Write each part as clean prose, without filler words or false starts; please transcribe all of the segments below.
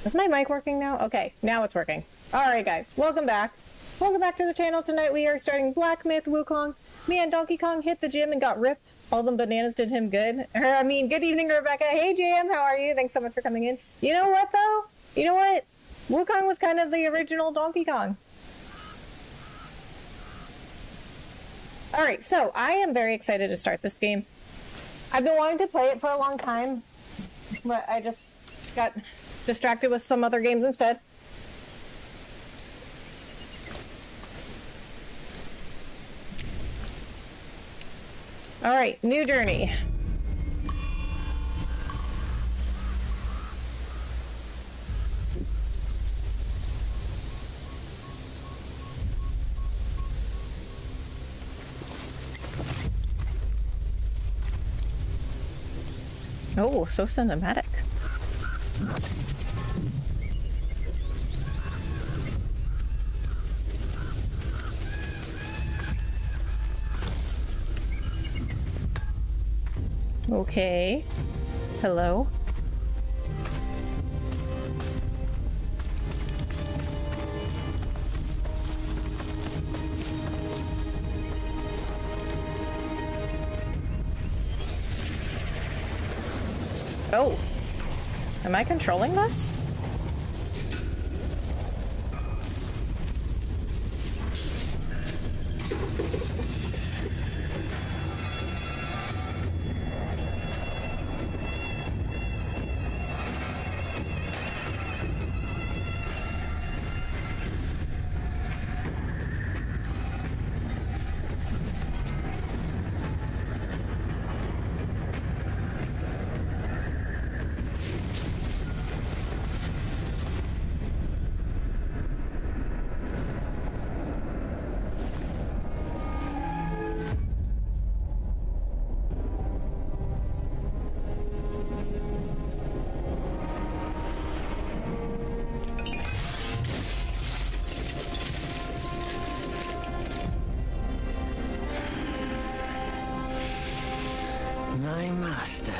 Is my mic working now? Okay, now it's working. Alright guys, welcome back. Welcome back to the channel. Tonight we are starting Black Myth Wukong. Me and Donkey Kong hit the gym and got ripped. All them bananas did him good. Good evening, Rebecca. Hey, JM, how are you? Thanks so much for coming in. You know what, though? You know what? Wukong was kind of the original Donkey Kong. Alright, so I am very excited to start this game. I've been wanting to play it for a long time, but I just got distracted with some other games instead. Alright, new journey. Oh, so cinematic. Okay. Hello. Oh. Am I controlling this? My master.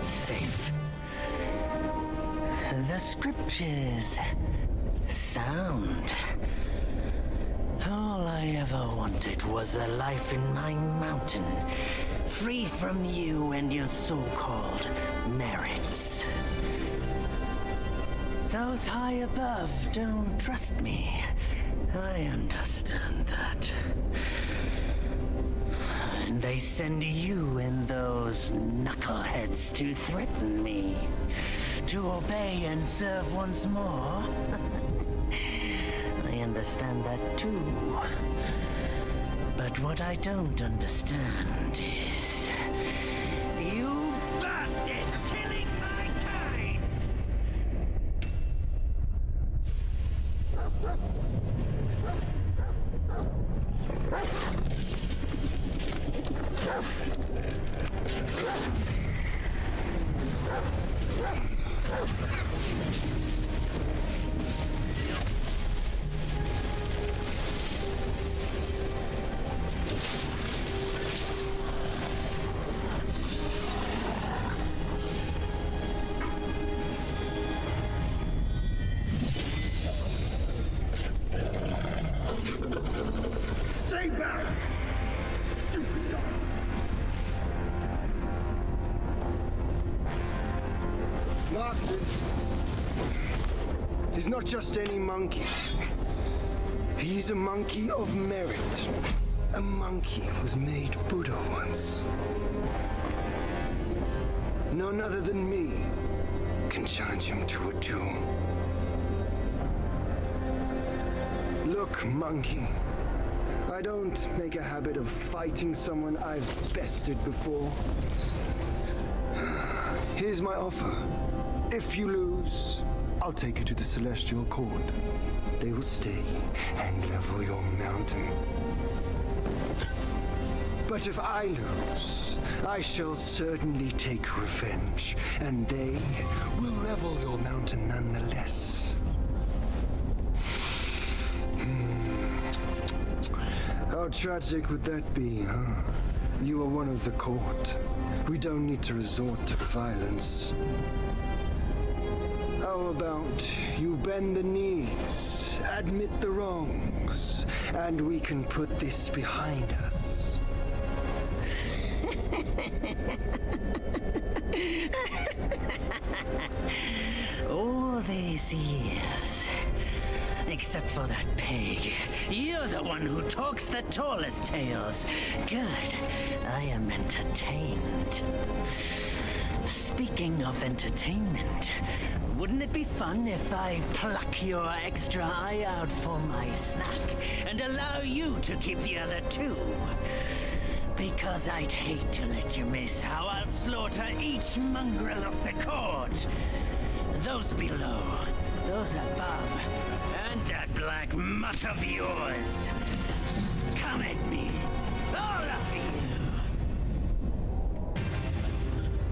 Safe. The scriptures. Sound. All I ever wanted was a life in my mountain, free from you and your so-called merits. Those high above don't trust me. I understand that. And they send you and those knuckleheads to threaten me, to obey and serve once more. I understand that too. But what I don't understand is you bastards killing my kind! Stay back! Stupid dog! Marcus, he's not just any monkey. He's a monkey of merit. A monkey was made Buddha once. None other than me can challenge him to a duel. Look, monkey. I don't make a habit of fighting someone I've bested before. Here's my offer. If you lose, I'll take you to the Celestial Court. They will stay and level your mountain. But if I lose, I shall certainly take revenge, and they will level your mountain nonetheless. How tragic would that be, huh? You are one of the court. We don't need to resort to violence. How How about you bend the knees, admit the wrongs, and we can put this behind us? All these years, except for that pig, you're the one who talks the tallest tales. Good, I am entertained. Speaking of entertainment, wouldn't it be fun if I pluck your extra eye out for my snack and allow you to keep the other two? Because I'd hate to let you miss how I'll slaughter each mongrel of the court. Those below, those above, and that black mutt of yours. Come at me, all of you.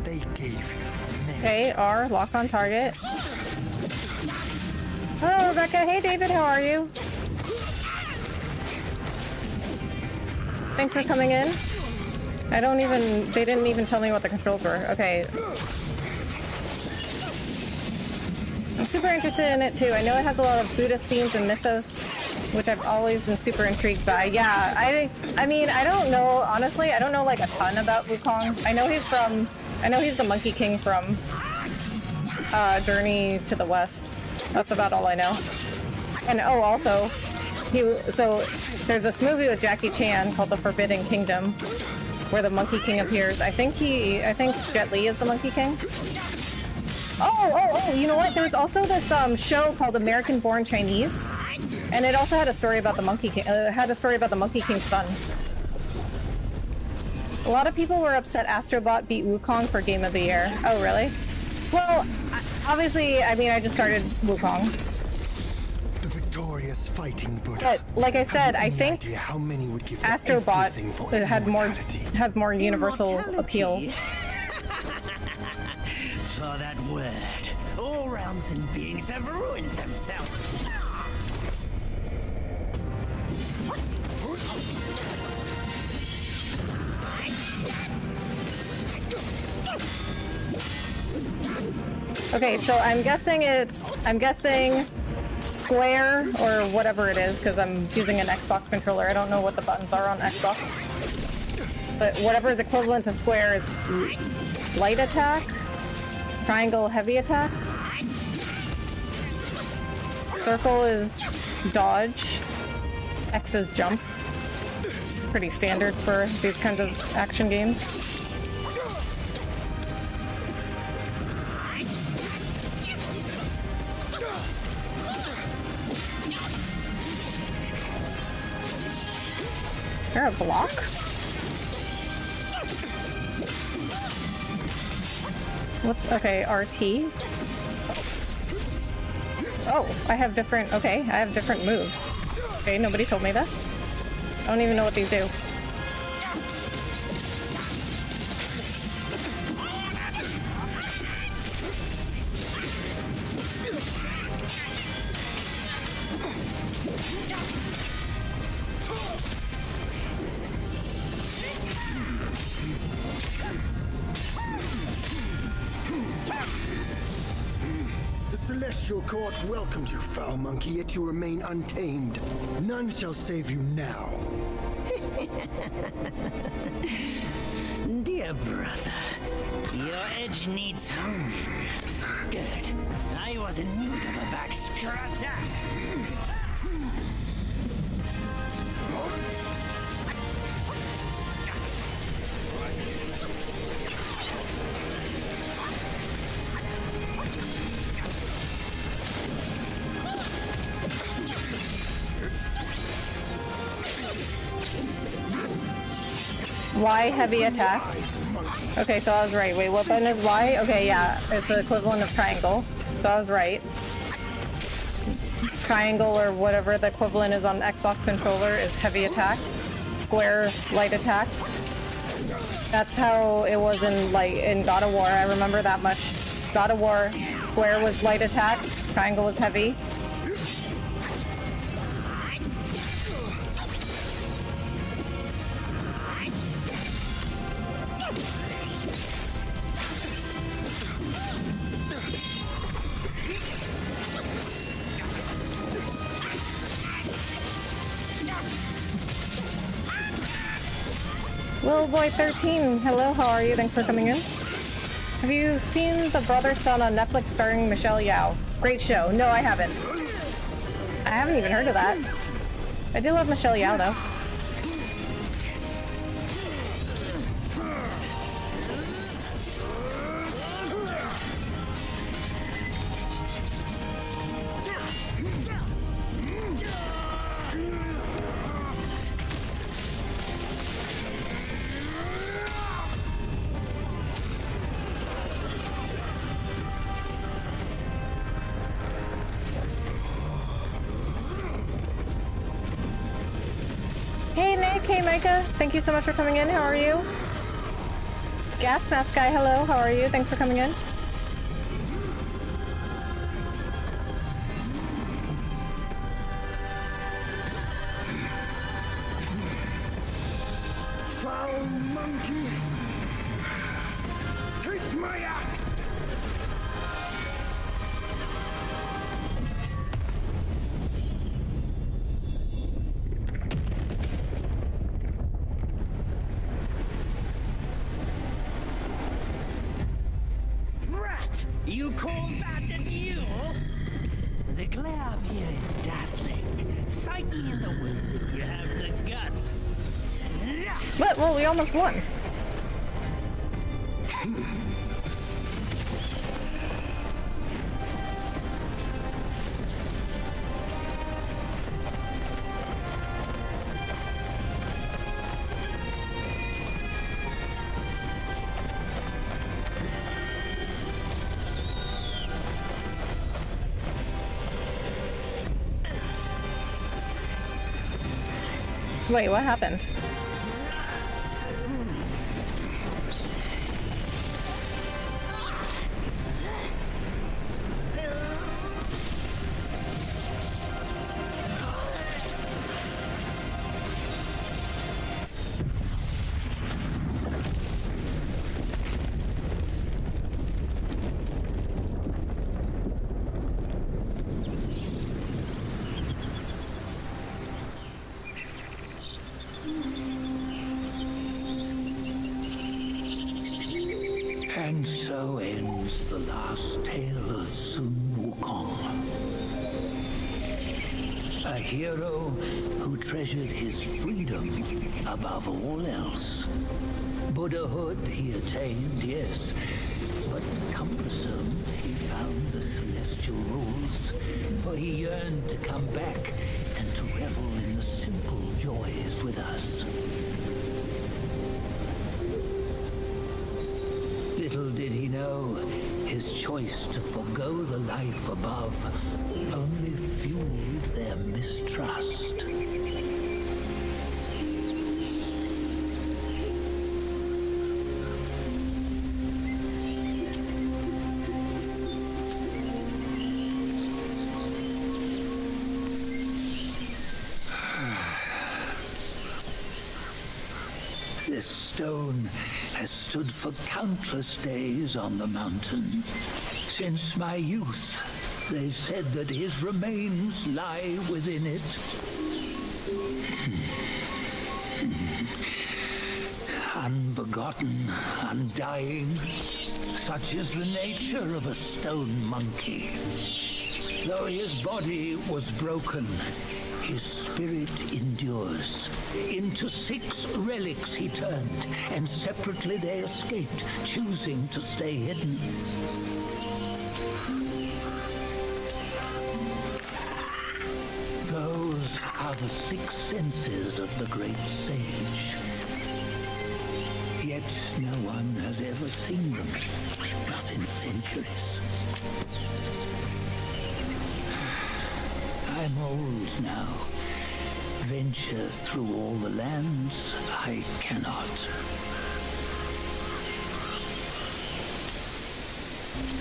They gave you many. Okay, R, lock on target. Hello, Rebecca. Hey, David, how are you? Thanks for coming in. They didn't even tell me what the controls were. Okay. I'm super interested in it too. I know it has a lot of Buddhist themes and mythos, which I've always been super intrigued by. Yeah, I mean, I don't know, honestly, I don't know like a ton about Wukong. I know he's the Monkey King from Journey to the West. That's about all I know. And oh, also, so there's this movie with Jackie Chan called The Forbidden Kingdom, where the Monkey King appears. I think Jet Li is the Monkey King. Oh, you know what? There's also this show called American Born Chinese, and it also had a story about the Monkey King. Had a story about the Monkey King's son. A lot of people were upset Astrobot beat Wukong for Game of the Year. Oh, really? Well, obviously, I mean, I just started Wukong. The victorious fighting Buddha. But like I said, I think how many would give Astrobot everything for has more universal appeal. For that word, all realms and beings have ruined themselves. Okay, so I'm guessing square or whatever it is, because I'm using an Xbox controller. I don't know what the buttons are on Xbox. But whatever is equivalent to square is light attack, triangle heavy attack, circle is dodge, X is jump. Pretty standard for these kinds of action games. Is there a block? Okay, RT. Oh, I have different moves. Okay, nobody told me this. I don't even know what these do. Celestial Court welcomes you, foul monkey, yet you remain untamed. None shall save you now. Dear brother, your edge needs honing. Good. I was in need of a back scratcher. Y heavy attack. Okay, so I was right. Wait, what button is Y? Okay, yeah, it's the equivalent of triangle. So I was right. Triangle or whatever the equivalent is on Xbox controller is heavy attack. Square, light attack. That's how it was in God of War. I remember that much. God of War, square was light attack, triangle was heavy. Doughboy13, hello, how are you? Thanks for coming in. Have you seen The Brother Son on Netflix starring Michelle Yeoh? Great show. No, I haven't. I haven't even heard of that. I do love Michelle Yeoh, though. Hey Nick, hey Micah, thank you so much for coming in. How are you? Gas Mask Guy, hello, how are you? Thanks for coming in. Foul monkey! Taste my axe! You call that a duel? The glare up here is dazzling. Fight me in the woods if you have the guts. What? Well, we almost won. Wait, what happened? And so ends the last tale of Sun Wukong. A hero who treasured his freedom above all else. Buddhahood he attained, yes, but cumbersome he found the celestial rules, for he yearned to come back and to revel in the simple joys with us. Little did he know, his choice to forgo the life above only fueled their mistrust. This stone has stood for countless days on the mountain. Since my youth, they've said that his remains lie within it. Unbegotten, undying, such is the nature of a stone monkey. Though his body was broken, his spirit endures. Into 6 relics he turned, and separately they escaped, choosing to stay hidden. Those are the 6 senses of the great sage. Yet no one has ever seen them, not in centuries. I'm old now. Venture through all the lands I cannot.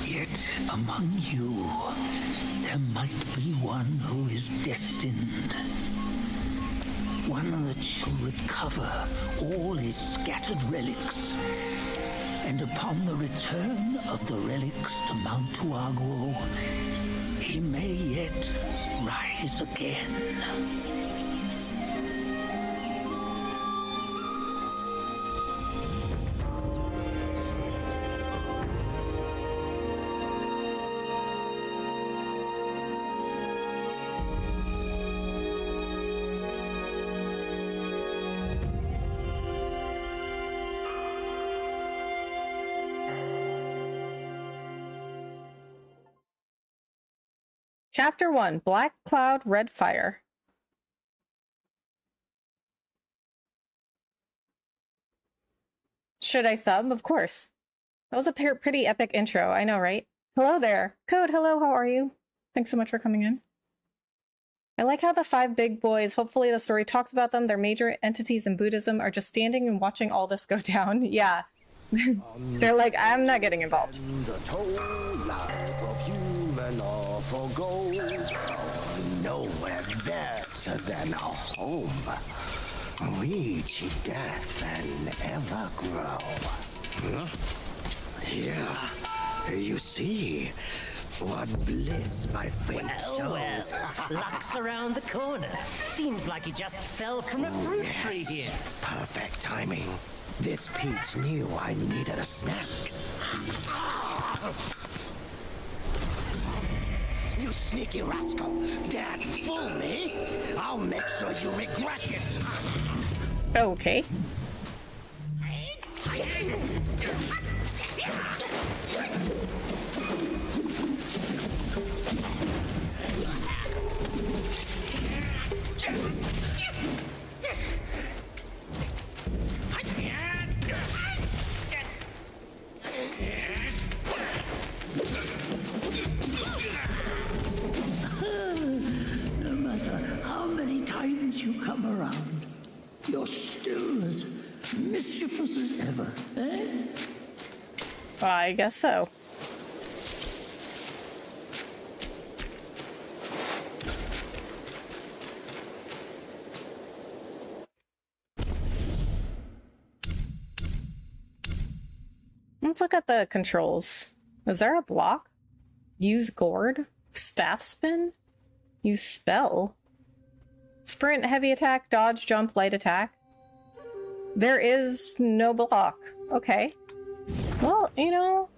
Yet among you, there might be one who is destined. One that shall recover all his scattered relics. And upon the return of the relics to Mount Tuaguo, he may yet rise again. Chapter 1, Black Cloud, Red Fire. Should I sub? Of course. That was a pretty epic intro, I know, right? Hello there. Code, hello, how are you? Thanks so much for coming in. I like how the 5 big boys, hopefully the story talks about them, their major entities in Buddhism, are just standing and watching all this go down. Yeah. They're like, I'm not getting involved. The toll life of human or for gold. Nowhere better than a home. Reach death and ever grow. Huh? Here, you see what bliss my fate shows. Luck's around the corner. Seems like he just fell from a fruit tree here. Perfect timing. This peach knew I needed a snack. You sneaky rascal! Dad, fool me! I'll make sure you regret it! Okay. No matter how many times you come around, you're still as mischievous as ever, eh? I guess so. Let's look at the controls. Is there a block? Use gourd? Staff spin? Use spell? Sprint, heavy attack, dodge, jump, light attack. There is no block. Okay. Well, you know,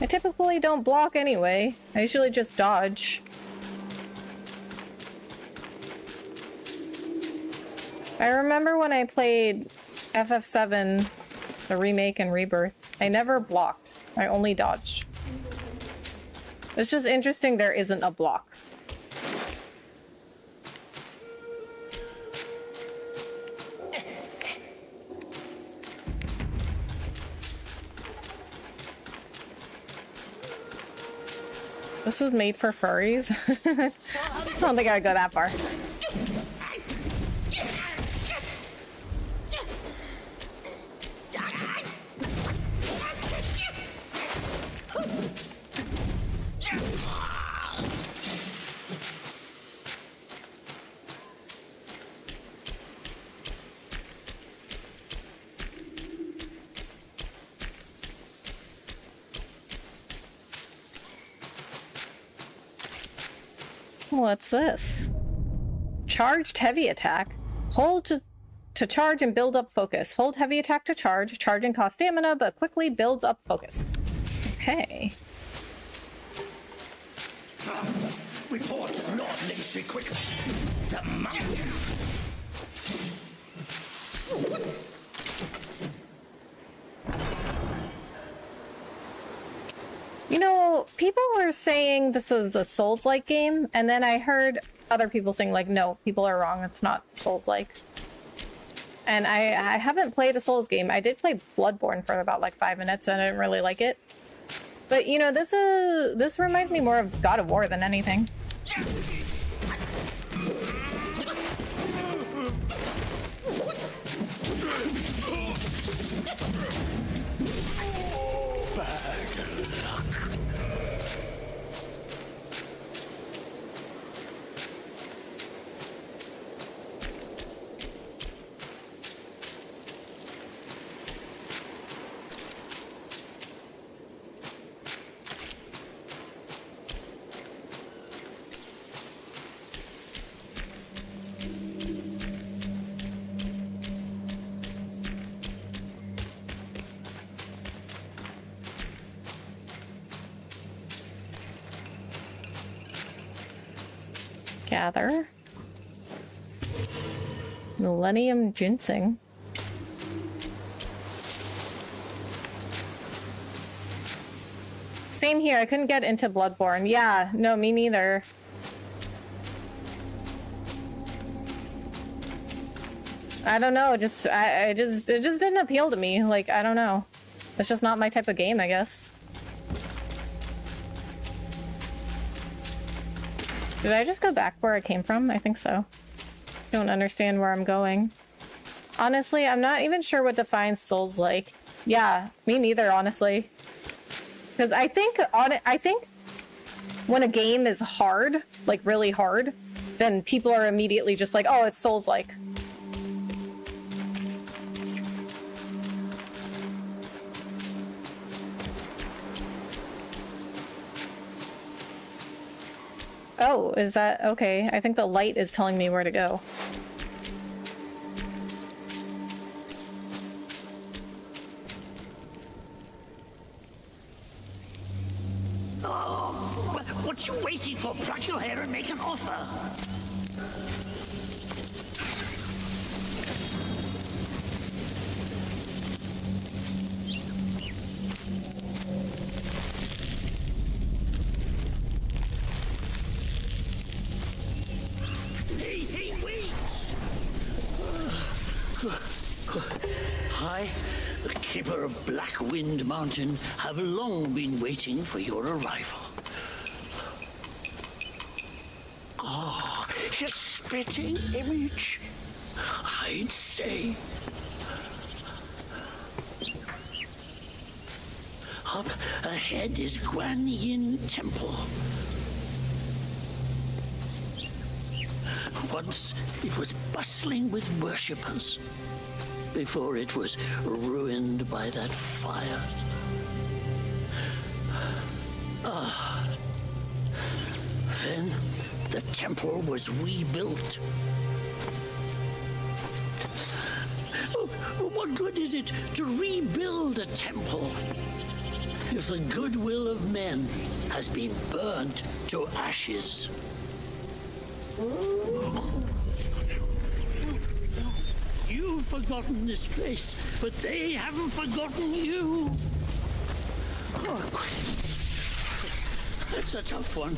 I typically don't block anyway. I usually just dodge. I remember when I played FF7, the remake and rebirth, I never blocked. I only dodged. It's just interesting there isn't a block. This was made for furries? I don't think I'd go that far. What's this? Charged heavy attack. Hold to charge and build up focus. Hold heavy attack to charge. Charge and cost stamina, but quickly builds up focus. Okay. Report to North Ministry quickly. The mountain. You know, people were saying this was a Souls-like game, and then I heard other people saying, like, no, people are wrong, it's not Souls-like. And I haven't played a Souls game. I did play Bloodborne for about, like, 5 minutes, and I didn't really like it. But, you know, this reminds me more of God of War than anything. Gather. Millennium Ginseng. Same here, I couldn't get into Bloodborne. Yeah, no, me neither. I don't know. Just it just didn't appeal to me. Like, I don't know. It's just not my type of game, I guess. Did I just go back where I came from? I think so. Don't understand where I'm going. Honestly, I'm not even sure what defines Souls-like. Yeah, me neither, honestly. Because I think when a game is hard, like really hard, then people are immediately just like, oh, it's Souls-like. Oh, is that okay? I think the light is telling me where to go. Oh, what you waiting for? Pluck your hair and make an offer. Hey, wait! I, the keeper of Black Wind Mountain, have long been waiting for your arrival. Oh, your spitting image, I'd say. Up ahead is Guan Yin Temple. Once it was bustling with worshippers, before it was ruined by that fire. Then the temple was rebuilt. What good is it to rebuild a temple if the goodwill of men has been burned to ashes? You've forgotten this place, but they haven't forgotten you. Oh, that's a tough one.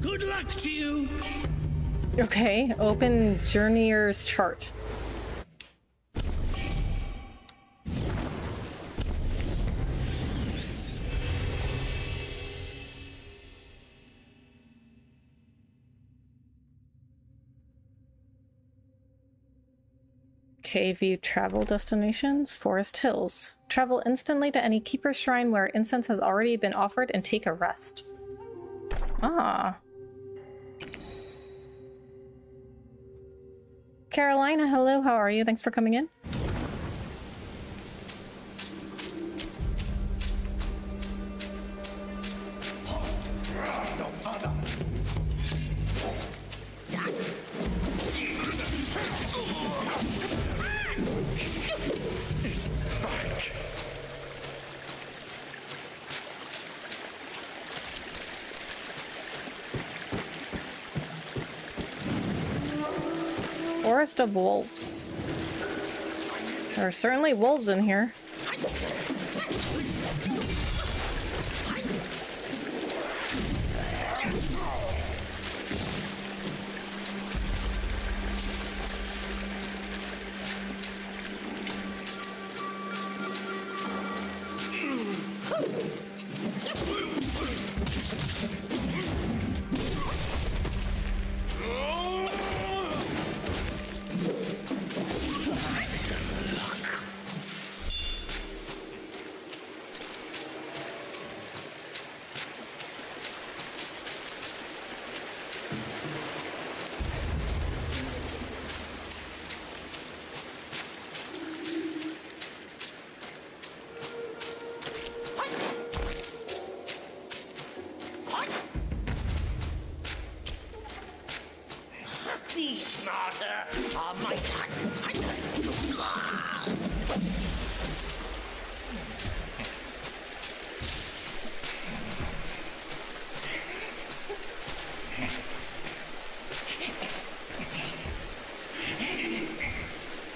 Good luck to you. Okay, open Journeyer's chart. Okay, view travel destinations, Forest Hills. Travel instantly to any keeper's shrine where incense has already been offered and take a rest. Ah. Carolina, hello, how are you? Thanks for coming in. Forest of Wolves. There are certainly wolves in here.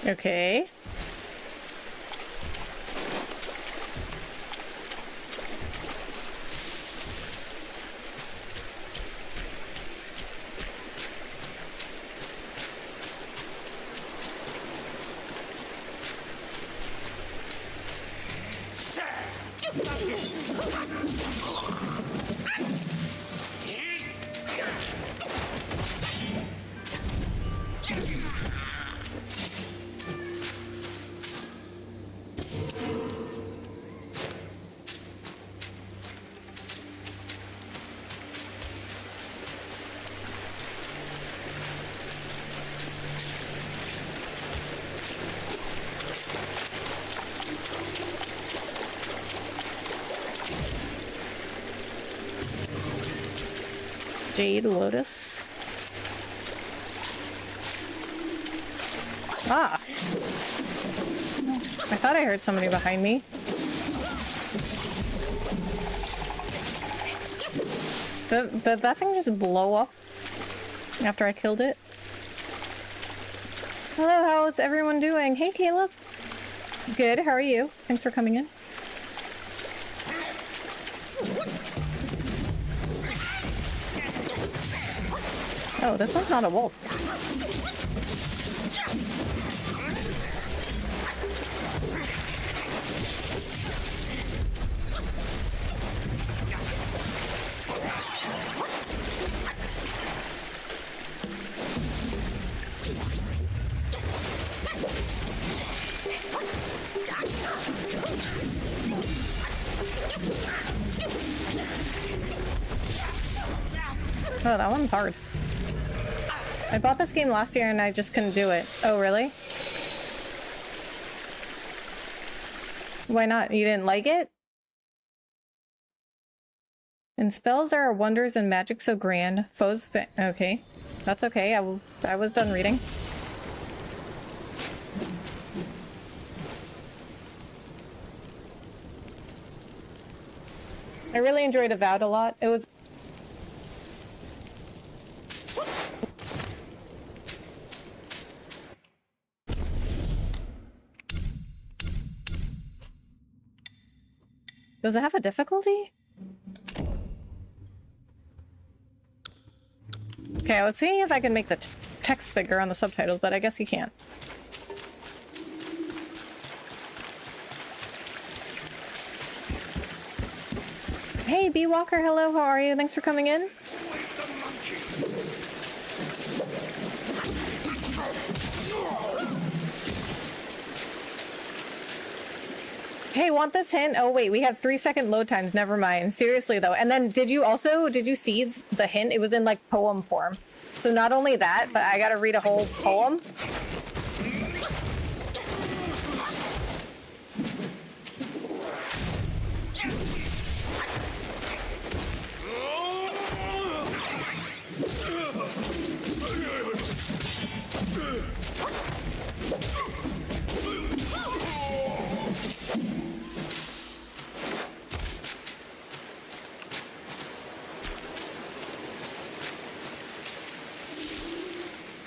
Okay. Jade Lotus. Ah! I thought I heard somebody behind me. Did that thing just blow up after I killed it? Hello, how's everyone doing? Hey, Caleb. Good, how are you? Thanks for coming in. Oh, this one's not a wolf. Oh, that one's hard. I bought this game last year and I just couldn't do it. Oh, really? Why not? You didn't like it? In spells there are wonders and magic so grand. Foes okay. That's okay. I was done reading. I really enjoyed Avowed a lot. It was Does it have a difficulty? Okay, I was seeing if I can make the text bigger on the subtitles, but I guess you can't. Hey, B Walker, hello, how are you? Thanks for coming in. Hey, want this hint? Oh wait, we have 3-second load times, never mind. Seriously though. And then did you see the hint? It was in like poem form. So not only that, but I gotta read a whole poem.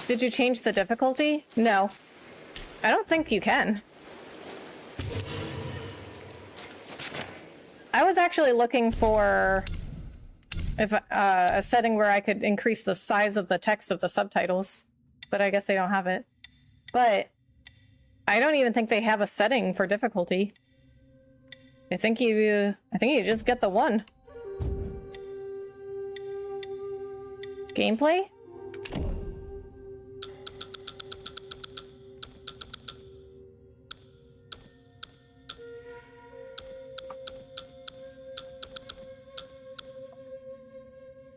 Did you change the difficulty? No. I don't think you can. I was actually looking for if a setting where I could increase the size of the text of the subtitles, but I guess they don't have it. But I don't even think they have a setting for difficulty. I think you just get the one. Gameplay?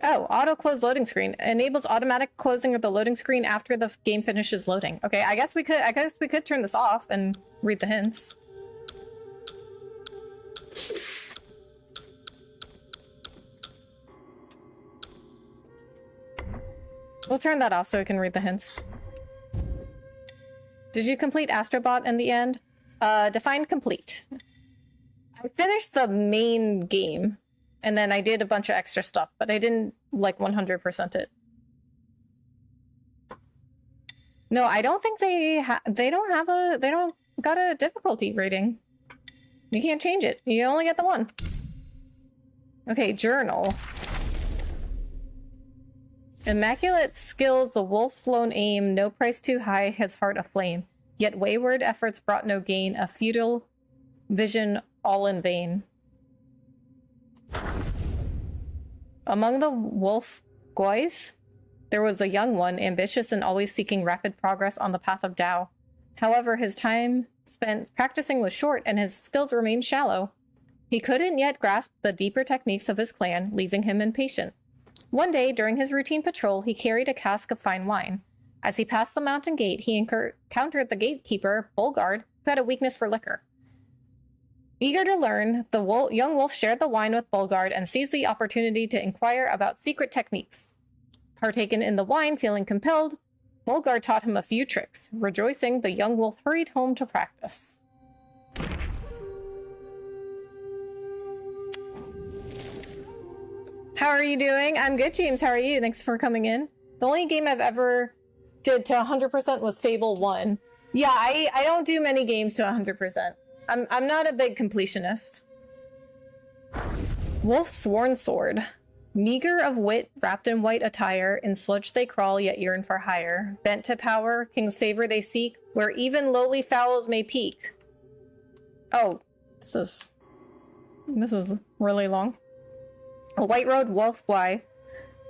Oh, auto close loading screen enables automatic closing of the loading screen after the game finishes loading. Okay, I guess we could turn this off and read the hints. We'll turn that off so we can read the hints. Did you complete Astrobot in the end? Define complete. I finished the main game. And then I did a bunch of extra stuff, but I didn't like 100% it. No, I don't think they don't got a difficulty rating. You can't change it. You only get the one. Okay, journal. Immaculate skills, the wolf's lone aim, no price too high, his heart aflame. Yet wayward efforts brought no gain, a futile vision all in vain. Among the wolf guys, there was a young one, ambitious and always seeking rapid progress on the path of Tao. However, his time spent practicing was short and his skills remained shallow. He couldn't yet grasp the deeper techniques of his clan, leaving him impatient. One day, during his routine patrol, he carried a cask of fine wine. As he passed the mountain gate, he encountered the gatekeeper, Bolgard, who had a weakness for liquor. Eager to learn, the young wolf shared the wine with Bolgard and seized the opportunity to inquire about secret techniques. Partaken in the wine, feeling compelled, Bolgard taught him a few tricks. Rejoicing, the young wolf hurried home to practice. How are you doing? I'm good, James. How are you? Thanks for coming in. The only game I've ever did to 100% was Fable 1. Yeah, I don't do many games to 100%. I'm not a big completionist. Wolf's Sworn Sword. Meager of wit, wrapped in white attire, in sludge they crawl, yet yearn for higher. Bent to power, king's favor they seek, where even lowly fowls may peak. Oh, this is really long. A white-robed wolf guy,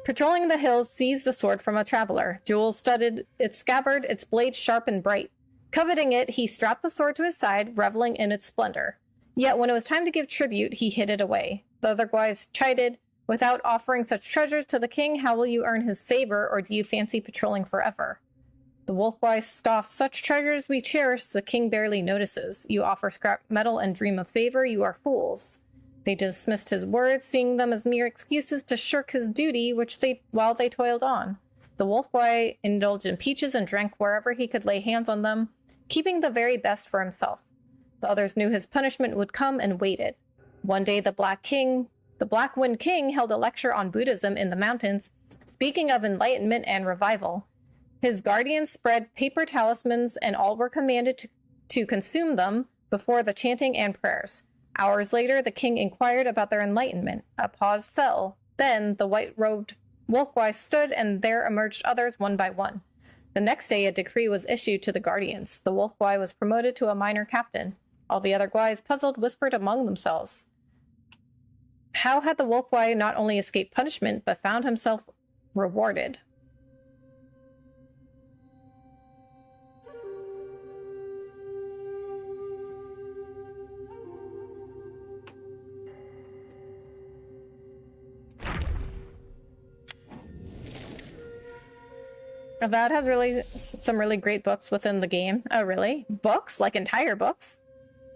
patrolling the hills, seized a sword from a traveler. Jewels studded its scabbard, its blade sharp and bright. Coveting it, he strapped the sword to his side, reveling in its splendor. Yet when it was time to give tribute, he hid it away. The other guys chided, "Without offering such treasures to the king, how will you earn his favor, or do you fancy patrolling forever?" The wolf guy scoffed, "Such treasures we cherish, the king barely notices. You offer scrap metal and dream of favor, you are fools." They dismissed his words, seeing them as mere excuses to shirk his duty, while they toiled on. The wolf boy indulged in peaches and drank wherever he could lay hands on them, keeping the very best for himself. The others knew his punishment would come and waited. One day the Black Wind King held a lecture on Buddhism in the mountains, speaking of enlightenment and revival. His guardians spread paper talismans and all were commanded to consume them before the chanting and prayers. Hours later, the king inquired about their enlightenment. A pause fell. Then the white-robed wolf-guy stood, and there emerged others one by one. The next day, a decree was issued to the guardians. The wolf-guy was promoted to a minor captain. All the other guys, puzzled, whispered among themselves. How had the wolf-guy not only escaped punishment, but found himself rewarded? Avowed has some really great books within the game. Oh, really? Books? Like entire books?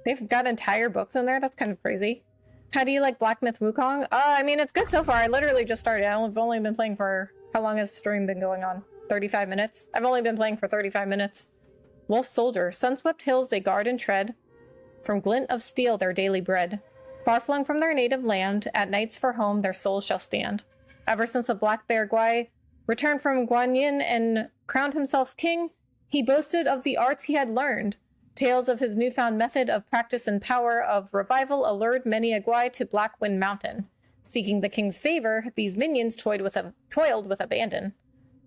They've got entire books in there? That's kind of crazy. How do you like Black Myth Wukong? I mean, it's good so far. I literally just started. I've only been playing for... How long has the stream been going on? 35 minutes? I've only been playing for 35 minutes. Wolf Soldier. Sun-swept hills they guard and tread. From glint of steel their daily bread. Far flung from their native land, at nights for home their souls shall stand. Ever since the Black Bear Guai returned from Guanyin and crowned himself king, he boasted of the arts he had learned. Tales of his newfound method of practice and power of revival allured many a Guai to Blackwind Mountain. Seeking the king's favor, these minions toiled with abandon.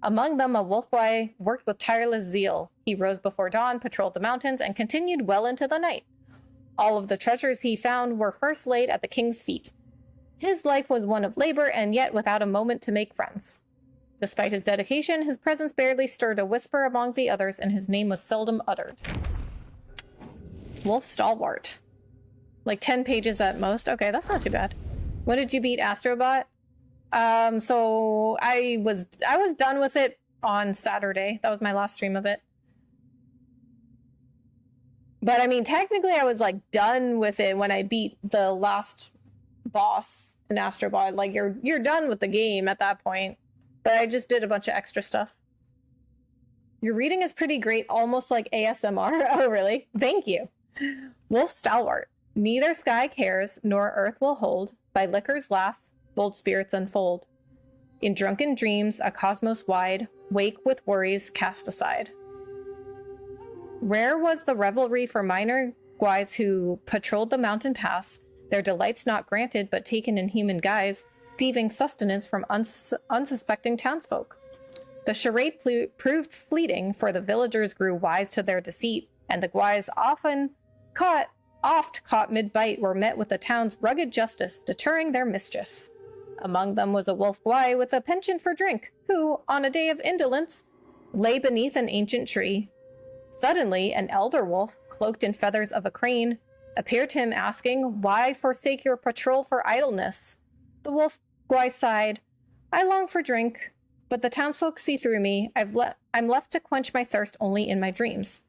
Among them, a wolf Guai worked with tireless zeal. He rose before dawn, patrolled the mountains, and continued well into the night. All of the treasures he found were first laid at the king's feet. His life was one of labor, and yet without a moment to make friends. Despite his dedication, his presence barely stirred a whisper among the others, and his name was seldom uttered. Wolf Stalwart. Like 10 pages at most. Okay, that's not too bad. When did you beat Astrobot? So I was done with it on Saturday. That was my last stream of it. But I mean, technically I was like done with it when I beat the last boss in Astrobot. Like you're done with the game at that point. But I just did a bunch of extra stuff. Your reading is pretty great, almost like ASMR. Oh, really? Thank you. Wolf Stalwart. Neither sky cares, nor earth will hold. By liquor's laugh, bold spirits unfold. In drunken dreams, a cosmos wide, wake with worries cast aside. Rare was the revelry for minor guides who patrolled the mountain pass, their delights not granted but taken in human guise, thieving sustenance from unsuspecting townsfolk. The charade proved fleeting, for the villagers grew wise to their deceit, and the guys often caught oft caught mid-bite, were met with the town's rugged justice, deterring their mischief. Among them was a wolf guai with a penchant for drink, who, on a day of indolence, lay beneath an ancient tree. Suddenly, an elder wolf, cloaked in feathers of a crane, appeared to him asking, "Why forsake your patrol for idleness?" The wolf guai sighed, "I long for drink, but the townsfolk see through me. I'm left to quench my thirst only in my dreams."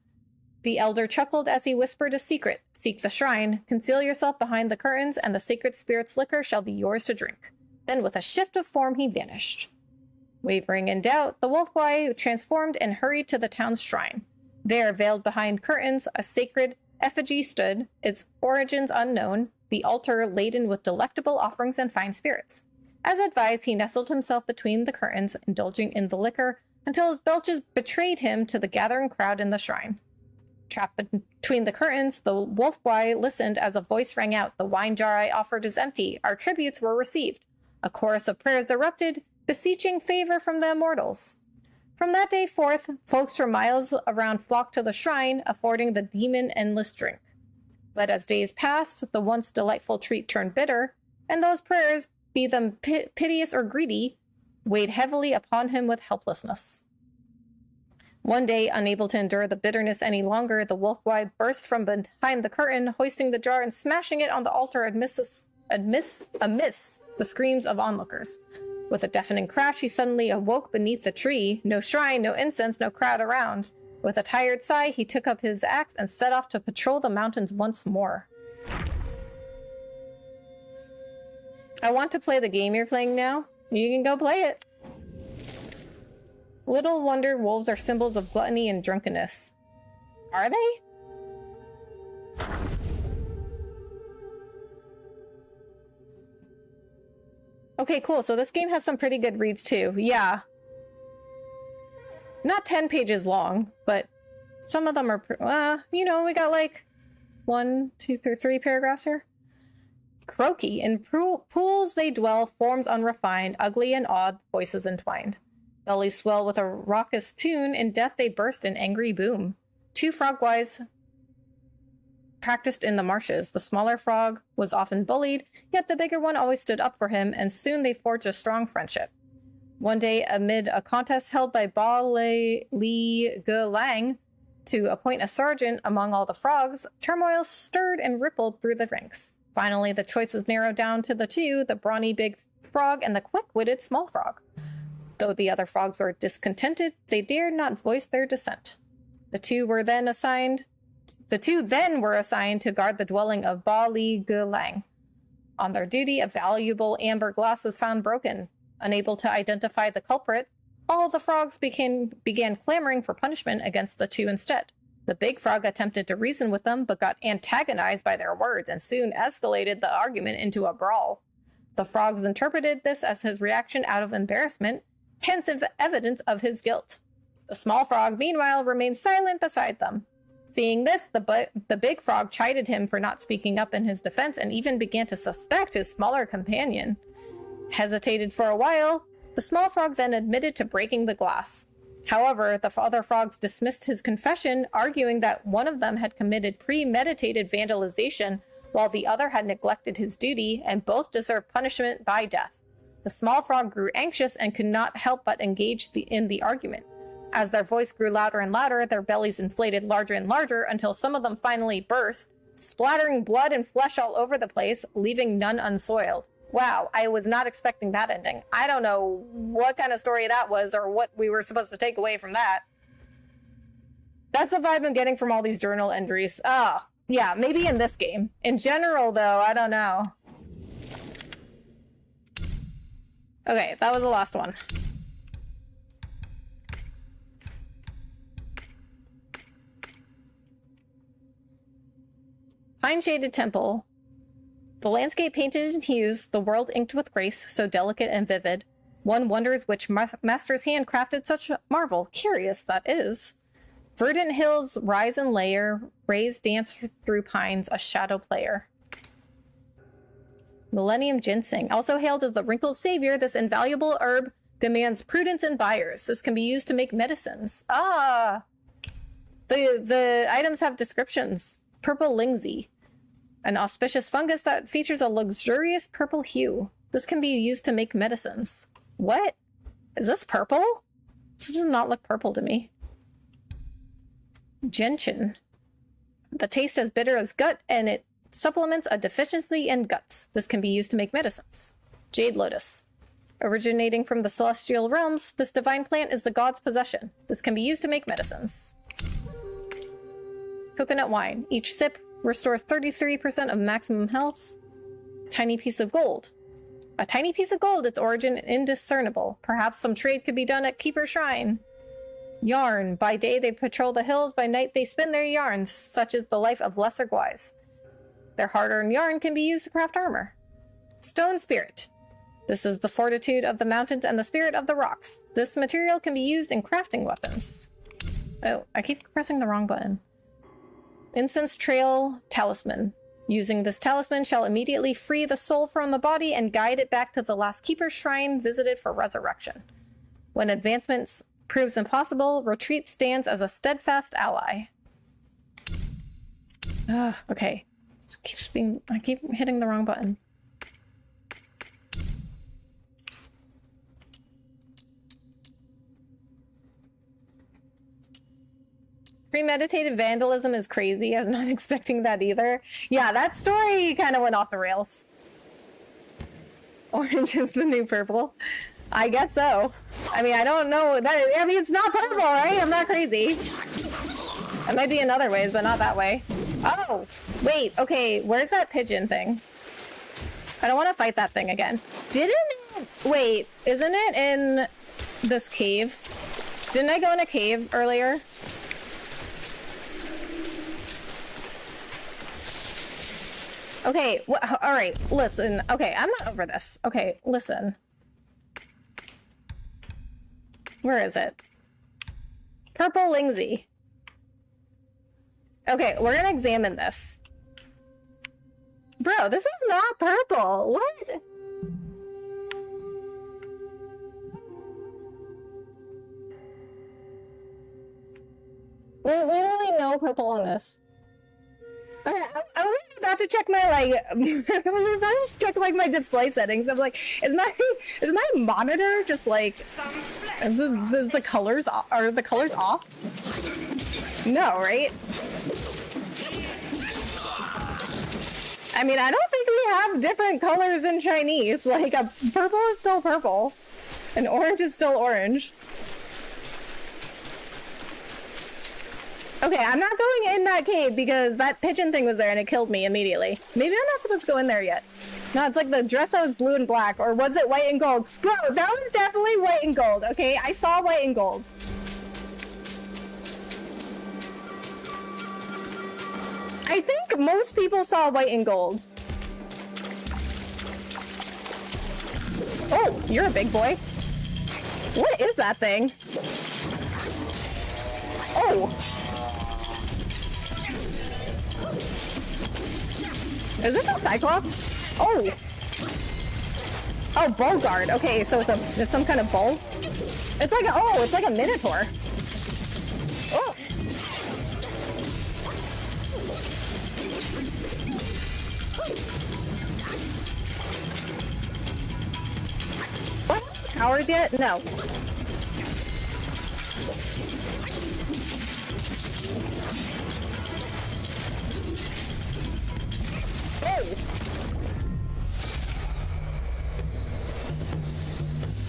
The elder chuckled as he whispered a secret. "Seek the shrine, conceal yourself behind the curtains, and the sacred spirit's liquor shall be yours to drink." Then with a shift of form he vanished. Wavering in doubt, the wolf guai transformed and hurried to the town's shrine. There, veiled behind curtains, a sacred effigy stood, its origins unknown, the altar laden with delectable offerings and fine spirits. As advised, he nestled himself between the curtains, indulging in the liquor, until his belches betrayed him to the gathering crowd in the shrine. Trapped between the curtains, the wolf guai listened as a voice rang out, "The wine jar I offered is empty. Our tributes were received." A chorus of prayers erupted, beseeching favor from the immortals. From that day forth, folks from miles around flocked to the shrine, affording the demon endless drink. But as days passed, the once delightful treat turned bitter, and those prayers, be them piteous or greedy, weighed heavily upon him with helplessness. One day, unable to endure the bitterness any longer, the wolf guai burst from behind the curtain, hoisting the jar and smashing it on the altar amidst the screams of onlookers. With a deafening crash, he suddenly awoke beneath the tree. No shrine, no incense, no crowd around. With a tired sigh, he took up his axe and set off to patrol the mountains once more. I want to play the game you're playing now. You can go play it. Little wonder wolves are symbols of gluttony and drunkenness. Are they? Okay, cool. So this game has some pretty good reads too. Yeah. Not 10 pages long, but some of them are, we got like 1, 2, 3 paragraphs here. Croaky. In pools they dwell, forms unrefined, ugly and odd, voices entwined. Bellies swell with a raucous tune, in death they burst in angry boom. 2 frog guais practiced in the marshes. The smaller frog was often bullied, yet the bigger one always stood up for him, and soon they forged a strong friendship. One day, amid a contest held by Ba Li Lang to appoint a sergeant among all the frogs, turmoil stirred and rippled through the ranks. Finally, the choice was narrowed down to the 2, the brawny big frog and the quick-witted small frog. Though the other frogs were discontented, they dared not voice their dissent. The two then were assigned to guard the dwelling of Ba Li Lang. On their duty, a valuable amber glass was found broken. Unable to identify the culprit, all the frogs began clamoring for punishment against the 2 instead. The big frog attempted to reason with them, but got antagonized by their words and soon escalated the argument into a brawl. The frogs interpreted this as his reaction out of embarrassment, hence evidence of his guilt. The small frog, meanwhile, remained silent beside them. Seeing this, the big frog chided him for not speaking up in his defense and even began to suspect his smaller companion. Hesitated for a while, the small frog then admitted to breaking the glass. However, the other frogs dismissed his confession, arguing that one of them had committed premeditated vandalization while the other had neglected his duty, and both deserved punishment by death. The small frog grew anxious and could not help but engage in the argument. As their voice grew louder and louder, their bellies inflated larger and larger until some of them finally burst, splattering blood and flesh all over the place, leaving none unsoiled. Wow, I was not expecting that ending. I don't know what kind of story that was or what we were supposed to take away from that. That's the vibe I'm getting from all these journal entries. Oh, yeah, maybe in this game. In general, though, I don't know. Okay, that was the last one. Pine-shaded temple. The landscape painted in hues, the world inked with grace, so delicate and vivid. One wonders which master's hand crafted such marvel. Curious, that is. Verdant hills rise and layer, rays dance through pines, a shadow player. Millennium ginseng. Also hailed as the wrinkled savior, this invaluable herb demands prudence in buyers. This can be used to make medicines. Ah! The items have descriptions. Purple lingsy. An auspicious fungus that features a luxurious purple hue. This can be used to make medicines. What? Is this purple? This does not look purple to me. Gentian. The taste is bitter as gut, and it supplements a deficiency in guts. This can be used to make medicines. Jade lotus. Originating from the celestial realms, this divine plant is the god's possession. This can be used to make medicines. Coconut wine. Each sip restores 33% of maximum health. Tiny piece of gold. A tiny piece of gold, its origin indiscernible. Perhaps some trade could be done at Keeper Shrine. Yarn. By day they patrol the hills, by night they spin their yarns. Such is the life of lesser guys. Their hard-earned yarn can be used to craft armor. Stone spirit. This is the fortitude of the mountains and the spirit of the rocks. This material can be used in crafting weapons. Oh, I keep pressing the wrong button. Incense trail talisman. Using this talisman shall immediately free the soul from the body and guide it back to the last Keeper's Shrine visited for resurrection. When advancement proves impossible, retreat stands as a steadfast ally. Okay. I keep hitting the wrong button. Premeditated vandalism is crazy. I was not expecting that either. Yeah, that story kind of went off the rails. Orange is the new purple. I guess so. I mean, I don't know. I mean, it's not purple, right? I'm not crazy. It might be in other ways, but not that way. Oh, wait. Okay, where's that pigeon thing? I don't want to fight that thing again. Wait, isn't it in this cave? Didn't I go in a cave earlier? Okay, all right, listen. Okay, I'm not over this. Okay, listen. Where is it? Purple Lingsy. Okay, we're gonna examine this. Bro, this is not purple. What? There's literally no purple on this. Okay, I was about to check my I was about to check my display settings. I'm like, is my monitor just like is the colors are the colors off? No, right? I mean, I don't think we have different colors in Chinese. Like a purple is still purple, and orange is still orange. Okay, I'm not going in that cave because that pigeon thing was there and it killed me immediately. Maybe I'm not supposed to go in there yet. No, it's like the dress that was blue and black, or was it white and gold? Bro, that was definitely white and gold, okay? I saw white and gold. I think most people saw white and gold. Oh, you're a big boy. What is that thing? Oh. Is it a Cyclops? Oh! Oh, bull guard. Okay, so it's some kind of bull? It's like it's like a minotaur. Oh! What? Powers yet? No.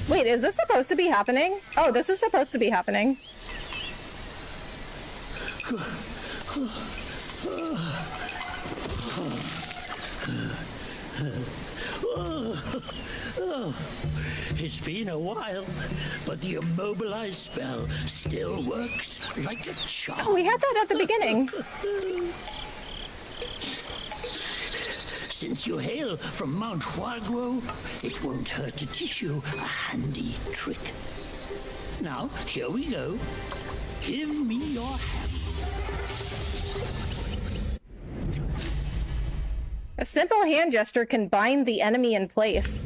Wait, is this supposed to be happening? Oh, this is supposed to be happening. It's been a while, but the immobilized spell still works like a charm. Oh, we had that at the beginning. Since you hail from Mount Huaguo, it won't hurt to teach you a handy trick. Now, here we go. Give me your hand. A simple hand gesture can bind the enemy in place.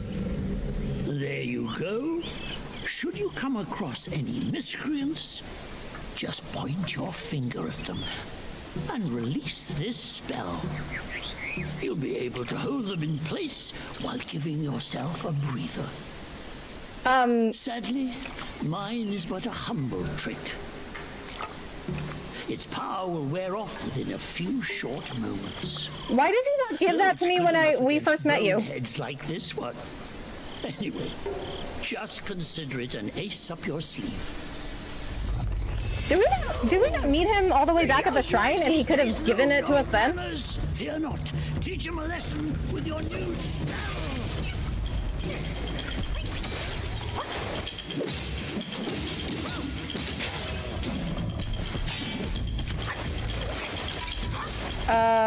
There you go. Should you come across any miscreants, just point your finger at them and release this spell. You'll be able to hold them in place while giving yourself a breather. Sadly, mine is but a humble trick. Its power will wear off within a few short moments. Why did you not give that to me when we first met you? Heads like this one. Anyway, just consider it an ace up your sleeve. Did we not meet him all the way back at the shrine and he could have given it to us then? Fear not. Teach him a lesson with your new spell.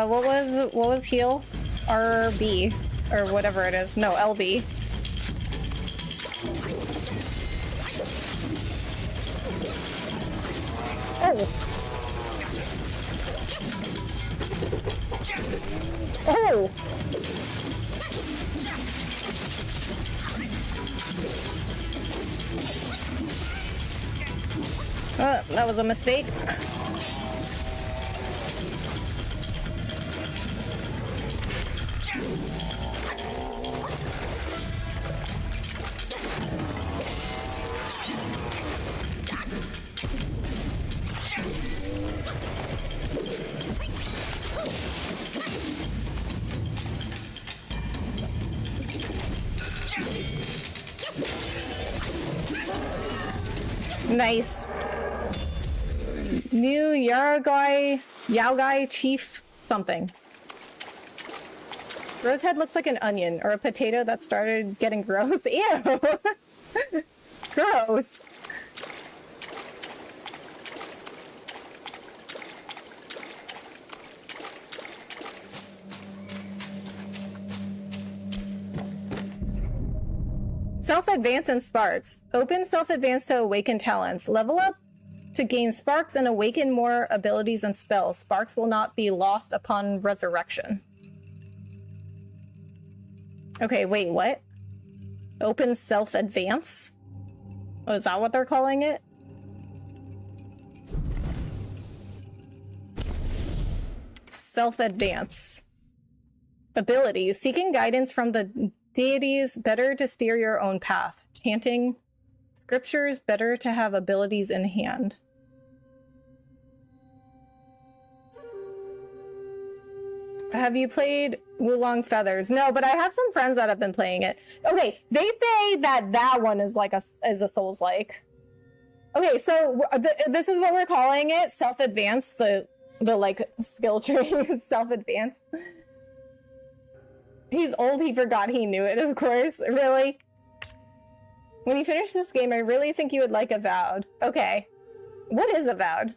What was heal? RB or whatever it is. No, LB. Oh. Oh. That was a mistake. Nice. New Yaogai chief something. Rosehead looks like an onion or a potato that started getting gross. Ew. Gross. Self-advance and sparks. Open self-advance to awaken talents. Level up to gain sparks and awaken more abilities and spells. Sparks will not be lost upon resurrection. Okay, wait, what? Open self-advance? Oh, is that what they're calling it? Self-advance. Abilities. Seeking guidance from the deities, better to steer your own path. Chanting scriptures, better to have abilities in hand. Have you played Wulong Feathers? No, but I have some friends that have been playing it. Okay, they say that that one is like a Souls-like. Okay, so this is what we're calling it, self-advance, the like skill tree, self-advance. He's old, he forgot he knew it, of course. Really? When you finish this game, I really think you would like Avowed. Okay. What is Avowed?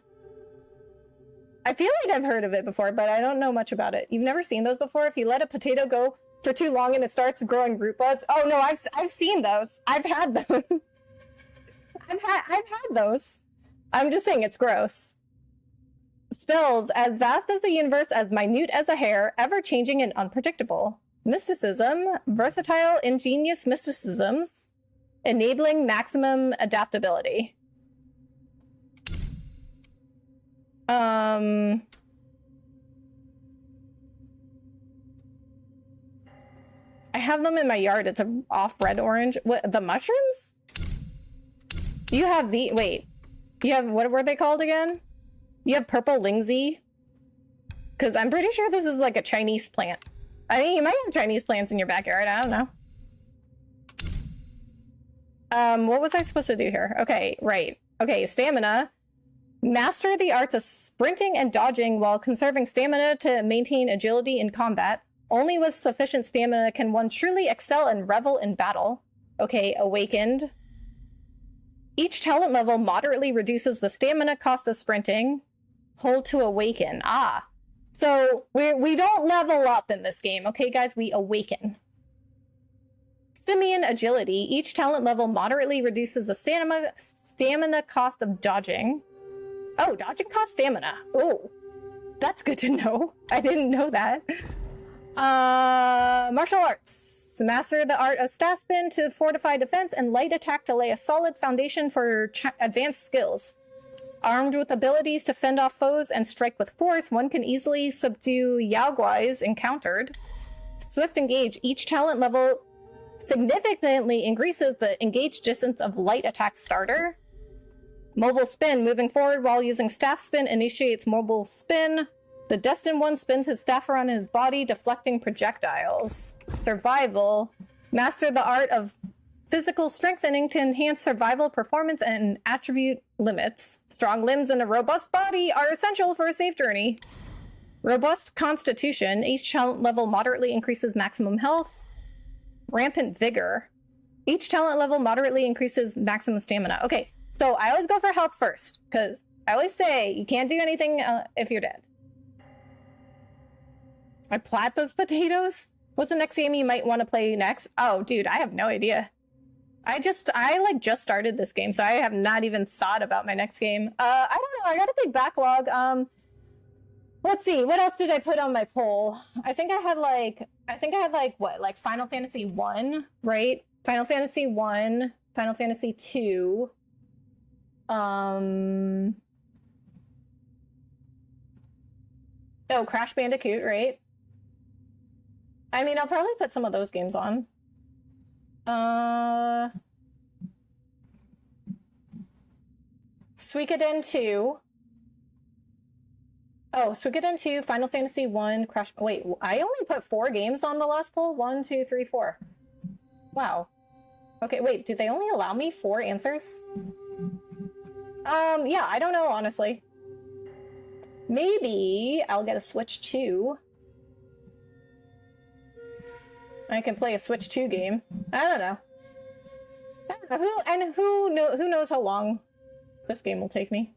I feel like I've heard of it before, but I don't know much about it. You've never seen those before? If you let a potato go for too long and it starts growing root buds? Oh no, I've seen those. I've had them. I've had those. I'm just saying it's gross. Spells as vast as the universe, as minute as a hair, ever-changing and unpredictable. Mysticism, versatile, ingenious mysticisms, enabling maximum adaptability. I have them in my yard. It's a off red orange. What, the mushrooms? You have the, wait, you have, what were they called again? You have purple lingsy? Because I'm pretty sure this is like a Chinese plant. I mean, you might have Chinese plants in your backyard. I don't know. What was I supposed to do here? Okay, right. Okay, stamina. Master the arts of sprinting and dodging while conserving stamina to maintain agility in combat. Only with sufficient stamina can one truly excel and revel in battle. Okay, awakened. Each talent level moderately reduces the stamina cost of sprinting. Hold to awaken. Ah. So we don't level up in this game, okay, guys? We awaken. Simian agility. Each talent level moderately reduces the stamina cost of dodging. Oh, dodging costs stamina. Oh, that's good to know. I didn't know that. Martial arts. Master the art of staff spin to fortify defense and light attack to lay a solid foundation for advanced skills. Armed with abilities to fend off foes and strike with force, one can easily subdue Yaoguais encountered. Swift Engage. Each talent level significantly increases the engage distance of light attack starter. Mobile Spin. Moving forward while using Staff Spin initiates Mobile Spin. The Destined One spins his staff around his body, deflecting projectiles. Survival. Master the art of physical strengthening to enhance survival performance and attribute limits. Strong limbs and a robust body are essential for a safe journey. Robust Constitution. Each talent level moderately increases maximum health. Rampant Vigor. Each talent level moderately increases maximum stamina. Okay, so I always go for health first, because I always say you can't do anything if you're dead. I plat those potatoes? What's the next game you might want to play next? Oh, dude, I have no idea. I just started this game, so I have not even thought about my next game. I don't know, I got a big backlog. Let's see, what else did I put on my poll? I think I had what, like Final Fantasy 1, right? Final Fantasy 1, Final Fantasy 2. Oh, Crash Bandicoot, right? I mean, I'll probably put some of those games on. Suikoden 2. Oh, Suikoden 2, Final Fantasy 1, Crash... Wait, I only put 4 games on the last poll? 1, 2, 3, 4. Wow. Okay, wait, do they only allow me 4 answers? Yeah, I don't know, honestly. Maybe I'll get a Switch 2. I can play a Switch 2 game. I don't know. Who knows how long this game will take me.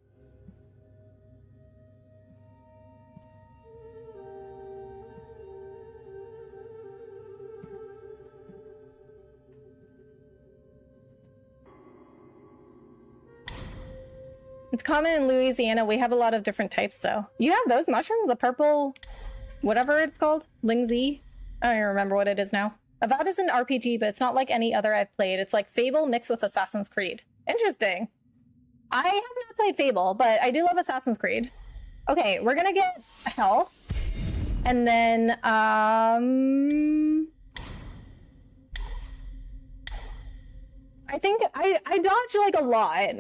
It's common in Louisiana. We have a lot of different types, though. You have those mushrooms? The purple... whatever it's called? Lingzi? I don't even remember what it is now. Avowed is an RPG, but it's not like any other I've played. It's like Fable mixed with Assassin's Creed. Interesting. I have not played Fable, but I do love Assassin's Creed. Okay, we're gonna get health. And then, I think I dodge like a lot.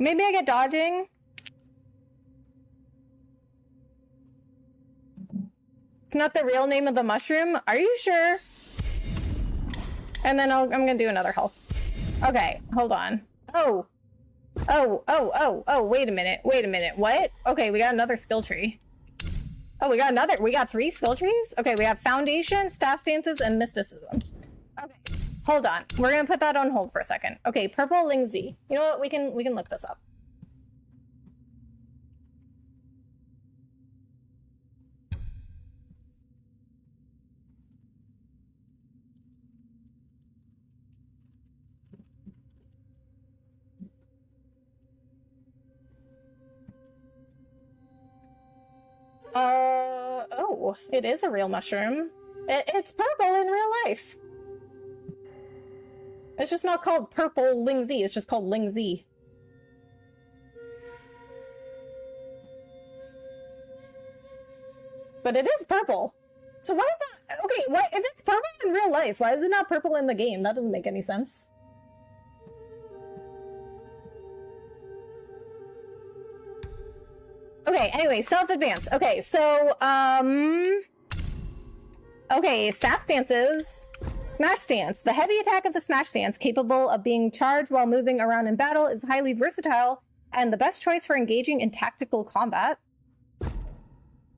Maybe I get dodging. It's not the real name of the mushroom. Are you sure? And then I'm gonna do another health. Okay, hold on. Oh, wait a minute. What? Okay, we got another skill tree. Oh, we got 3 skill trees? Okay, we have Foundation, Staff Stances, and Mysticism. Okay, hold on. We're gonna put that on hold for a second. Okay, Purple Lingzi. You know what? We can look this up. Oh, it is a real mushroom. It's purple in real life. It's just not called Purple Lingzi, it's just called Lingzi. But it is purple. So why is that? Okay, why, if it's purple in real life, why is it not purple in the game? That doesn't make any sense. Okay, anyway, self-advance. Okay, so, okay, Staff Stances. Smash Stance. The heavy attack of the Smash Stance, capable of being charged while moving around in battle, is highly versatile and the best choice for engaging in tactical combat.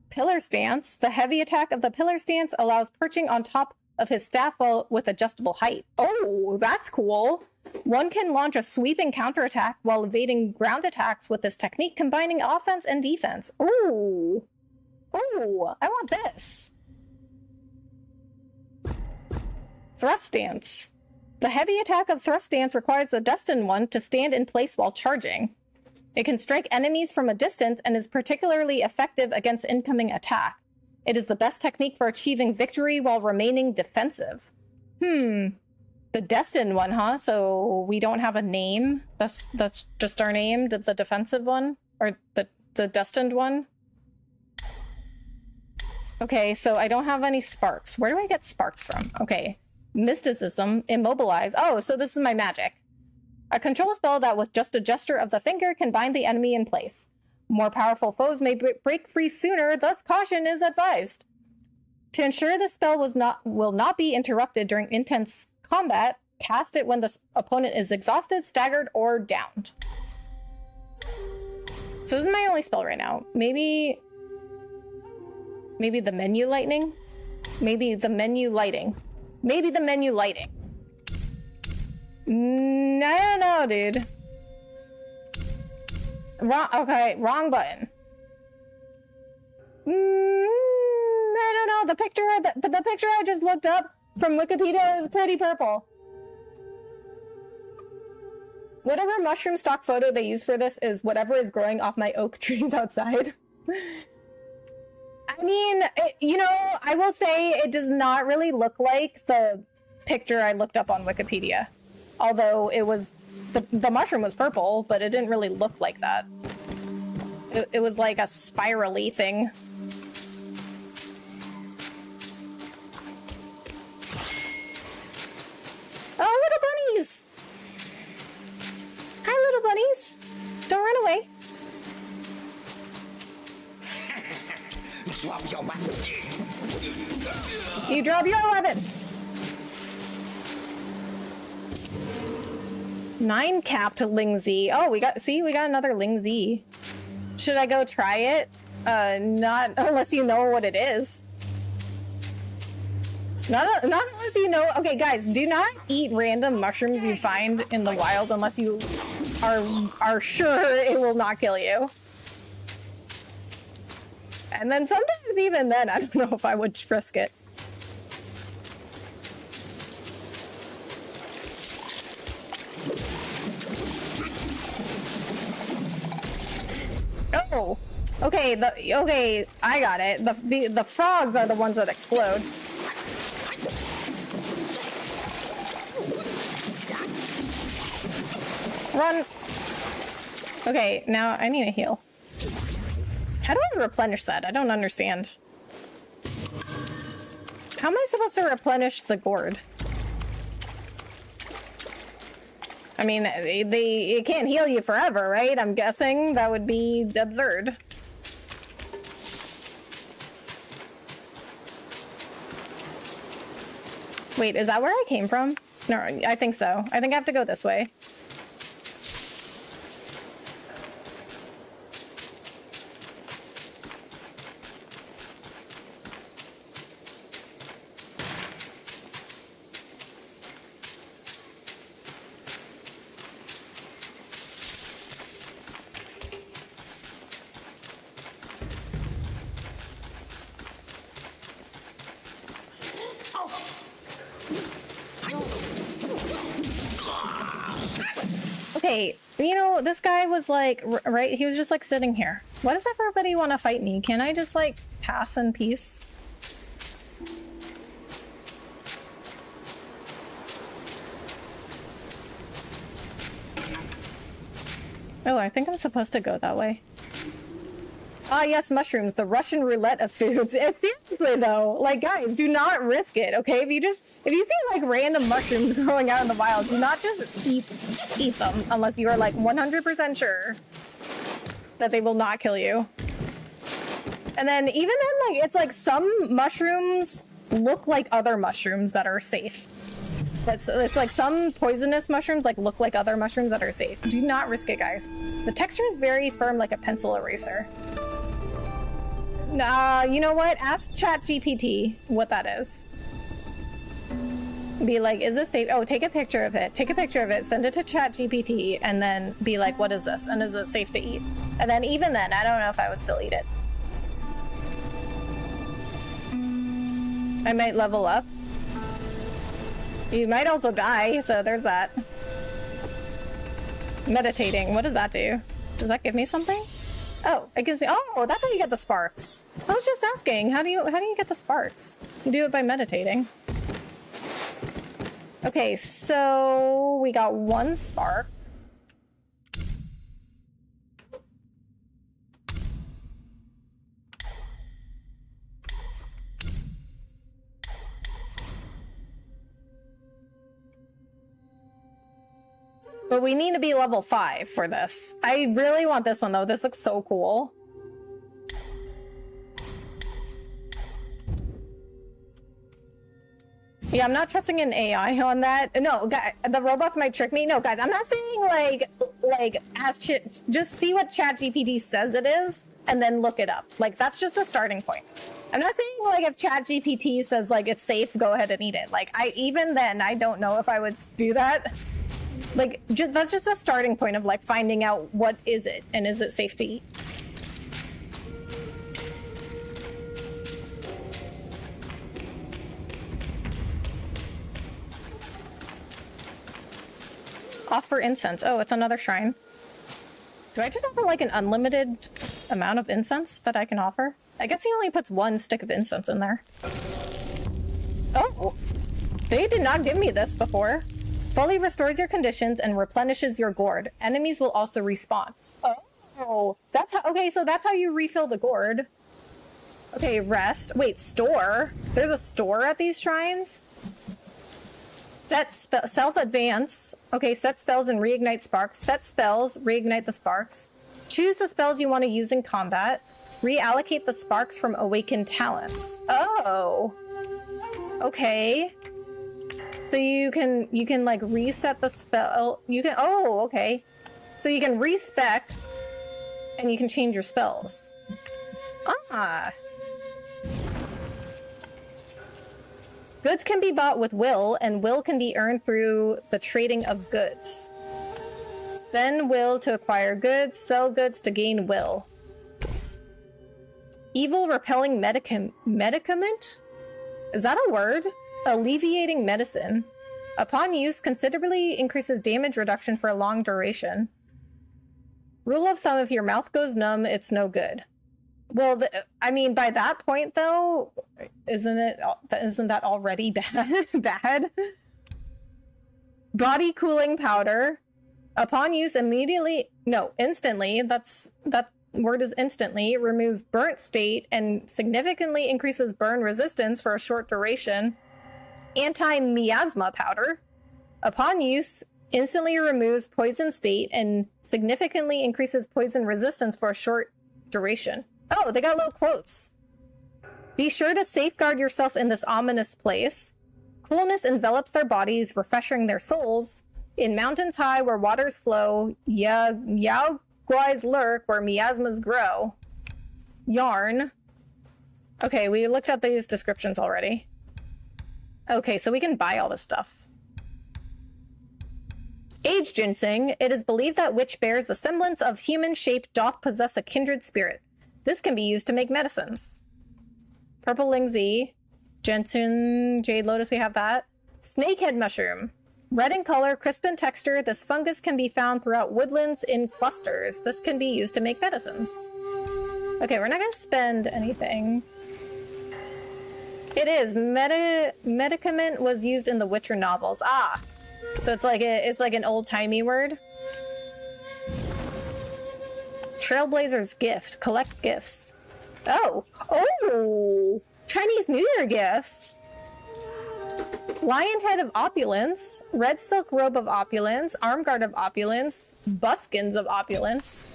Pillar Stance. The heavy attack of the Pillar Stance allows perching on top of his staff while with adjustable height. Oh, that's cool. One can launch a sweeping counterattack while evading ground attacks with this technique, combining offense and defense. Ooh. Ooh, I want this. Thrust Stance. The heavy attack of Thrust Stance requires the Destined One to stand in place while charging. It can strike enemies from a distance and is particularly effective against incoming attack. It is the best technique for achieving victory while remaining defensive. The destined one, huh? So we don't have a name. That's just our name. The defensive one or the destined one. Okay, so I don't have any sparks. Where do I get sparks from? Okay, mysticism, immobilize. Oh, so this is my magic. A control spell that with just a gesture of the finger can bind the enemy in place. More powerful foes may break free sooner, thus caution is advised. To ensure the spell will not be interrupted during intense combat, cast it when the opponent is exhausted, staggered, or downed. So this is my only spell right now. Maybe the menu lightning? Maybe the menu lighting. Maybe the menu lighting. I don't know, dude. Wrong button. I don't know. The picture I just looked up from Wikipedia is pretty purple. Whatever mushroom stock photo they use for this is whatever is growing off my oak trees outside. I mean, I will say it does not really look like the picture I looked up on Wikipedia. Although it was, the mushroom was purple, but it didn't really look like that. It was like a spirally thing. Oh, little bunnies! Hi, little bunnies! Don't run away. Drop your weapon. You drop your weapon. 9 capped Lingzi. Oh, we got another Lingzi. Should I go try it? Not unless you know what it is. Not unless you know. Okay, guys, do not eat random mushrooms you find in the wild unless you are sure it will not kill you. And then sometimes even then, I don't know if I would risk it. Oh, okay, I got it. The frogs are the ones that explode. Run. Okay, now I need a heal. How do I replenish that? I don't understand. How am I supposed to replenish the gourd? I mean, it can't heal you forever, right? I'm guessing that would be absurd. Wait, is that where I came from? No, I think so. I think I have to go this way. Okay, this guy was like, right, he was just like sitting here. Why does everybody want to fight me? Can I just like pass in peace? Oh, I think I'm supposed to go that way. Ah, yes, mushrooms, the Russian roulette of foods. Seriously though, like guys, do not risk it, okay? If you see like random mushrooms growing out in the wild, do not just eat them unless you are like 100% sure that they will not kill you. And then even then, like, it's like some mushrooms look like other mushrooms that are safe. It's like some poisonous mushrooms like look like other mushrooms that are safe. Do not risk it, guys. The texture is very firm, like a pencil eraser. You know what? Ask ChatGPT what that is. Be like, is this safe? Oh, take a picture of it. Take a picture of it, send it to ChatGPT, and then be like, what is this? And is it safe to eat? And then even then, I don't know if I would still eat it. I might level up. You might also die, so there's that. Meditating, what does that do? Does that give me something? Oh, it gives me, oh, that's how you get the sparks. I was just asking, how do you get the sparks? You do it by meditating. Okay, so we got one spark. But we need to be level 5 for this. I really want this one though. This looks so cool. Yeah, I'm not trusting an AI on that. No, guys, the robots might trick me. No, guys, I'm not saying like ask just see what ChatGPT says it is and then look it up. Like that's just a starting point. I'm not saying like if ChatGPT says like it's safe, go ahead and eat it. Like even then I don't know if I would do that. Like that's just a starting point of like finding out what is it and is it safe to eat. Offer incense. Oh, it's another shrine. Do I just offer like an unlimited amount of incense that I can offer? I guess he only puts one stick of incense in there. Oh, they did not give me this before. Fully restores your conditions and replenishes your gourd. Enemies will also respawn. Oh, that's how, okay, so that's how you refill the gourd. Okay, rest. Wait, store? There's a store at these shrines? Set self-advance. Okay, set spells and reignite sparks. Set spells, reignite the sparks. Choose the spells you want to use in combat. Reallocate the sparks from awakened talents. Oh. Okay. So you can like reset the spell. You can, oh, okay. So you can respec and you can change your spells. Ah. Goods can be bought with will, and will can be earned through the trading of goods. Spend will to acquire goods, sell goods to gain will. Evil repelling medicament? Is that a word? Alleviating medicine. Upon use, considerably increases damage reduction for a long duration. Rule of thumb, if your mouth goes numb, it's no good. Well, I mean, by that point, though, isn't that already bad? Bad? Body cooling powder. Upon use, instantly. That word is instantly. Removes burnt state and significantly increases burn resistance for a short duration. Anti-miasma powder. Upon use, instantly removes poison state and significantly increases poison resistance for a short duration. Oh, they got little quotes. Be sure to safeguard yourself in this ominous place. Coolness envelops their bodies, refreshing their souls. In mountains high where waters flow, Yao guais lurk where miasmas grow. Yarn. Okay, we looked at these descriptions already. Okay, so we can buy all this stuff. Age ginseng. It is believed that which bears the semblance of human shape doth possess a kindred spirit. This can be used to make medicines. Purple lingzi, ginseng, jade lotus, we have that. Snakehead mushroom. Red in color, crisp in texture, this fungus can be found throughout woodlands in clusters. This can be used to make medicines. Okay, we're not gonna spend anything. It is. Medicament was used in the Witcher novels. Ah, so it's like an old-timey word. Trailblazer's gift. Collect gifts. Oh! Chinese New Year gifts! Lion head of opulence. Red silk robe of opulence. Arm guard of opulence. Buskins of opulence.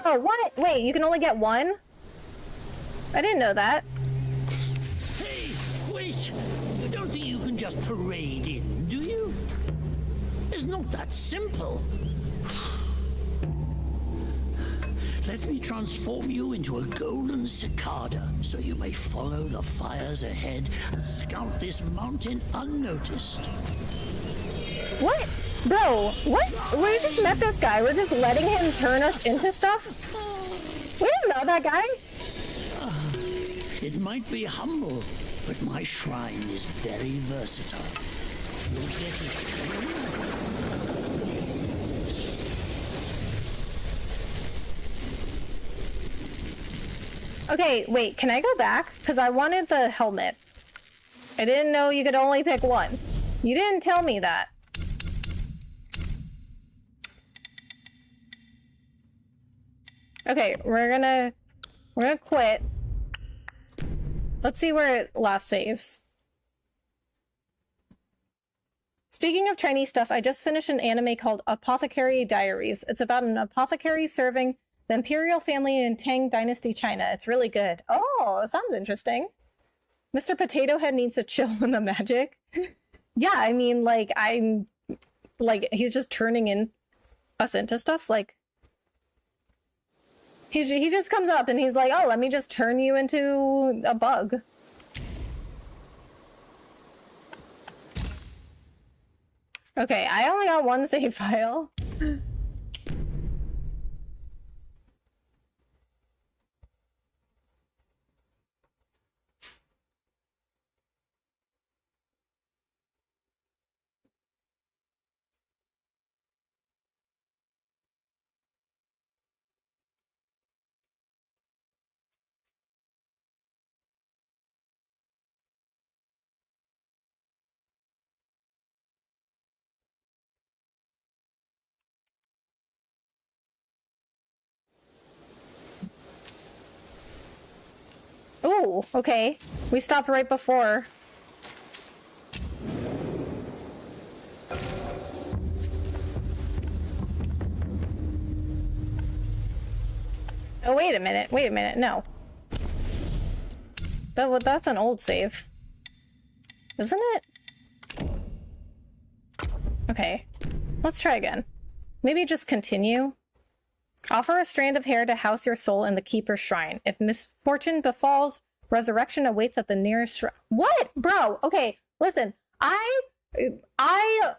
Oh, what? Wait, you can only get one? I didn't know that. Hey, wait! You don't think you can just parade in, do you? It's not that simple. Let me transform you into a golden cicada so you may follow the fires ahead and scout this mountain unnoticed. What? Bro, what? We just met this guy. We're just letting him turn us into stuff? We didn't know that guy. It might be humble, but my shrine is very versatile. You'll get it soon. Okay, wait, can I go back? Because I wanted the helmet. I didn't know you could only pick one. You didn't tell me that. Okay, we're gonna quit. Let's see where it last saves. Speaking of Chinese stuff, I just finished an anime called Apothecary Diaries. It's about an apothecary serving the imperial family in Tang Dynasty China. It's really good. Oh, it sounds interesting. Mr. Potato Head needs to chill in the magic. Yeah, I mean, like, he's just turning us into stuff. Like, he just comes up and he's like, oh, let me just turn you into a bug. Okay, I only got one save file. Oh, okay. We stopped right before. Oh, wait a minute. Wait a minute. No. That's an old save. Isn't it? Okay. Let's try again. Maybe just continue. Offer a strand of hair to house your soul in the Keeper's Shrine. If misfortune befalls, resurrection awaits at the nearest shrine. What? Bro, okay, listen. I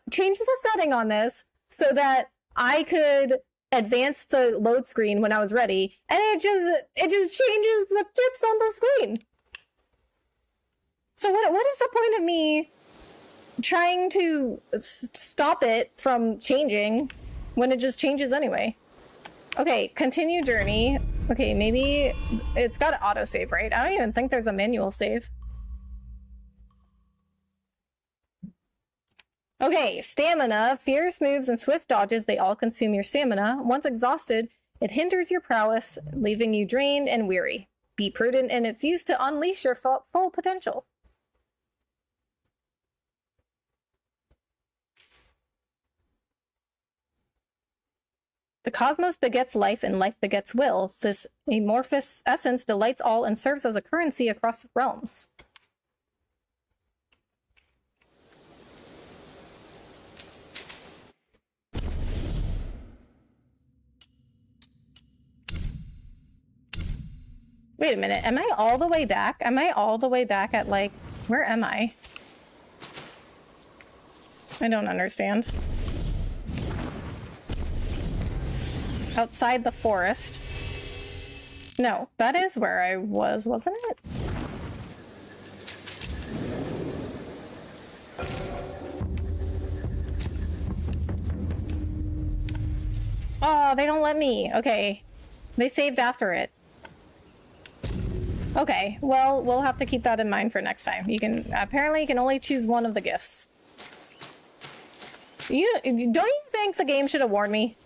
changed the setting on this so that I could advance the load screen when I was ready, and it just changes the tips on the screen. So what is the point of me trying to stop it from changing when it just changes anyway? Okay, continue journey. Okay, maybe it's got to autosave, right? I don't even think there's a manual save. Okay, stamina. Fierce moves and swift dodges, they all consume your stamina. Once exhausted, it hinders your prowess, leaving you drained and weary. Be prudent in its use to unleash your full potential. The cosmos begets life and life begets will. This amorphous essence delights all and serves as a currency across realms. Wait a minute, am I all the way back? Am I all the way back at, like, where am I? I don't understand. Outside the forest. No, that is where I was, wasn't it? Oh, they don't let me. Okay. They saved after it. Okay, well, we'll have to keep that in mind for next time. Apparently you can only choose one of the gifts. Don't you think the game should have warned me?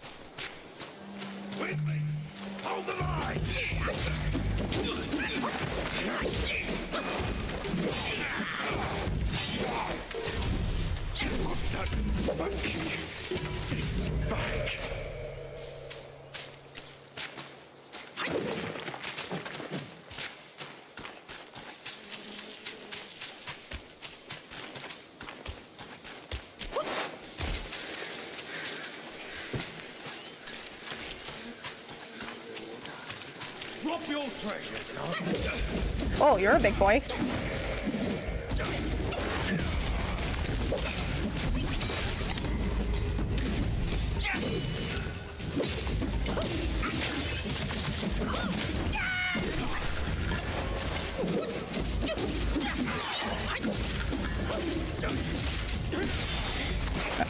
With me. Hold the line. That monkey is back. Drop your treasures and Oh, you're a big boy.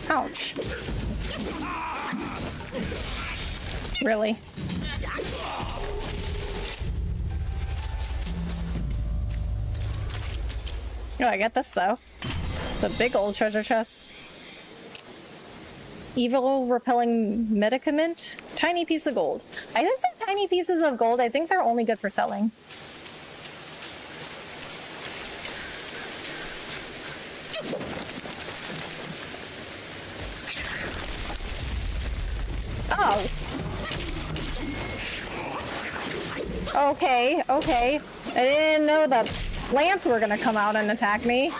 Ouch. Really? Oh, I get this though. The big old treasure chest. Evil repelling medicament. Tiny piece of gold. I think the tiny pieces of gold, I think they're only good for selling. Oh. Okay, okay. I didn't know the plants were gonna come out and attack me.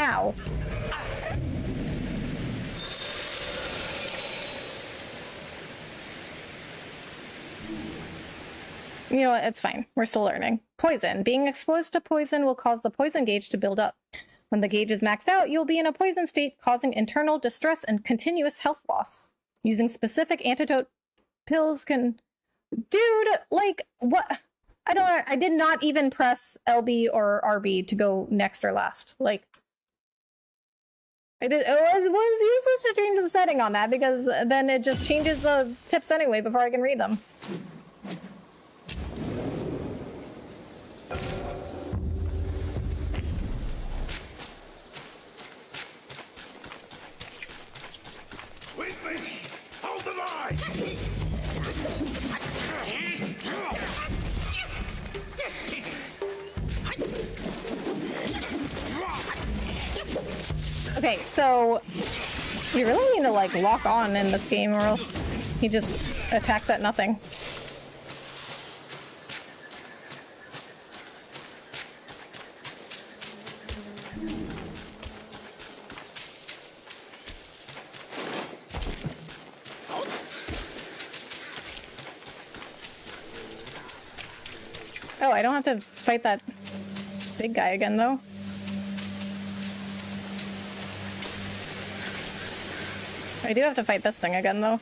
Ow. You know what? It's fine. We're still learning. Poison. Being exposed to poison will cause the poison gauge to build up. When the gauge is maxed out, you'll be in a poison state, causing internal distress and continuous health loss. Using specific antidote pills can... Dude, like, what? I did not even press LB or RB to go next or last. Like... It was useless to change the setting on that because then it just changes the tips anyway before I can read them. With me! Hold the line! Okay, so you really need to like lock on in this game or else he just attacks at nothing. Oh, I don't have to fight that big guy again though. I do have to fight this thing again, though.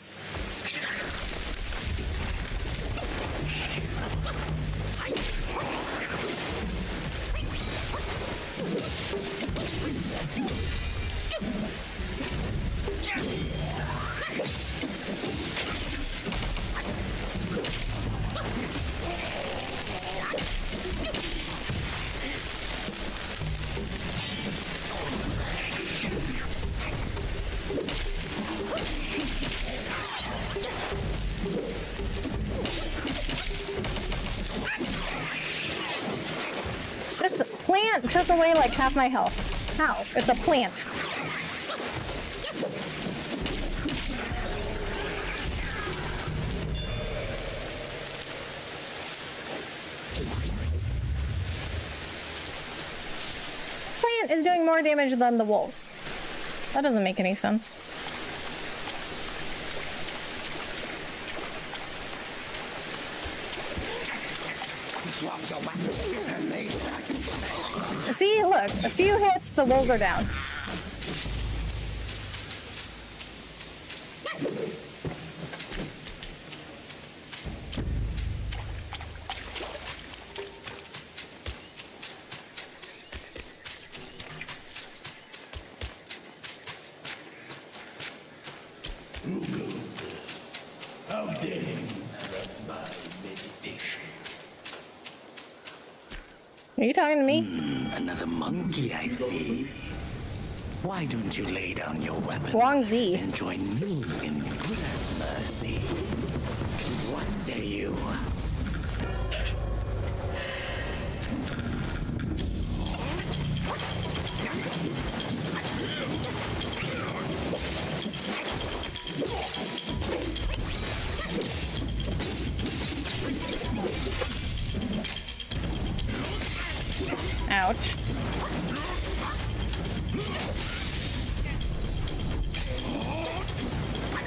This plant took away like half my health. How? It's a plant. Plant is doing more damage than the wolves. That doesn't make any sense. See, look, a few hits, the wolves are down. How dare you interrupt my meditation? Are you talking to me? Another monkey, I see. Why don't you lay down your weapon Wang Zi. and join me in Buddha's mercy? What say you? Ouch.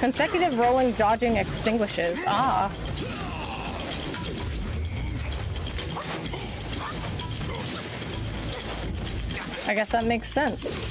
Consecutive rolling dodging extinguishes. Ah. I guess that makes sense.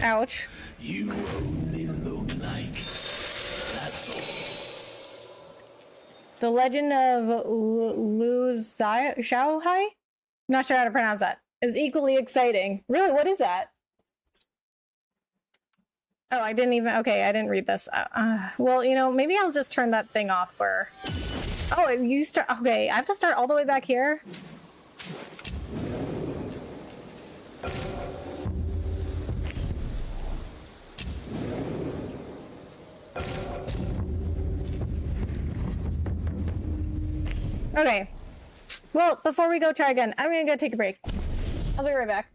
Ouch. You only look like. That's all. The Legend of Lu Xiaohai? Not sure how to pronounce that. Is equally exciting. Really, what is that? Oh, I didn't even. Okay, I didn't read this. Well, you know, maybe I'll just turn that thing off for. Oh, you start. Okay, I have to start all the way back here. Okay. Well, before we go try again, I'm gonna go take a break. I'll be right back.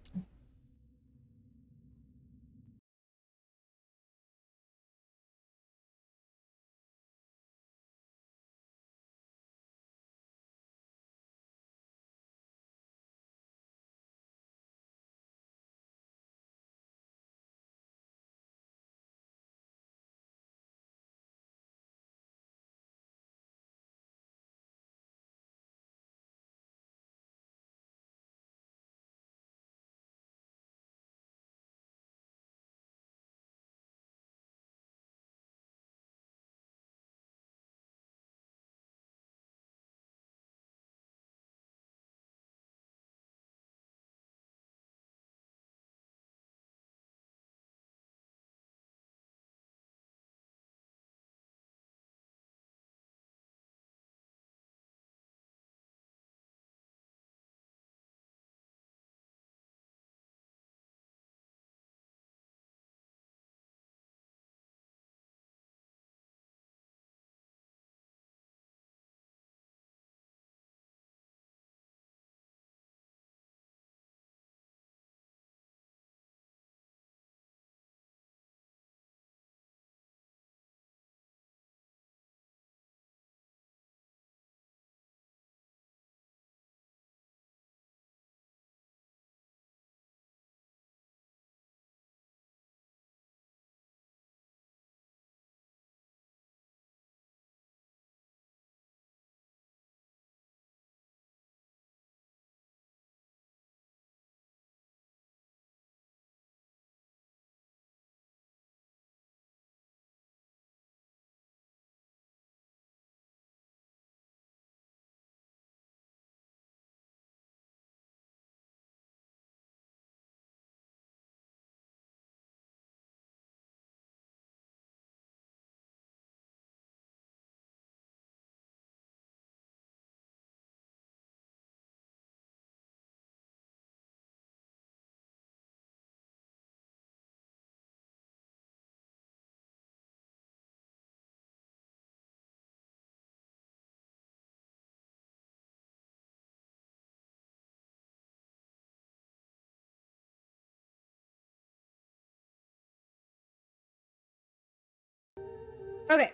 Okay.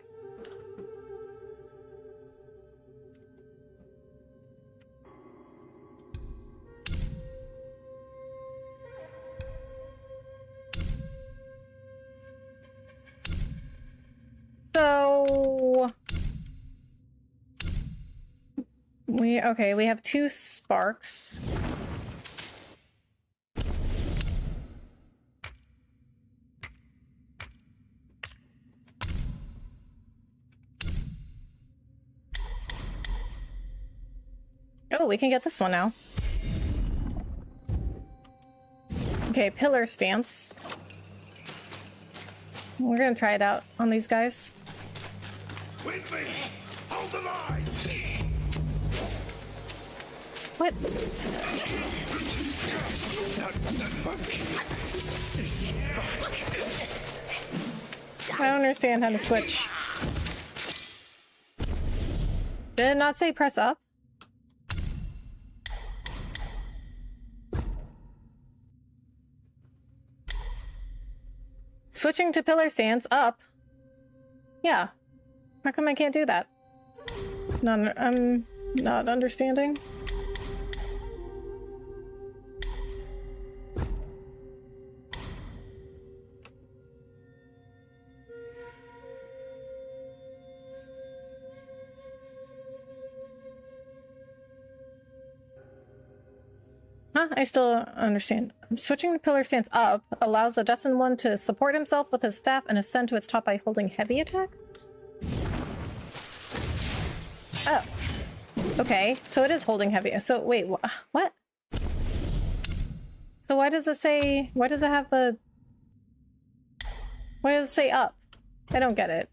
So we have 2 sparks. Oh, Oh, we can get this one now. Okay, pillar stance. We're gonna try it out on these guys. With me! Hold the line! What? I don't understand how to switch. Did it not say press up? Switching to pillar stance, up. Yeah. How come I can't do that? I'm not understanding. Huh? I still don't understand. Switching to pillar stance up allows the destined one to support himself with his staff and ascend to its top by holding heavy attack? Oh. Okay, so it is holding heavy. So wait, what? So why does it say, why does it have the, why does it say up? I don't get it.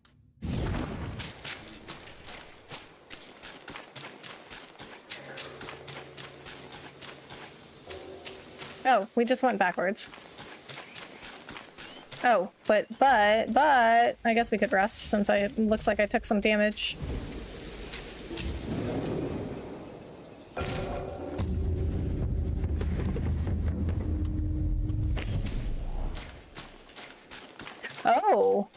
Oh, we just went backwards. Oh, but, I guess we could rest since it looks like I took some damage. Oh,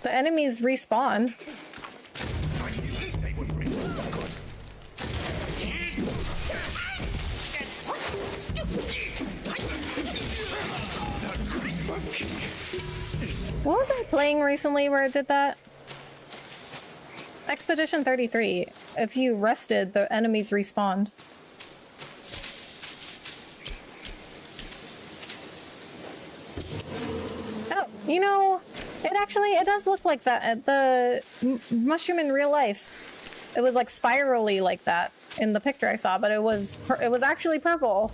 the enemies respawn. What was I playing recently where it did that? Expedition 33. If you rested, the enemies respawned. Oh, you know, it does look like that. The mushroom in real life, it was like spirally like that in the picture I saw, but it was actually purple.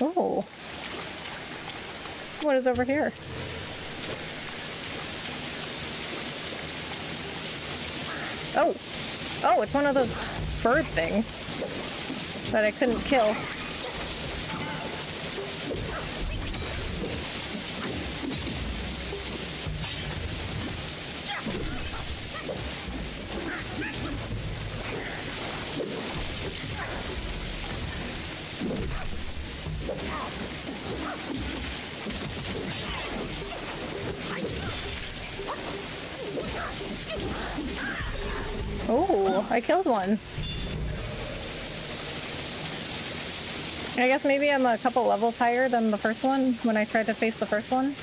Oh. What is over here? Oh. Oh, it's one of those bird things that I couldn't kill. Oh, I killed one. I guess maybe I'm a couple levels higher than the first one when I tried to face the first one.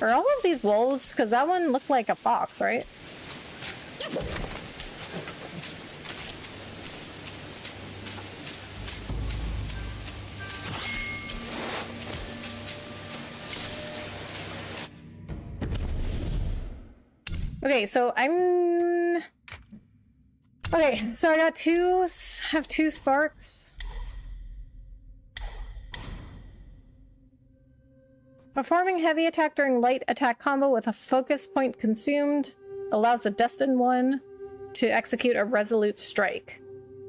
Are all of these wolves? Because that one looked like a fox, right? Okay, so okay, so I got have two sparks. Performing heavy attack during light attack combo with a focus point consumed allows the destined one to execute a resolute strike.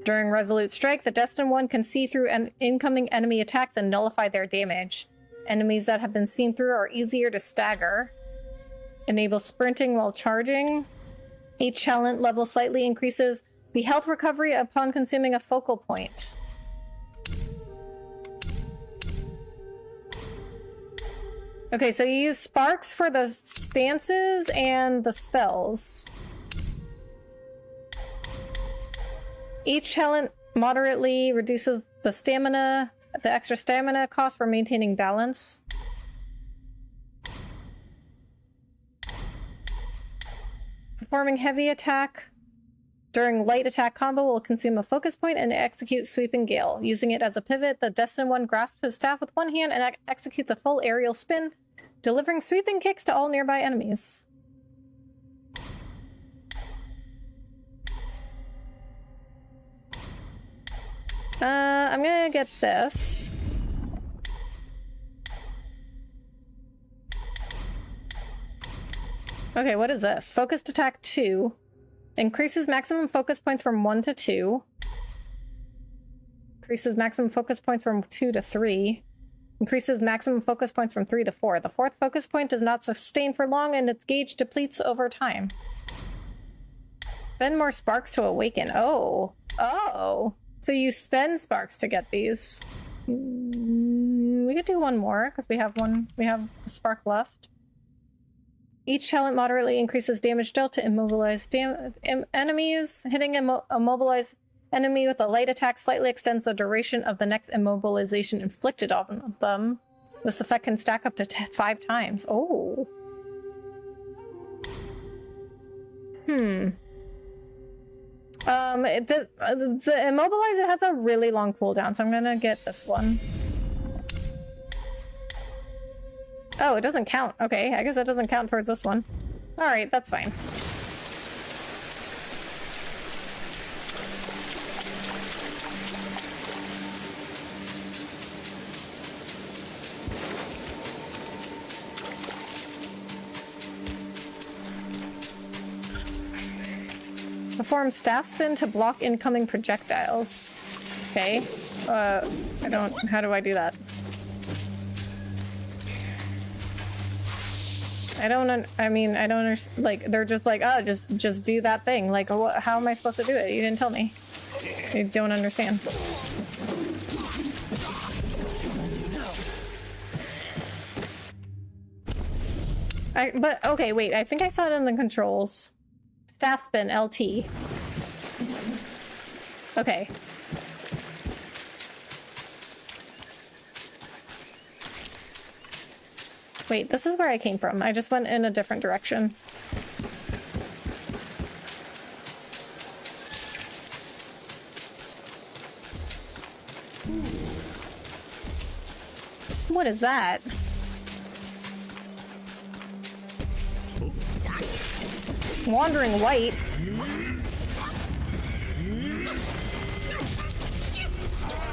During resolute strike, the destined one can see through incoming enemy attacks and nullify their damage. Enemies that have been seen through are easier to stagger. Enable sprinting while charging. Each talent level slightly increases the health recovery upon consuming a focal point. Okay, so you use sparks for the stances and the spells. Each talent moderately reduces the extra stamina cost for maintaining balance. Performing heavy attack during light attack combo will consume a focus point and execute Sweeping Gale. Using it as a pivot, the Destined One grasps his staff with one hand and executes a full aerial spin, delivering sweeping kicks to all nearby enemies. I'm gonna get this. Okay, what is this? Focused attack 2. Increases maximum focus points from 1 to 2. Increases maximum focus points from 2 to 3. Increases maximum focus points from 3 to 4. The 4th focus point does not sustain for long and its gauge depletes over time. Spend more sparks to awaken. Oh. Oh. So you spend sparks to get these. We could do one more because we have a spark left. Each talent moderately increases damage dealt to immobilized enemies. Hitting a immobilized enemy with a light attack slightly extends the duration of the next immobilization inflicted on them. This effect can stack up to 5 times. Oh. The immobilizer has a really long cooldown, so I'm gonna get this one. Oh, it doesn't count. Okay, I guess it doesn't count towards this one. Alright, that's fine. Perform staff spin to block incoming projectiles. Okay. How do I do that? I don't understand. Like, they're just like, oh, just do that thing. Like, how am I supposed to do it? You didn't tell me. I don't understand. But, okay, wait, I think I saw it in the controls. Staff spin, LT. Okay. Wait, this is where I came from. I just went in a different direction. What is that? Wandering White.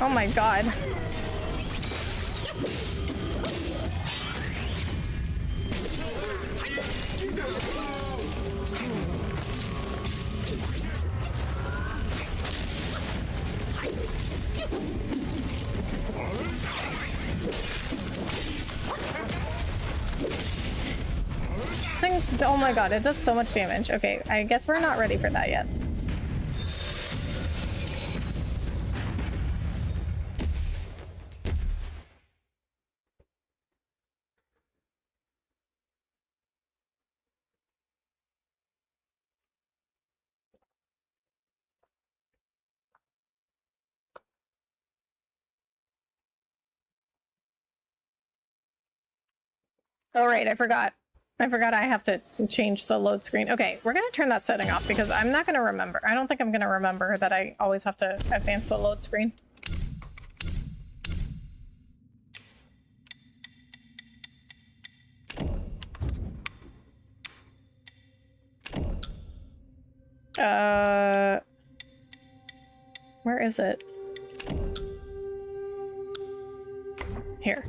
Oh my god. Oh my god, it does so much damage. Okay, I guess we're not ready for that yet. Oh right, I forgot I have to change the load screen. Okay, we're gonna turn that setting off because I'm not gonna remember. I don't think I'm gonna remember that I always have to advance the load screen. Where is it? Here.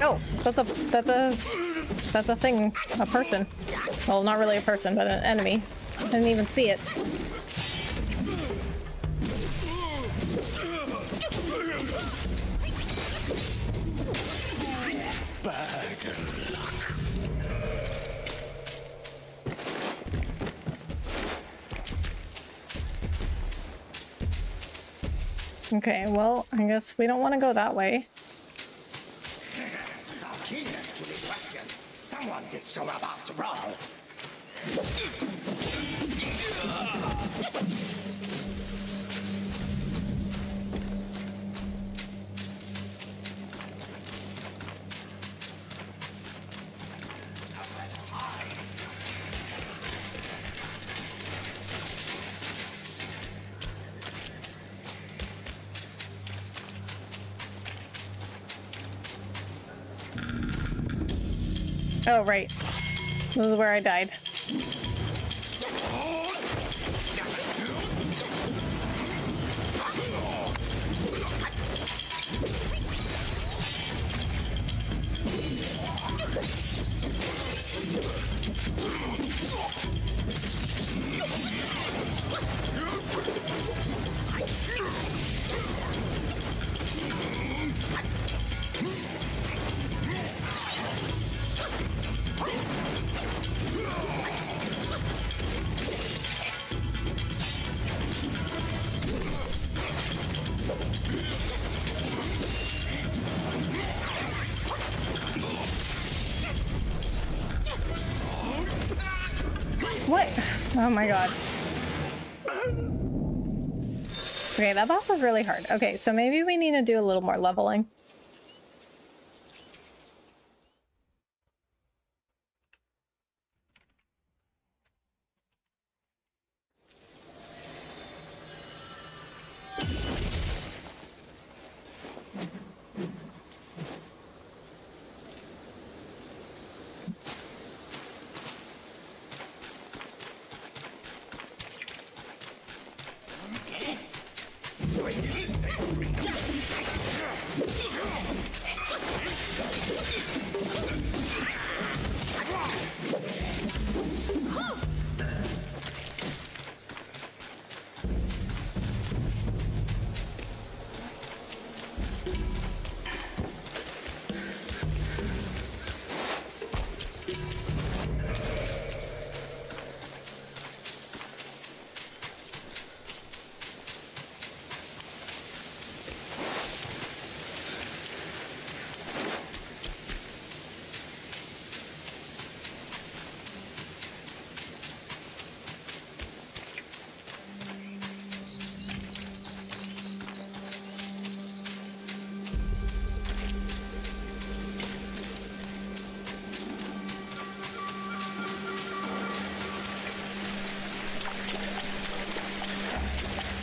Oh, that's a thing, a person. Well, not really a person, but an enemy. I didn't even see it. Okay, well, I guess we don't want to go that way. Our genius to the question. Someone did show up after all. Oh, right. This is where I died. What? Oh my god. Okay, that boss is really hard. Okay, so maybe we need to do a little more leveling.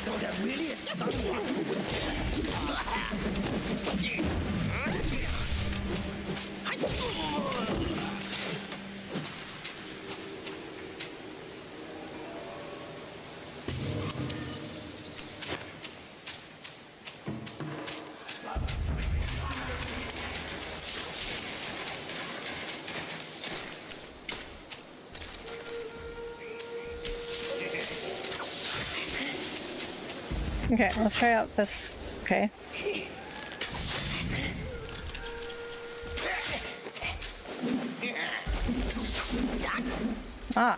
So there really is someone who would Okay, let's try out this. Okay. Ah.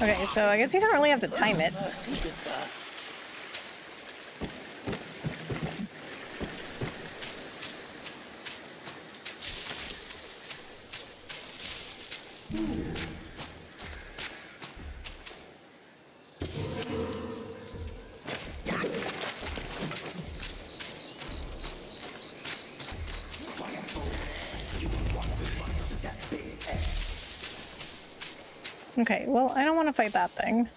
Okay, so I guess you don't really have to time it. Okay, well, I don't want to fight that thing.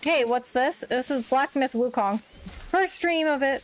Hey, what's this? This is Black Myth Wukong. First stream of it.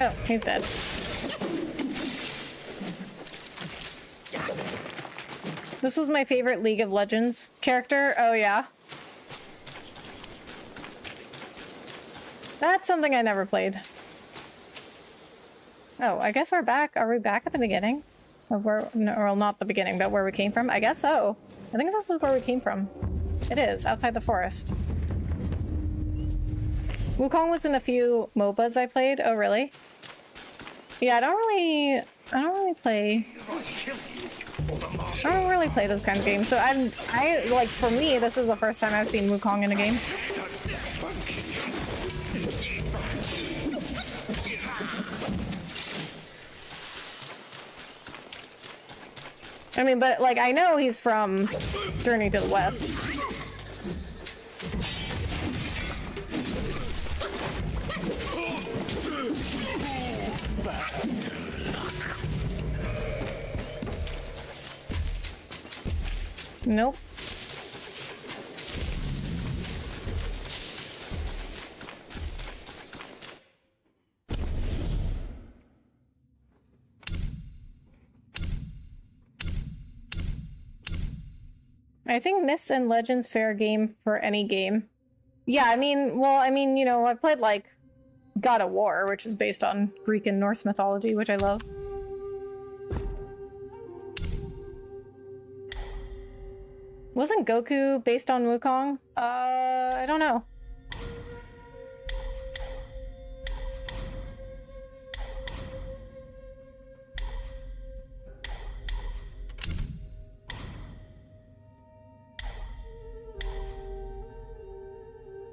Oh, he's dead. This was my favorite League of Legends character. Oh, yeah. That's something I never played. Oh, I guess we're back. Are we back at the beginning? Of where, no, well, not the beginning, but where we came from? I guess so. I think this is where we came from. It is, outside the forest. Wukong was in a few MOBAs I played. Oh, really? Yeah, I don't really play those kind of games. So I like, for me, this is the first time I've seen Wukong in a game. I mean, but like, I know he's from Journey to the West. Nope. I think Myths and Legends fair game for any game. Yeah, I mean, you know, I played like God of War, which is based on Greek and Norse mythology, which I love. Wasn't Goku based on Wukong? I don't know.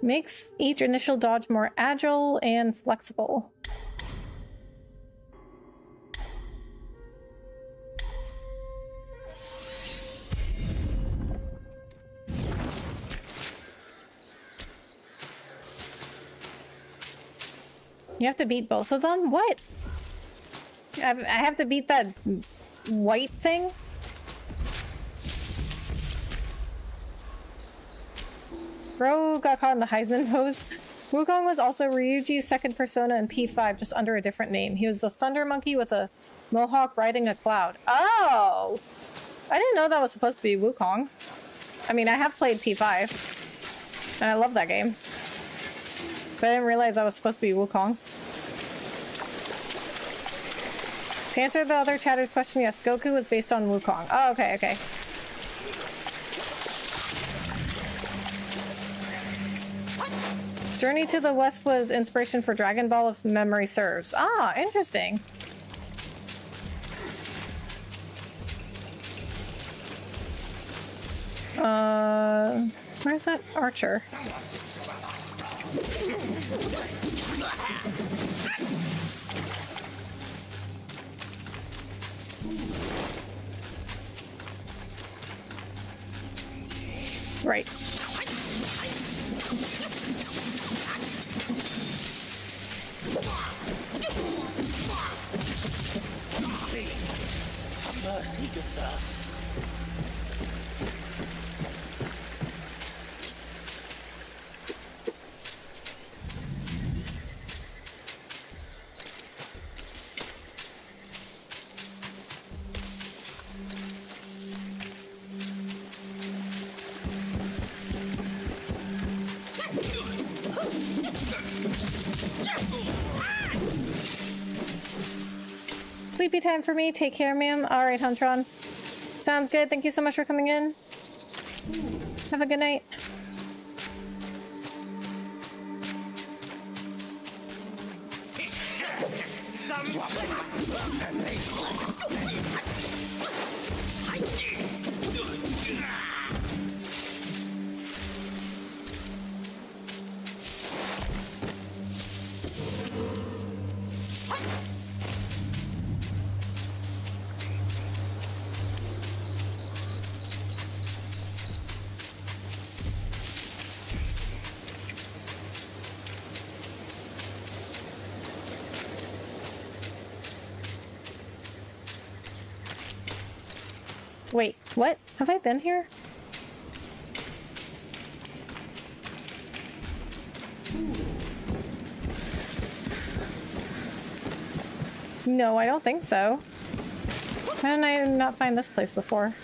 Makes each initial dodge more agile and flexible. You have to beat both of them? What? I have to beat that white thing? Bro got caught in the Heisman pose. Wukong was also Ryuji's second persona in P5, just under a different name. He was the thunder monkey with a mohawk riding a cloud. Oh! I didn't know that was supposed to be Wukong. I mean, I have played P5, and I love that game. But I didn't realize that was supposed to be Wukong. To answer the other chatter's question, yes, Goku was based on Wukong. Oh, okay, okay. Journey to the West was inspiration for Dragon Ball if memory serves. Ah, interesting. Where's that archer? Right. Mercy, good sir. Sleepy time for me. Take care, ma'am. Alright, Huntron. Sounds good. Thank you so much for coming in. Have a good night. Wait, what? Have I been here? No, I don't think so. How did I not find this place before?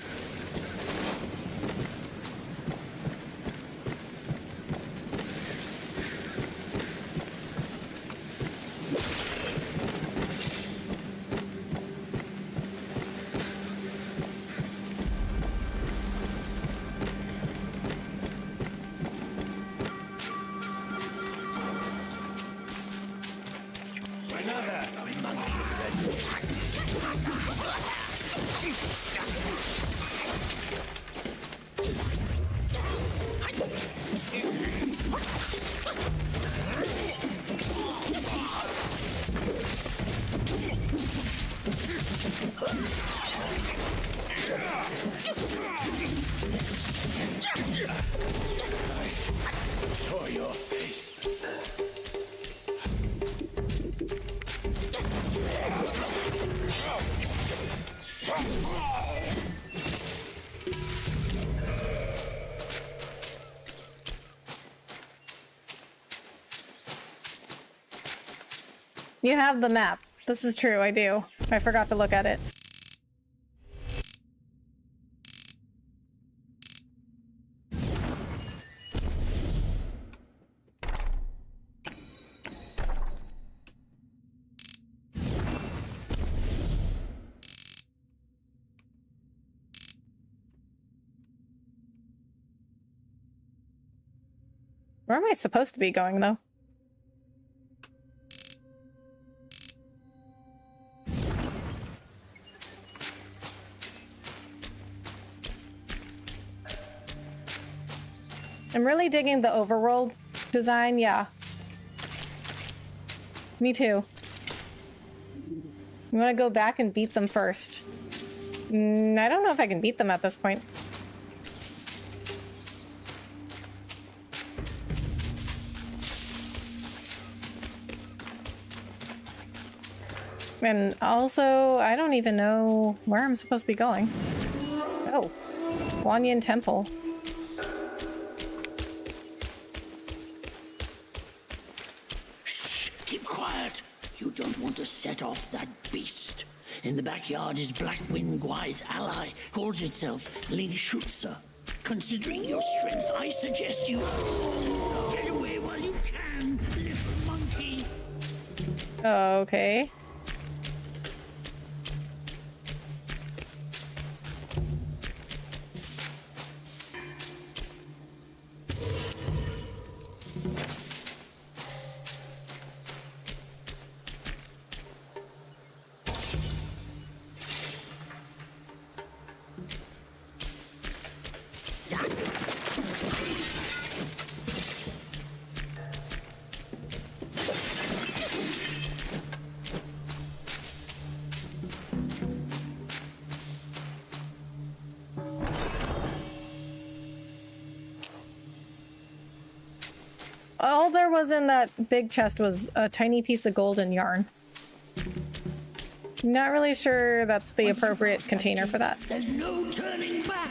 Saw your face. You have the map. This is true, I do. I forgot to look at it. Where am I supposed to be going, though? I'm really digging the overworld design, yeah. Me too. I'm gonna go back and beat them first. I don't know if I can beat them at this point. And also, I don't even know where I'm supposed to be going. Oh, Guanyin Temple. Shh, keep quiet. You don't want to set off that beast. In the backyard is Blackwind Guai's ally, calls itself Ling Shutsa. Considering your strength, I suggest you get away while you can, little monkey. Okay. All there was in that big chest was a tiny piece of gold and yarn. Not really sure that's the appropriate container for that. There's no turning back.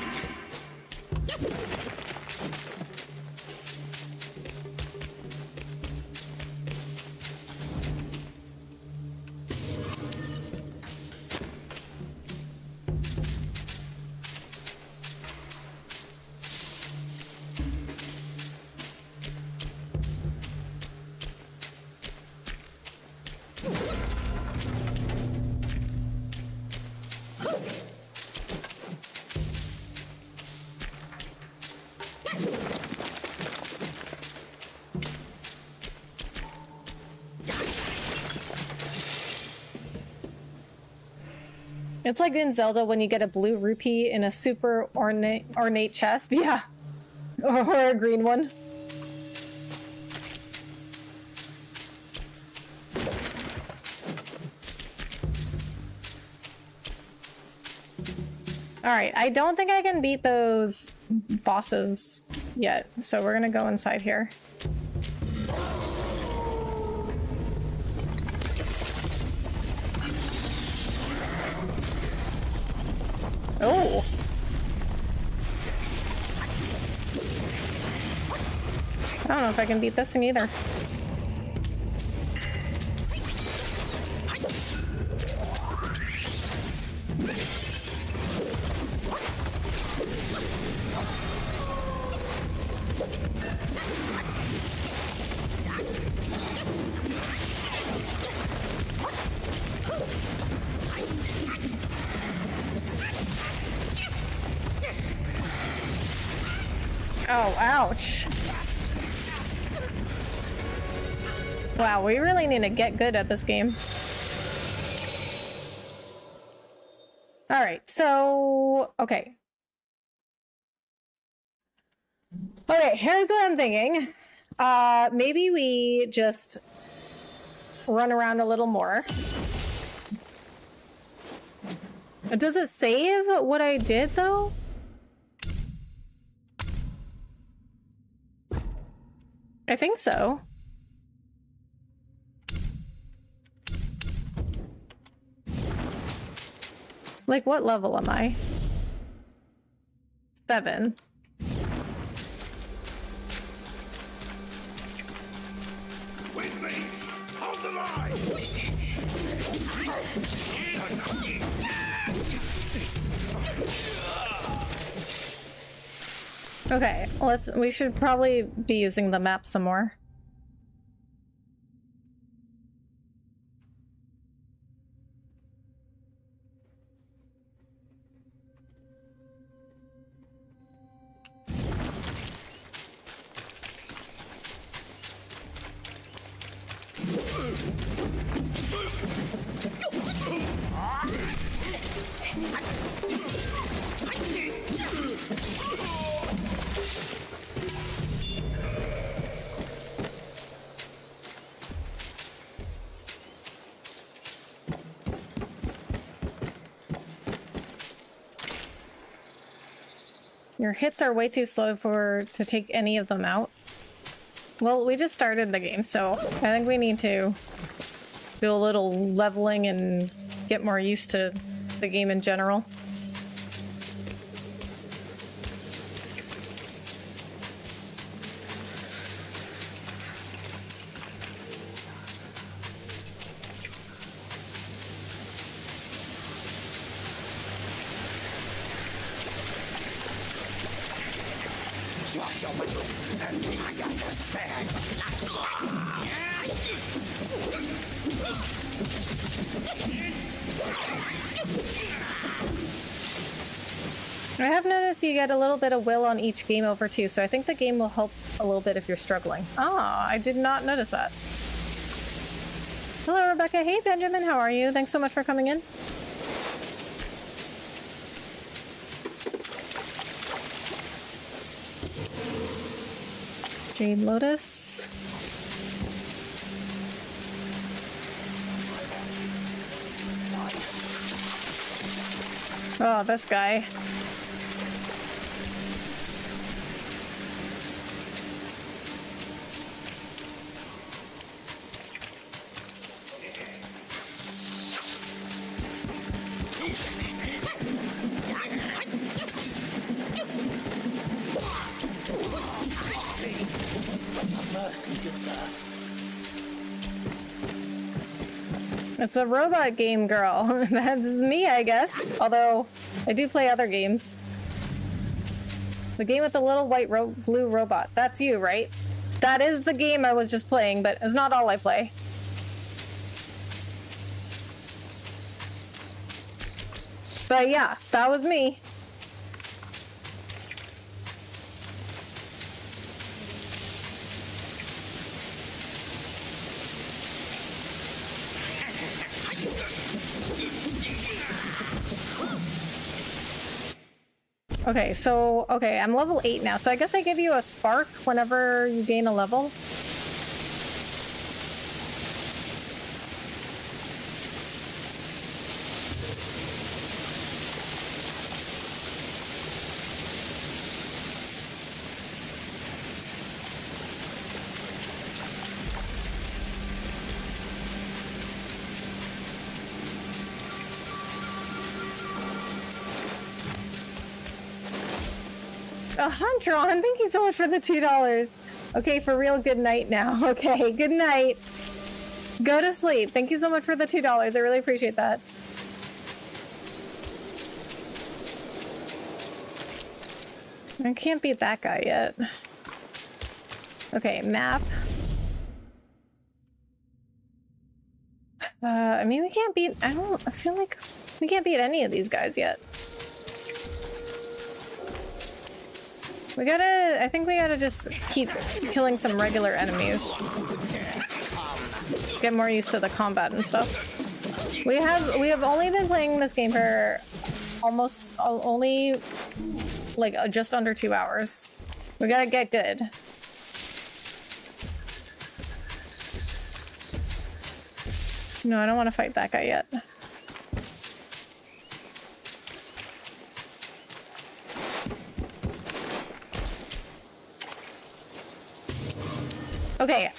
It's like in Zelda when you get a blue rupee in a super ornate chest. Yeah. Or a green one. Alright, I don't think I can beat those bosses yet, so we're gonna go inside here. Oh! I don't know if I can beat this thing either. Oh, ouch. Wow, we really need to get good at this game. Alright, so... Okay. Okay, here's what I'm thinking. Maybe we just run around a little more. Does it save what I did, though? I think so. Like, what level am I? 7. With me! Hold the line! Okay, we should probably be using the map some more. Your hits are way too slow to take any of them out. Well, we just started the game, so I think we need to do a little leveling and get more used to the game in general. I have noticed you get a little bit of will on each game over too, so I think the game will help a little bit if you're struggling. Ah, I did not notice that. Hello, Rebecca. Hey, Benjamin. How are you? Thanks so much for coming in. Jade Lotus. Oh, this guy. It's a robot game, girl. That's me, I guess. Although, I do play other games. The game with the little white blue robot. That's you, right? That is the game I was just playing, but it's not all I play. But yeah, that was me. Okay, so, I'm level 8 now, so I guess I give you a spark whenever you gain a level. Huntron, thank you so much for the $2. Okay, for real, good night now. Okay, good night. Go to sleep. Thank you so much for the $2. I really appreciate that. I can't beat that guy yet. Okay, map. I mean, we can't beat... I feel like we can't beat any of these guys yet. We gotta... I think we gotta just keep killing some regular enemies. Get more used to the combat and stuff. We have only been playing this game for almost... only... like, just under 2 hours. We gotta get good. No, I don't want to fight that guy yet. Okay,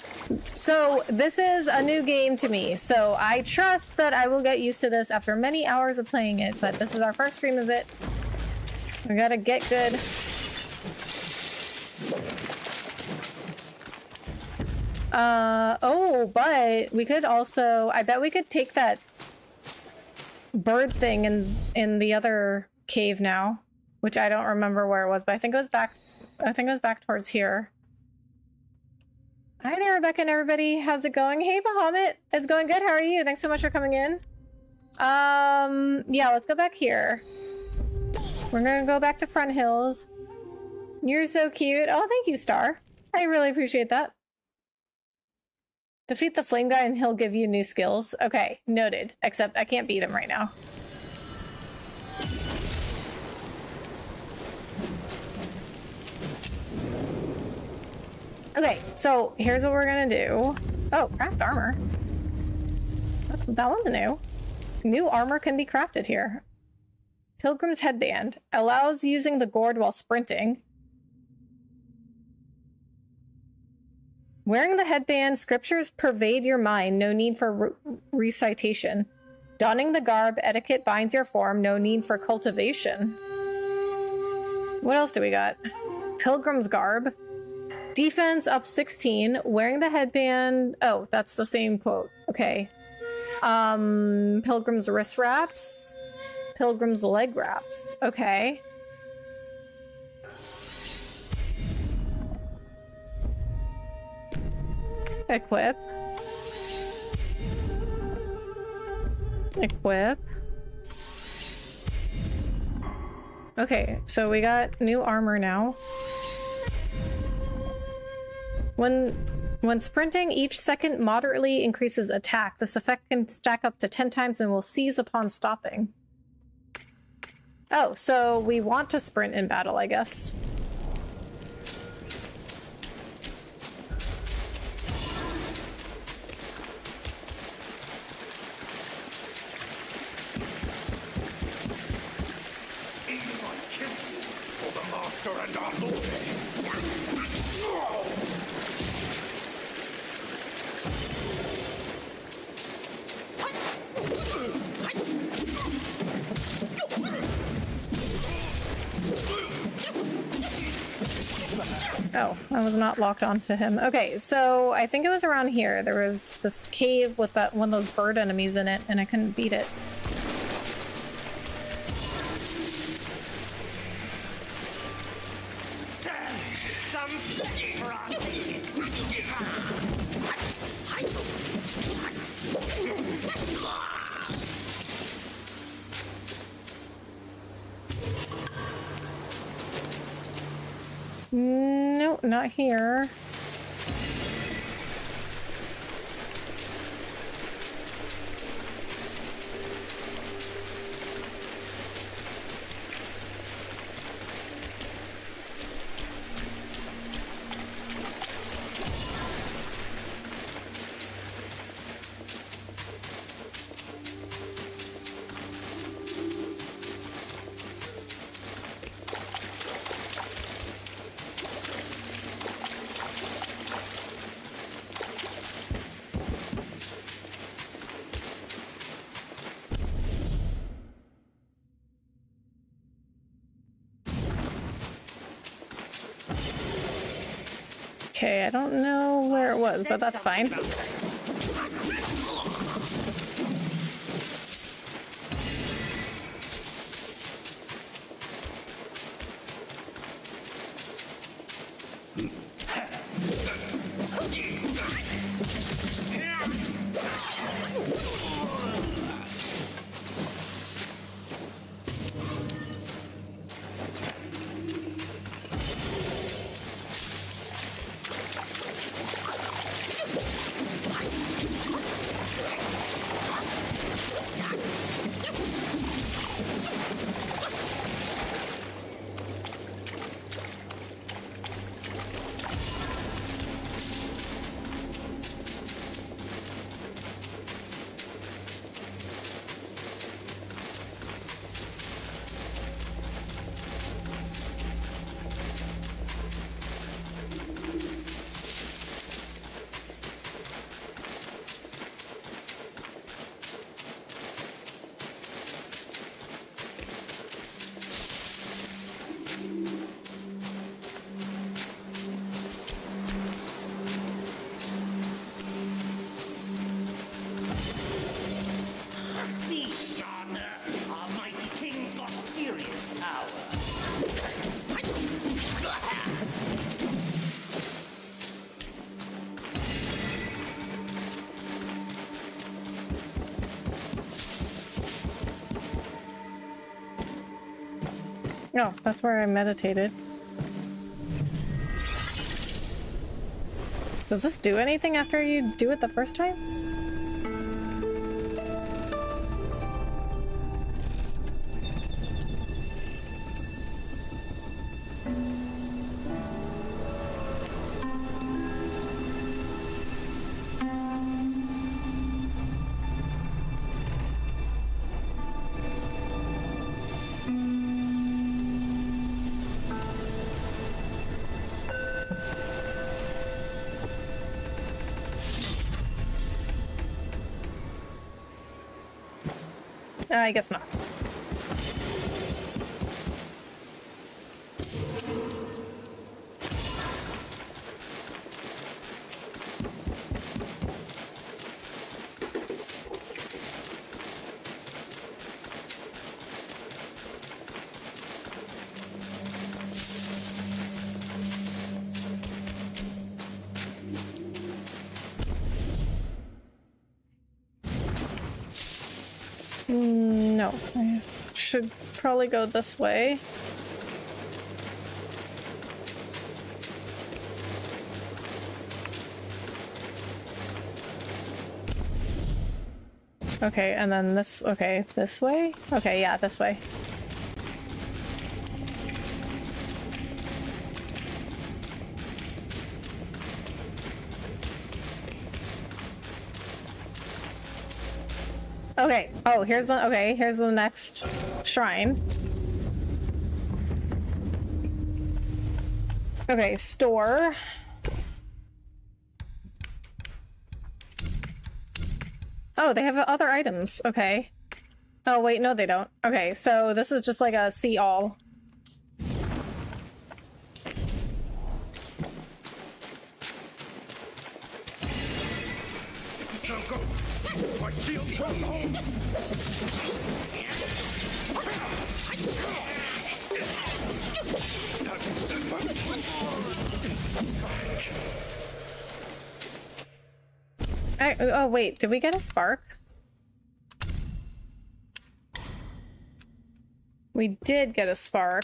so this is a new game to me, so I trust that I will get used to this after many hours of playing it, but this is our first stream of it. We gotta get good. Oh, but we could also... I bet we could take that bird thing in the other cave now, which I don't remember where it was, but I think it was back... I think it was back towards here. Hi there, Rebecca and everybody. How's it going? Hey, Bahamut. It's going good. How are you? Thanks so much for coming in. Yeah, let's go back here. We're gonna go back to Front Hills. You're so cute. Oh, thank you, Star. I really appreciate that. Defeat the flame guy and he'll give you new skills. Okay, noted. Except I can't beat him right now. Okay, so here's what we're gonna do. Oh, craft armor. That one's new. New armor can be crafted here. Pilgrim's headband allows using the gourd while sprinting. Wearing the headband, scriptures pervade your mind, no need for recitation. Donning the garb, etiquette binds your form, no need for cultivation. What else do we got? Pilgrim's garb. Defense up 16. Wearing the headband... Oh, that's the same quote. Okay. Pilgrim's wrist wraps. Pilgrim's leg wraps. Okay. Equip. Equip. Okay, so we got new armor now. When sprinting, each second moderately increases attack. This effect can stack up to 10 times and will cease upon stopping. Oh, so we want to sprint in battle, I guess. Oh, I was not locked onto him. Okay, so I think it was around here. There was this cave with that one of those bird enemies in it, and I couldn't beat it. No, not here. Okay, I don't know where it was, but that's fine. No, that's where I meditated. Does this do anything after you do it the first time? I guess not. No, I should probably go this way. Okay, and then this, okay, this way? Okay, yeah, this way. Okay, oh, here's the, okay, here's the next shrine. Okay, store. Oh, they have other items. Okay. Oh, wait, no, they don't. Okay, so this is just like a see all. Oh, wait, did we get a spark? We did get a spark.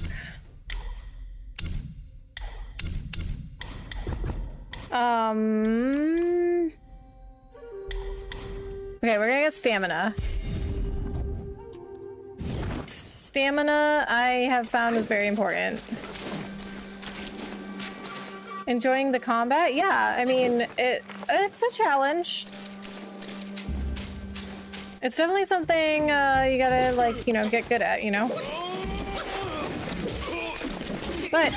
Okay, we're gonna get stamina. Stamina, I have found, is very important. Enjoying the combat? Yeah, I mean, it's a challenge. It's definitely something you gotta, like, you know, get good at, you know? But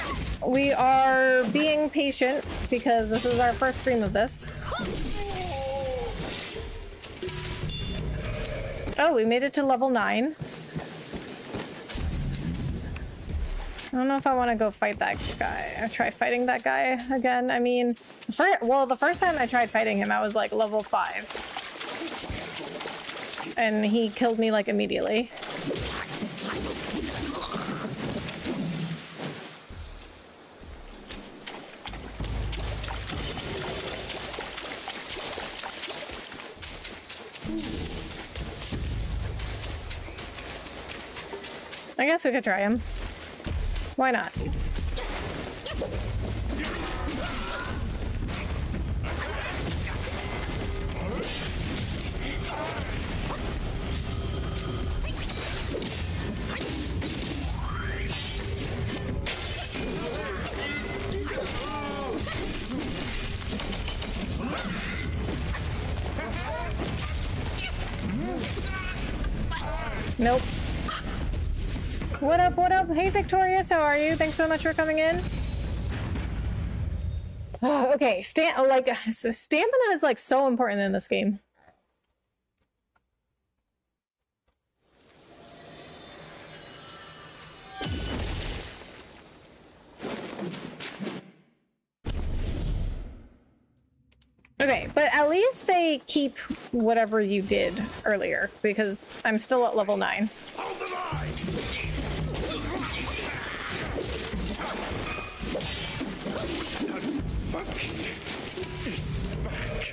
we are being patient because this is our first stream of this. Oh, we made it to level 9. don't know if I want to go fight that guy. I try fighting that guy again. I mean, the first time I tried fighting him, I was like level 5. And he killed me like immediately. I guess we could try him. Why not? Nope. What up, what up? Hey, Victorious, how are you? Thanks so much for coming in. Oh, okay, stamina is like so important in this game. Okay, but at least they keep whatever you did earlier, because I'm still at level 9. Hold the line! Monkey is back.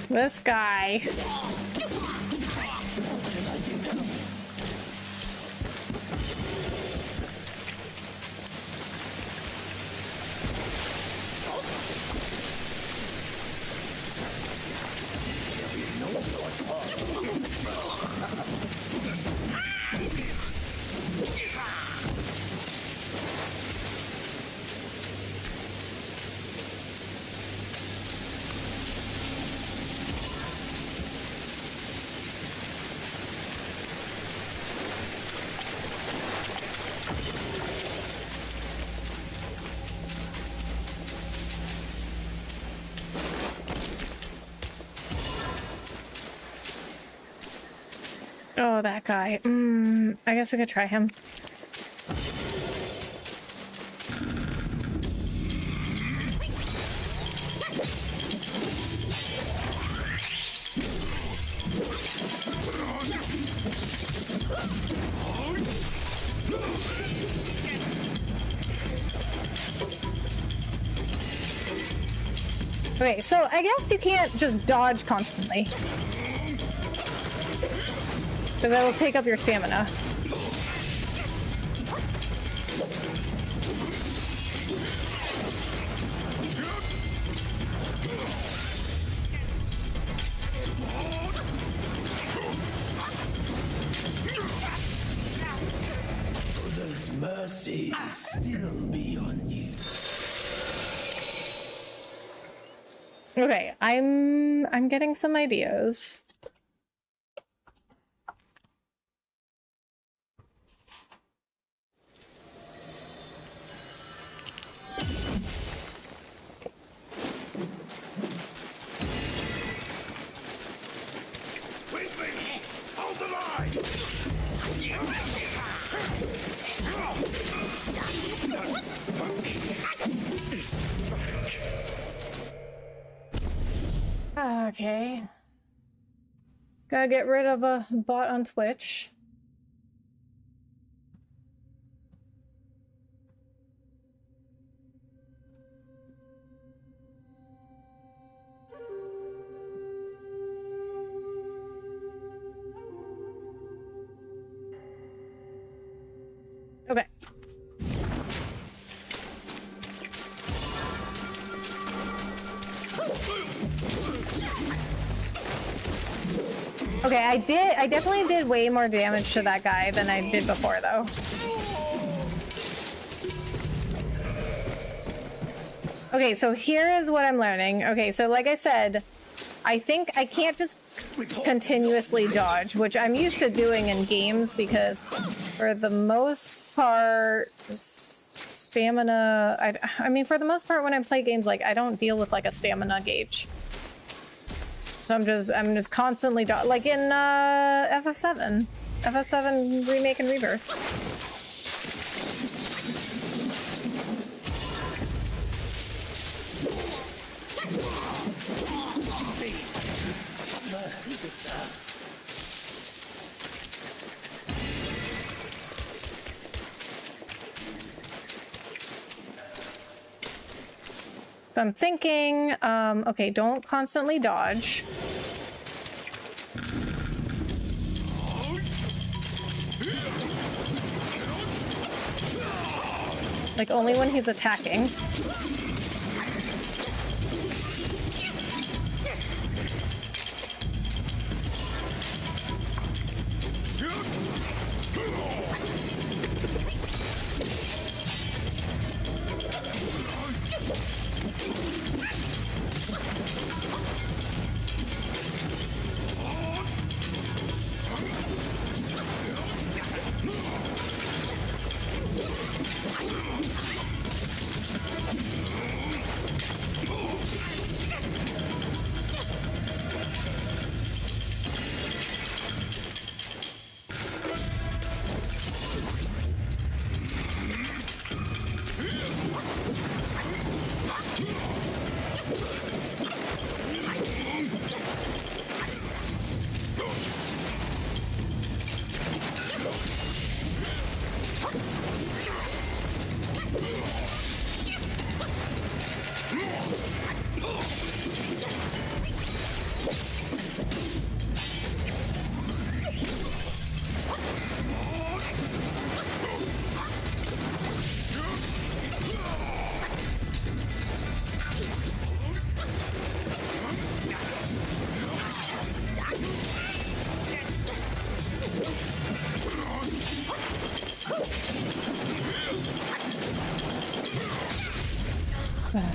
This guy. Oh, that guy. I guess we could try him. Okay, so I guess you can't just dodge constantly. Because that'll take up your stamina. There's mercy still beyond you. Okay, I'm getting some ideas. Okay. Gotta get rid of a bot on Twitch. Okay. Okay, I definitely did way more damage to that guy than I did before, though. Okay, so here is what I'm learning. Okay, so like I said, I think I can't just continuously dodge, which I'm used to doing in games because for the most part, stamina, I mean, for the most part when I play games, like, I don't deal with like a stamina gauge. So I'm just constantly like in FF7 Remake and Rebirth. So I'm thinking, okay, don't constantly dodge. Like, only when he's attacking.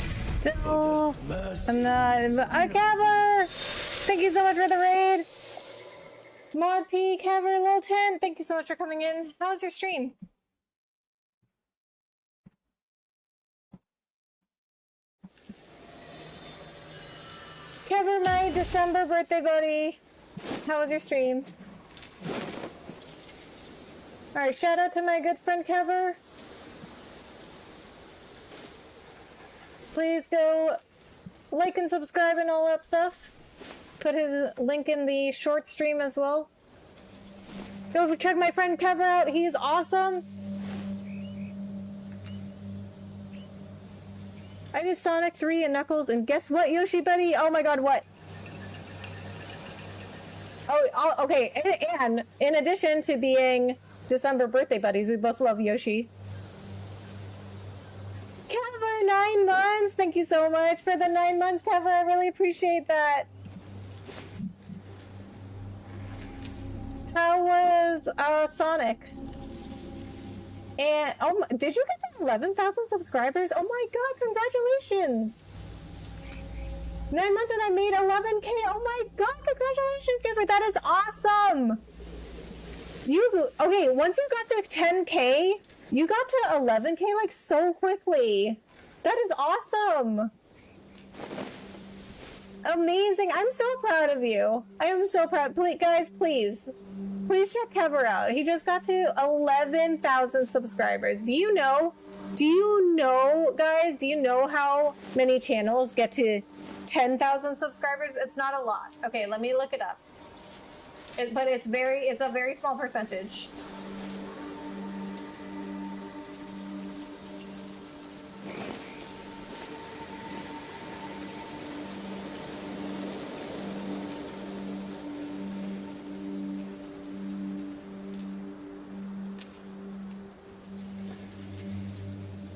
Still, I'm not. Caver! Thank you so much for the raid. Mod P, Caver, Lil 10, thank you so much for coming in. How was your stream? Caver, my December birthday buddy. How was your stream? Alright, shout out to my good friend Caver. Please go like and subscribe and all that stuff. Put his link in the short stream as well. Go check my friend Kev out. He's awesome. I did Sonic 3 and Knuckles, and guess what, Yoshi buddy? Oh my god, what? Oh, okay. And in addition to being December birthday buddies, we both love Yoshi. Kever, 9 months! Thank you so much for the 9 months, Kever. I really appreciate that. How was Sonic? And oh, did you get to 11,000 subscribers? Oh my god, congratulations! 9 months and I made 11K. Oh my god, congratulations, Kever. That is awesome. Okay, once you got to 10K, you got to 11K like so quickly. That is awesome. Amazing. I'm so proud of you. I am so proud. Please, guys, please check Kever out. He just got to 11,000 subscribers. Do you know, guys, do you know how many channels get to 10,000 subscribers? It's not a lot. Okay, let me look it up. But it's a very small percentage.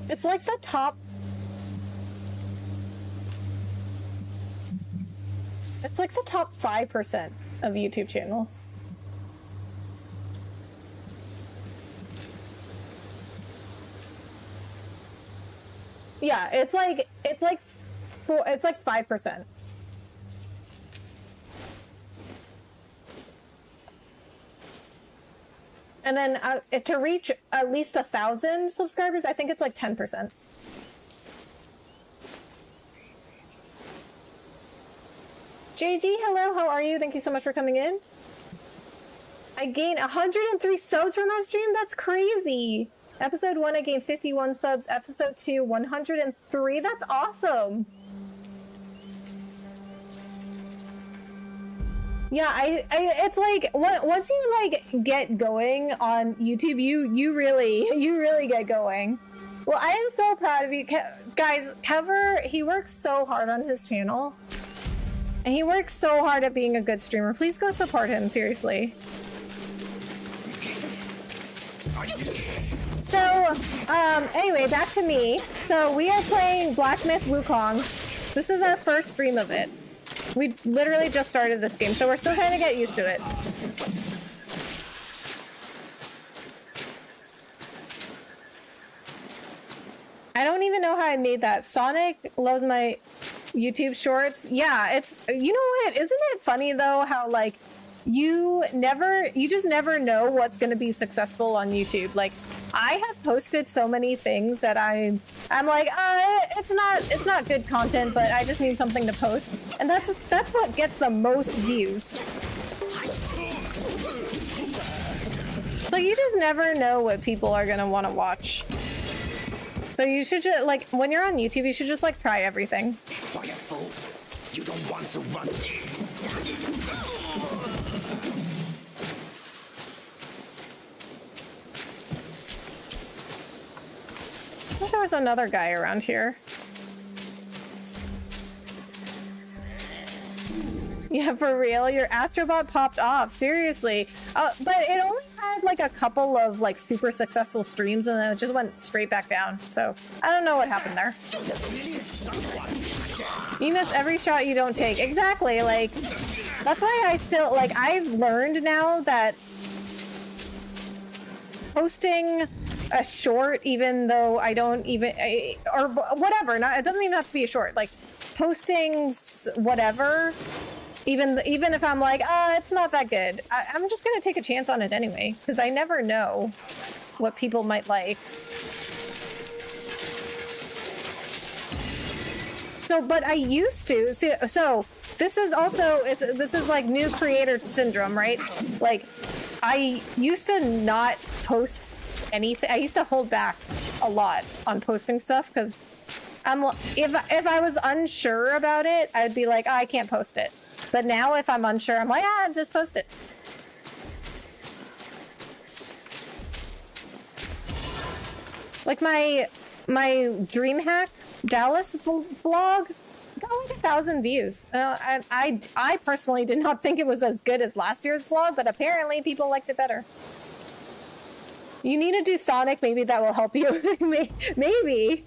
It's like the top. It's like the top 5% of YouTube channels. Yeah, it's like 5%. And then to reach at least 1,000 subscribers, I think it's like 10%. JG, hello, how are you? Thank you so much for coming in. I gained 103 subs from that stream? That's crazy. Episode 1, I gained 51 subs. Episode 2, 103. That's awesome. Yeah, it's like once you like get going on YouTube, you really get going. Well, I am so proud of you guys. Kever, he works so hard on his channel, and he works so hard at being a good streamer. Please go support him, seriously. So, anyway, back to me. So we are playing Black Myth Wukong. This is our first stream of it. We literally just started this game, so we're still trying to get used to it. I don't even know how I made that. Sonic loves my YouTube shorts. Yeah, it's, you know what? Isn't it funny though how like you just never know what's going to be successful on YouTube. Like I have posted so many things that I'm like, it's not good content, but I just need something to post. And that's what gets the most views. Like you just never know what people are going to want to watch. So you should just, like, when you're on YouTube, you should just like try everything. Quiet, fool. You don't want to run. I thought there was another guy around here. Yeah, for real, your Astrobot popped off. Seriously. But it only had like a couple of like super successful streams and then it just went straight back down. So I don't know what happened there. You miss every shot you don't take. Exactly. Like that's why I still like I've learned now that posting a short, even though I don't even or whatever, it doesn't even have to be a short, like posting whatever, even if I'm like, it's not that good, I'm just gonna take a chance on it anyway, because I never know what people might like. So, but I used to see, so this is also, this is like new creator syndrome, right? Like I used to not post anything. I used to hold back a lot on posting stuff because if I was unsure about it, I'd be like, I can't post it. But now if I'm unsure, I'm like, just post it. Like my DreamHack Dallas vlog got like 1,000 views. I personally did not think it was as good as last year's vlog, but apparently people liked it better. You need to do Sonic, maybe that will help you. Maybe.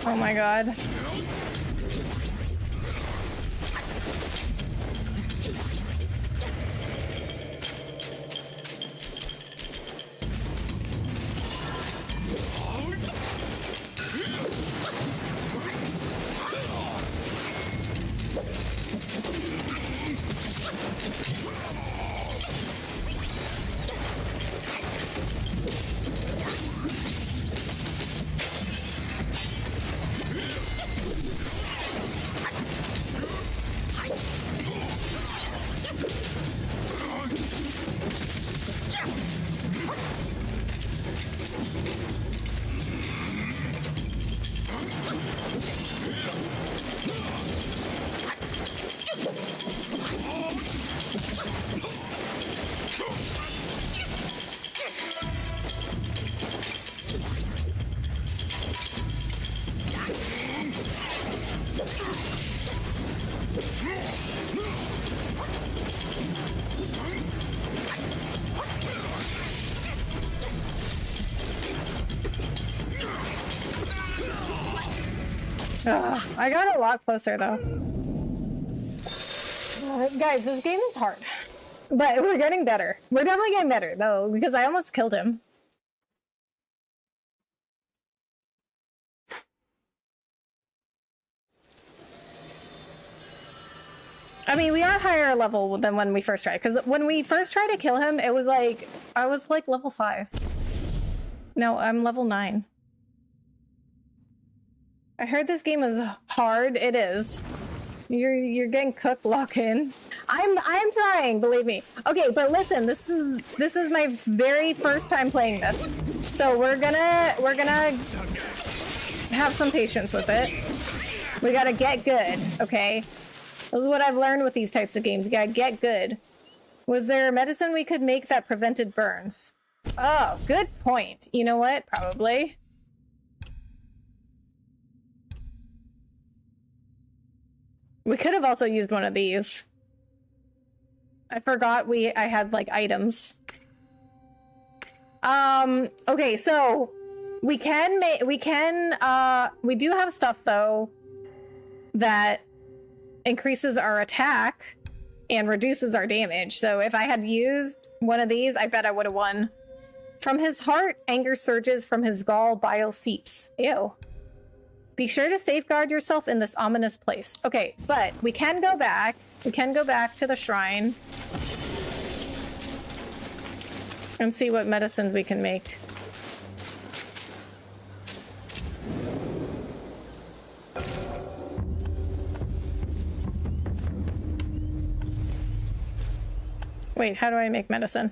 Oh my god. Ugh, I got a lot closer though. Guys, this game is hard. But we're getting better. We're definitely getting better though, because I almost killed him. I mean, we are higher level than when we first tried, because when we first tried to kill him, it was like, I was like level 5. No, I'm level 9. I heard this game is hard. It is. You're getting cooked, lock in. I'm trying, believe me. Okay, but listen, this is my very first time playing this. So we're gonna have some patience with it. We gotta get good, okay? This is what I've learned with these types of games. You gotta get good. Was there a medicine we could make that prevented burns? Oh, good point. You know what? Probably. We could have also used one of these. I forgot I had like items. Okay, so we do have stuff though that increases our attack and reduces our damage. So if I had used one of these, I bet I would have won. From his heart, anger surges. From his gall, bile seeps. Ew. Be sure to safeguard yourself in this ominous place. Okay, but we can go back. We can go back to the shrine and see what medicines we can make. Wait, how do I make medicine?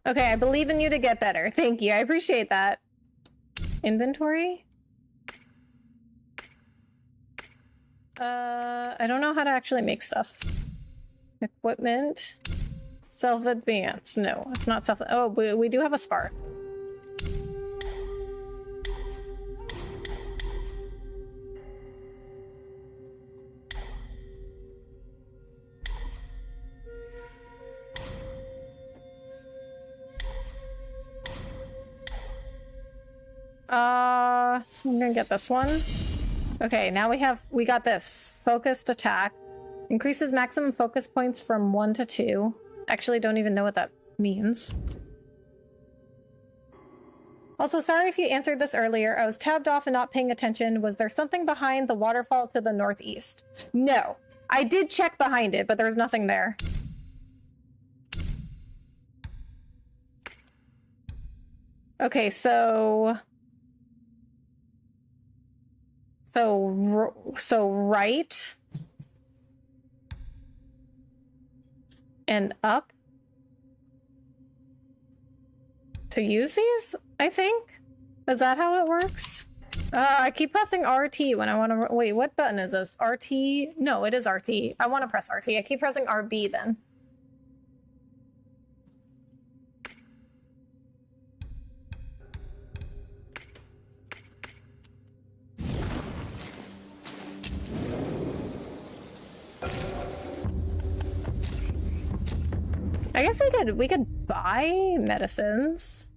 Okay, I believe in you to get better. Thank you, I appreciate that. Inventory? I don't know how to actually make stuff. Equipment. Self-advance. No, it's not self- Oh, we do have a spark. I'm gonna get this one. Okay, now we got this. Focused attack. Increases maximum focus points from 1 to 2. Actually, don't even know what that means. Also, sorry if you answered this earlier. I was tabbed off and not paying attention. Was there something behind the waterfall to the northeast? No. I did check behind it, but there was nothing there. Okay, so right and up to use these, I think? Is that how it works? I keep pressing RT when I want to... Wait, what button is this? RT? No, it is RT. I want to press RT. I keep pressing RB then. I guess we could buy medicines.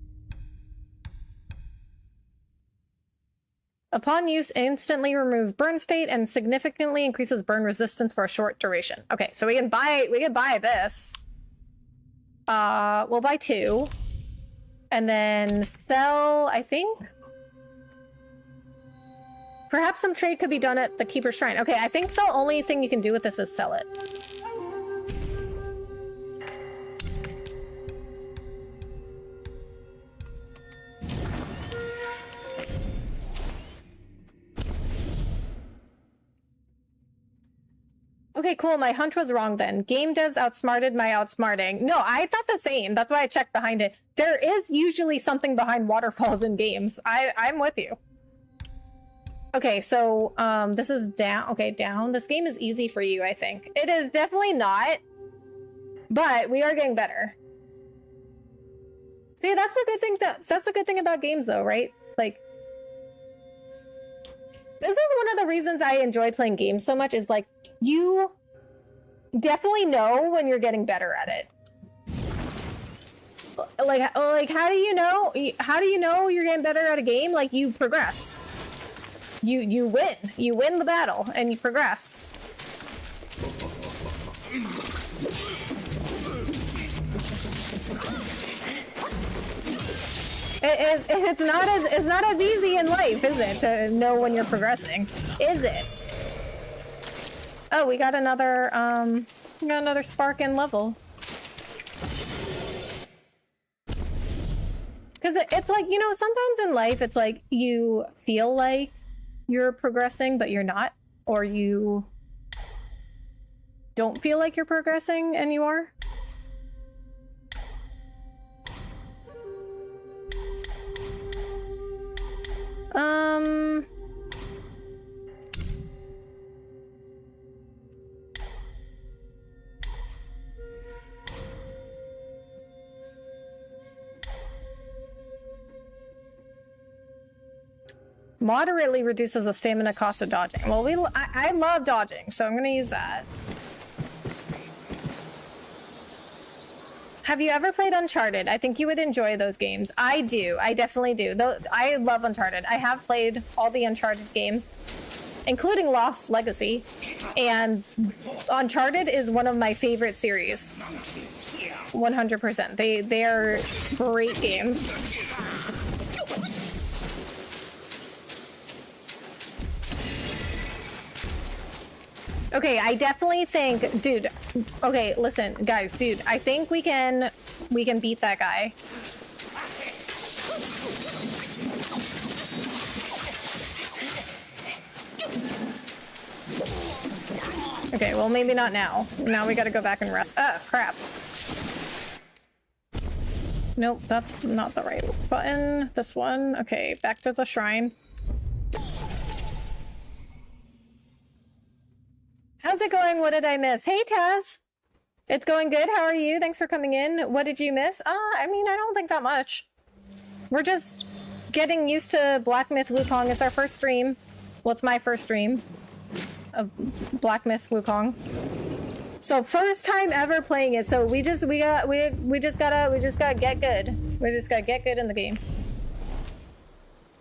Upon use, instantly removes burn state and significantly increases burn resistance for a short duration. Okay, so we can buy this. We'll buy 2. And then sell, I think. Perhaps some trade could be done at the Keeper's Shrine. Okay, I think the only thing you can do with this is sell it. Okay, cool. My hunch was wrong then. Game devs outsmarted my outsmarting. No, I thought the same. That's why I checked behind it. There is usually something behind waterfalls in games. I'm with you. Okay, so this is down. Okay, down. This game is easy for you, I think. It is definitely not, but we are getting better. See, that's a good thing. That's a good thing about games, though, right? Like, this is one of the reasons I enjoy playing games so much. Is like you definitely know when you're getting better at it. Like how do you know you're getting better at a game? Like, you progress. You win the battle and you progress. It's not as easy in life, is it, to know when you're progressing? Is it? Oh, we got another spark in level. Because it's like, you know, sometimes in life it's like you feel like you're progressing, but you're not, or you don't feel like you're progressing and you are. Moderately reduces the stamina cost of dodging. Well, I love dodging, so I'm gonna use that. Have you ever played Uncharted? I think you would enjoy those games. I do. I definitely do. Though I love Uncharted. I have played all the Uncharted games, including Lost Legacy, and Uncharted is one of my favorite series. 100%. They are great games. Okay, I definitely think, dude. Okay, listen, guys, dude. I think we can beat that guy. Okay, well, maybe not now. Now we gotta go back and rest. Oh, crap. Nope, that's not the right button. This one. Okay, back to the shrine. How's it going? What did I miss? Hey, Taz! It's going good. How are you? Thanks for coming in. What did you miss? I mean, I don't think that much. We're just getting used to Black Myth Wukong. It's our first stream. Well, it's my first stream of Black Myth Wukong. So first time ever playing it. So we just gotta get good. We just gotta get good in the game.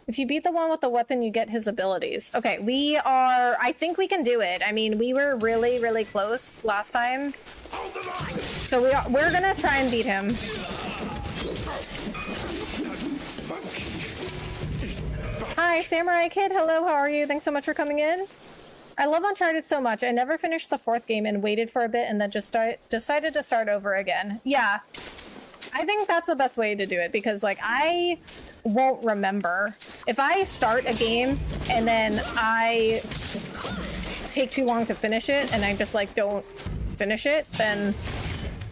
If you beat the one with the weapon, you get his abilities. Okay, I think we can do it. I mean, we were really, really close last time. So we're gonna try and beat him. Hi, Samurai Kid. Hello, how are you? Thanks so much for coming in. I love Uncharted so much. I never finished the 4th game and waited for a bit and then just decided to start over again. Yeah, I think that's the best way to do it, because like I won't remember. If I start a game and then I take too long to finish it and I just like don't finish it, then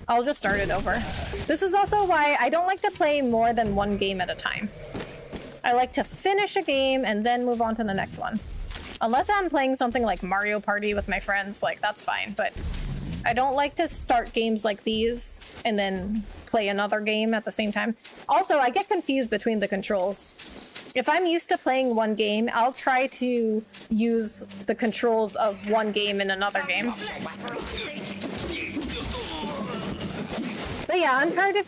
I'll just start it over. This is also why I don't like to play more than one game at a time. I like to finish a game and then move on to the next one. Unless I'm playing something like Mario Party with my friends, like that's fine, but I don't like to start games like these and then play another game at the same time. Also, I get confused between the controls. If I'm used to playing one game, I'll try to use the controls of one game in another game. But yeah, Uncharted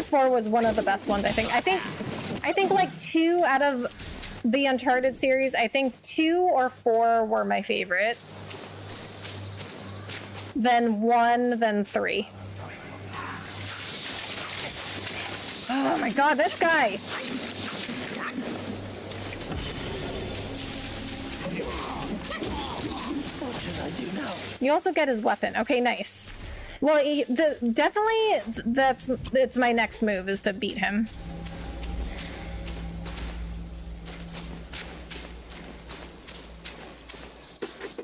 4 was one of the best ones, I think. I think like 2 out of the Uncharted series, I think 2 or 4 were my favorite. Then 1, then 3. Oh my god, this guy! What should I do now? You also get his weapon. Okay, nice. Well, definitely, it's my next move, is to beat him.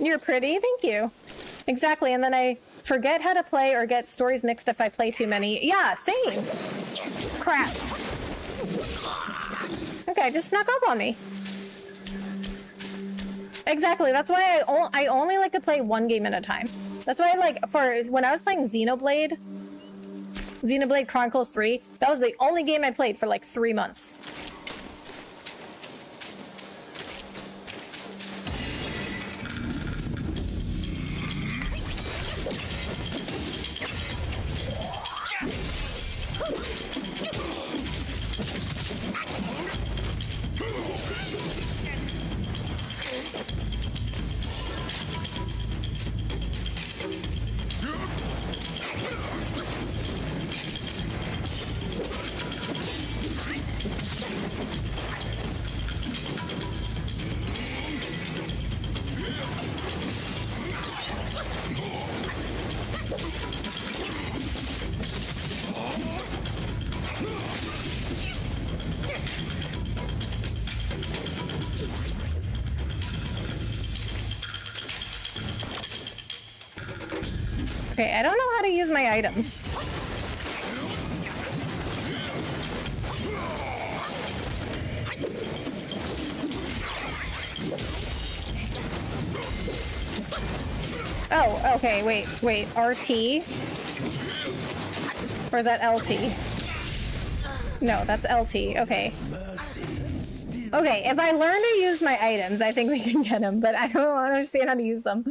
You're pretty, thank you. Exactly, and then I forget how to play or get stories mixed if I play too many. Yeah, same. Crap. Okay, just snuck up on me. Exactly, that's why I only like to play one game at a time. That's why, like, when I was playing Xenoblade Chronicles 3, that was the only game I played for like 3 months. Okay, I don't know how to use my items. Oh, okay, wait, RT? Or is that LT? No, that's LT, okay. Okay, if I learn to use my items, I think we can get him, but I don't understand how to use them.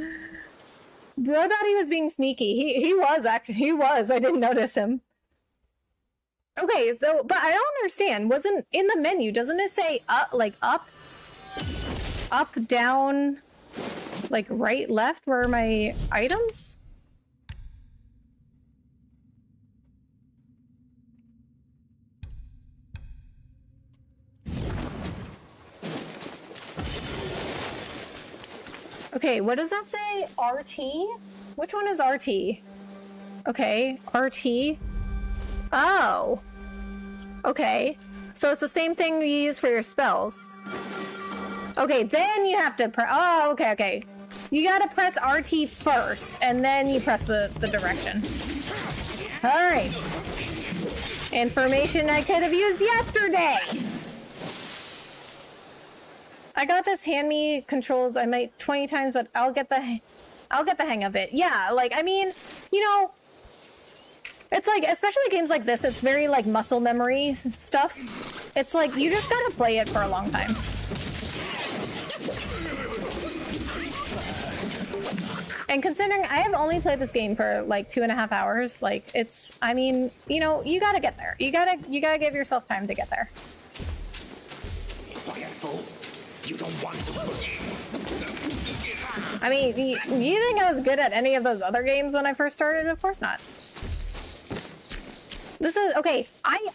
Bro thought he was being sneaky. He was, actually. He was. I didn't notice him. Okay, so, but I don't understand. Wasn't in the menu, doesn't it say up, like up, down, like right, left? Where are my items? Okay, what does that say? RT? Which one is RT? Okay, RT. Oh. Okay. So it's the same thing you use for your spells. Okay, then you have to press... Oh, okay, okay. You gotta press RT first, and then you press the direction. Alright. Information I could have used yesterday! I got this hand me controls I might 20 times, but I'll get the hang of it. Yeah, like, I mean, you know, it's like, especially games like this, it's very like muscle memory stuff. It's like, you just gotta play it for a long time. And considering I have only played this game for like 2.5 hours, like it's, I mean, you know, you gotta get there. You gotta give yourself time to get there. Quiet, fool. You don't want to. I mean, you think I was good at any of those other games when I first started? Of course not. This is, okay, I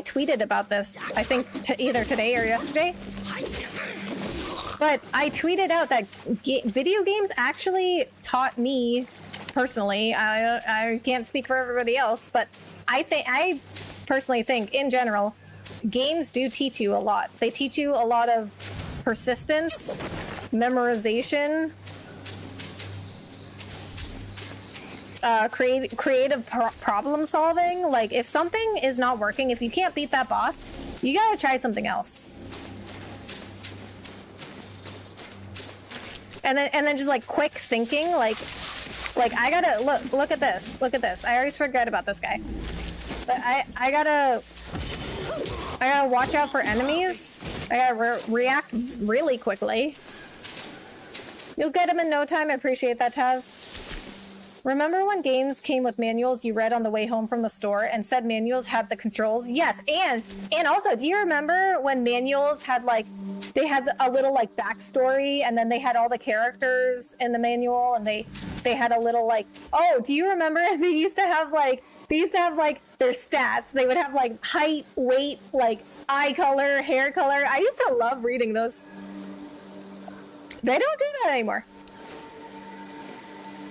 tweeted about this, I think either today or yesterday. But I tweeted out that video games actually taught me, personally, I can't speak for everybody else, but I personally think, in general, games do teach you a lot. They teach you a lot of persistence, memorization, creative problem solving. Like, if something is not working, if you can't beat that boss, you gotta try something else. And then just like quick thinking, like I gotta look at this. I always forget about this guy, but I gotta watch out for enemies. I gotta react really quickly. You'll get them in no time. I appreciate that, Taz. Remember when games came with manuals you read on the way home from the store, and said manuals had the controls? Yes, and also, do you remember when manuals had like, they had a little like backstory, and then they had all the characters in the manual, and they had a little like, oh, do you remember they used to have like their stats. They would have like height, weight, like eye color, hair color. I used to love reading those. They don't do that anymore.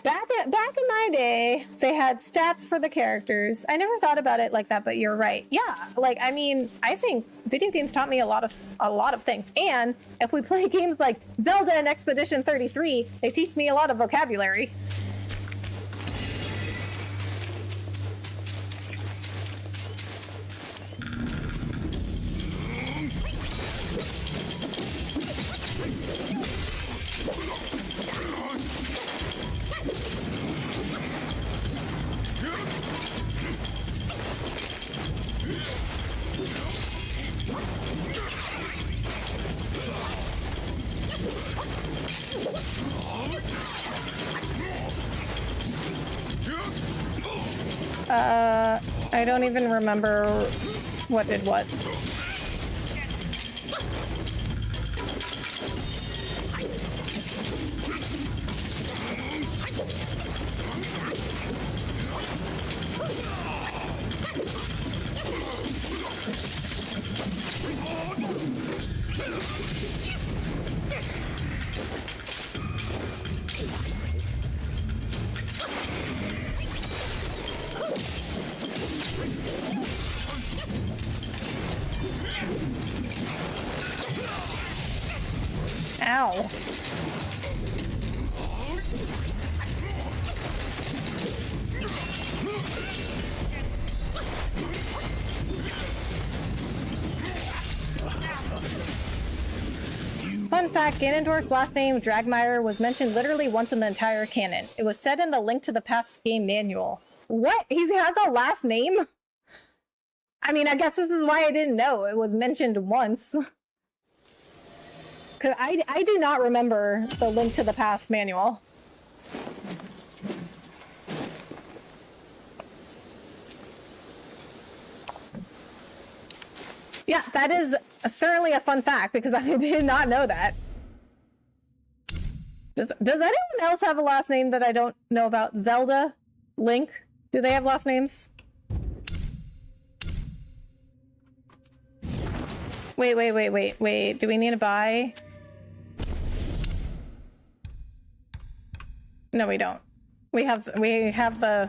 Back in my day, they had stats for the characters. I never thought about it like that, but you're right. Yeah, like, I mean, I think video games taught me a lot of things. And if we play games like Zelda and Expedition 33, they teach me a lot of vocabulary. I don't even remember what did what. Ow. Fun fact, Ganondorf's last name, Dragmire, was mentioned literally once in the entire canon. It was said in the Link to the Past game manual. What? He has a last name? I mean, I guess this is why I didn't know. It was mentioned once. Because I do not remember the Link to the Past manual. Yeah, that is certainly a fun fact, because I did not know that. Does anyone else have a last name that I don't know about? Zelda? Link? Do they have last names? Wait. Do we need to buy? No, we don't. We have the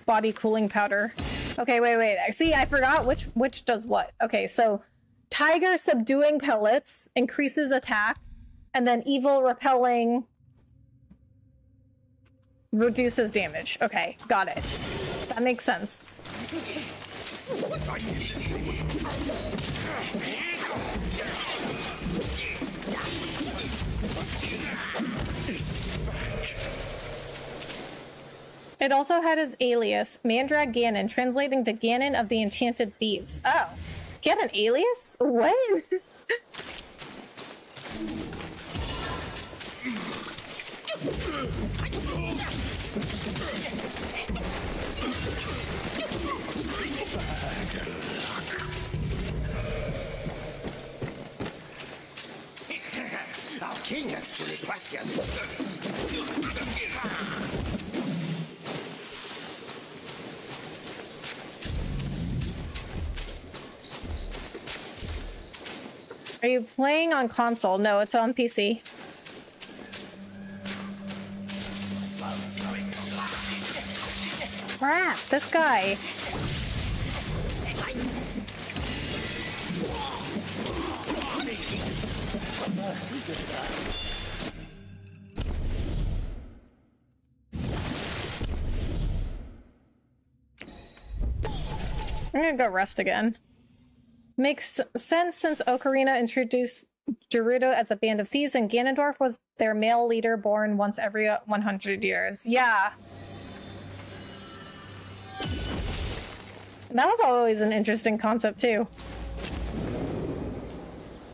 body cooling powder. Okay, wait. See, I forgot which does what. Okay, so Tiger subduing pellets increases attack, and then evil repelling reduces damage. Okay, got it. That makes sense. It also had his alias, Mandrag Ganon, translating to Ganon of the Enchanted Thieves. Oh, get an alias? What? Our king has truly prescient. Are you playing on console? No, it's on PC. Crap, this guy. I'm gonna go rest again. Makes sense since Ocarina introduced Gerudo as a band of thieves and Ganondorf was their male leader born once every 100 years. Yeah. That was always an interesting concept too.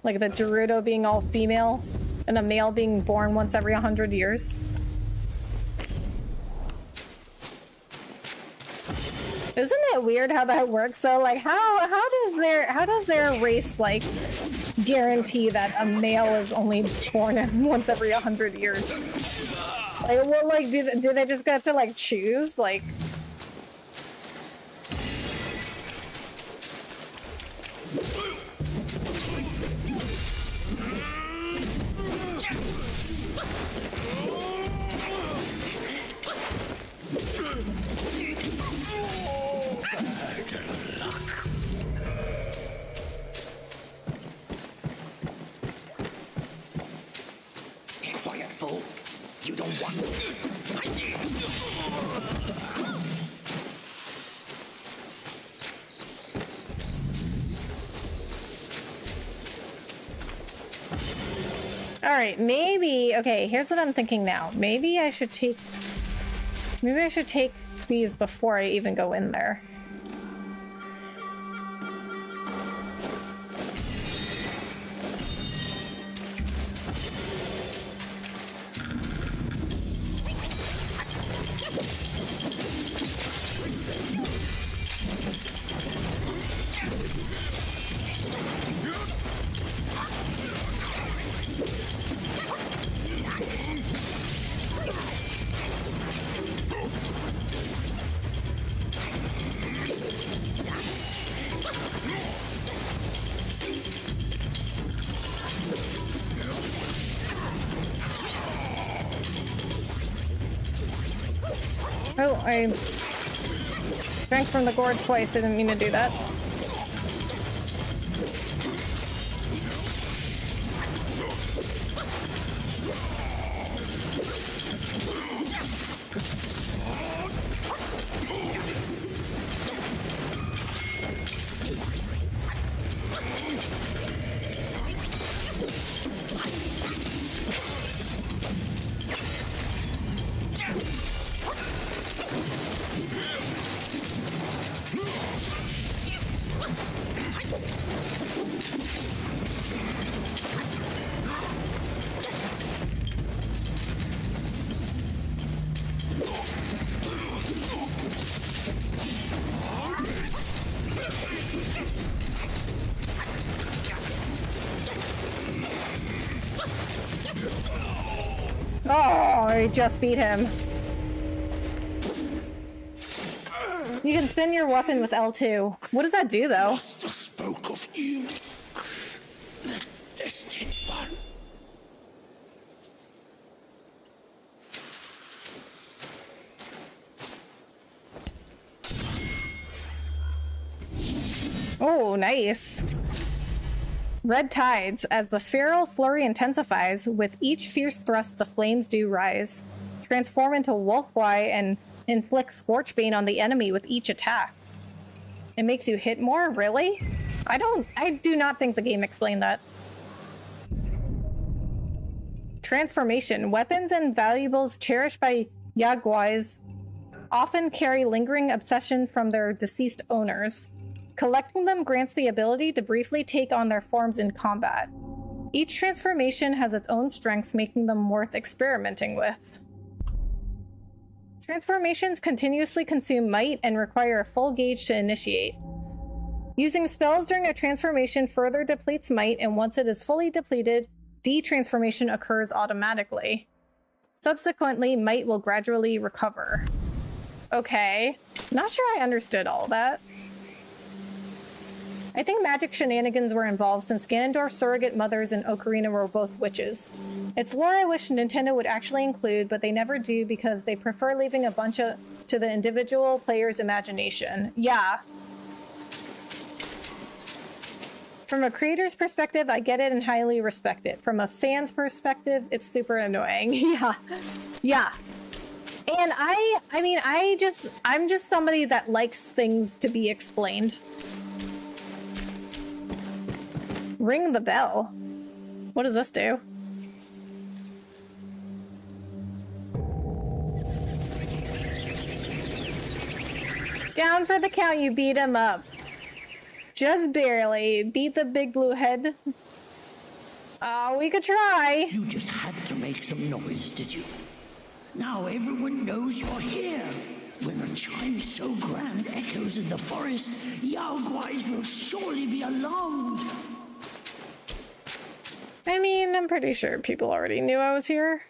Like the Gerudo being all female and a male being born once every 100 years. Isn't it weird how that works? So like how does their race like guarantee that a male is only born once every 100 years? Like well like do they just get to like choose like Quiet, fool. You don't want to. Alright, maybe okay, here's what I'm thinking now. Maybe I should take these before I even go in there. Oh, I drank from the gourd twice. I didn't mean to do that. Oh, I just beat him. You can spin your weapon with L2. What does that do, though? Master spoke of you, the destined one. Oh, nice. Red tides. As the feral flurry intensifies, with each fierce thrust the flames do rise. Transform into Wolfwai and inflict Scorchbane on the enemy with each attack. It makes you hit more? Really? I do not think the game explained that. Transformation. Weapons and valuables cherished by Yaguais often carry lingering obsession from their deceased owners. Collecting them grants the ability to briefly take on their forms in combat. Each transformation has its own strengths, making them worth experimenting with. Transformations continuously consume might and require a full gauge to initiate. Using spells during a transformation further depletes might, and once it is fully depleted, detransformation occurs automatically. Subsequently, might will gradually recover. Okay. Not sure I understood all that. I think magic shenanigans were involved since Ganondorf's surrogate mothers and Ocarina were both witches. It's lore I wish Nintendo would actually include, but they never do because they prefer leaving a bunch to the individual player's imagination. Yeah. From a creator's perspective, I get it and highly respect it. From a fan's perspective, it's super annoying. Yeah. Yeah. And I'm just somebody that likes things to be explained. Ring the bell. What does this do? Down for the count, you beat him up. Just barely. Beat the big blue head. We could try. You just had to make some noise, did you? Now everyone knows you're here. When a chime so grand echoes in the forest, Yaguais will surely be alarmed. I mean, I'm pretty sure people already knew I was here.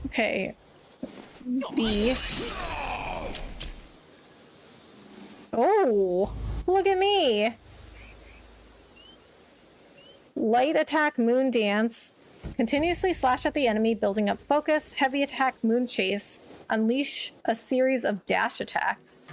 Okay. B. Oh, look at me. Light attack, moon dance. Continuously slash at the enemy, building up focus. Heavy attack, moon chase. Unleash a series of dash attacks.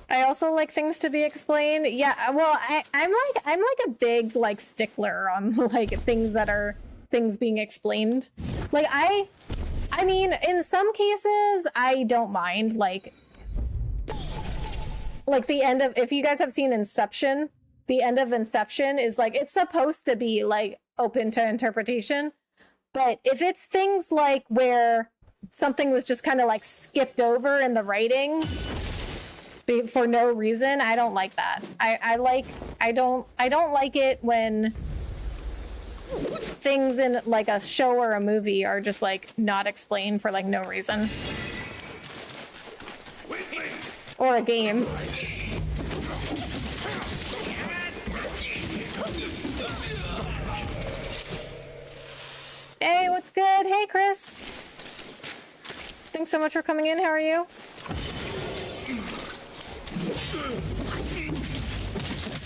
I also like things to be explained. Yeah, well, I'm like a big like stickler on like things being explained. Like I mean, in some cases I don't mind like the end of, if you guys have seen Inception, the end of Inception is like, it's supposed to be like open to interpretation. But if it's things like where something was just kind of like skipped over in the writing for no reason, I don't like that. I don't like it when things in like a show or a movie are just like not explained for like no reason. Or a game. Hey, what's good? Hey, Chris. Thanks so much for coming in. How are you?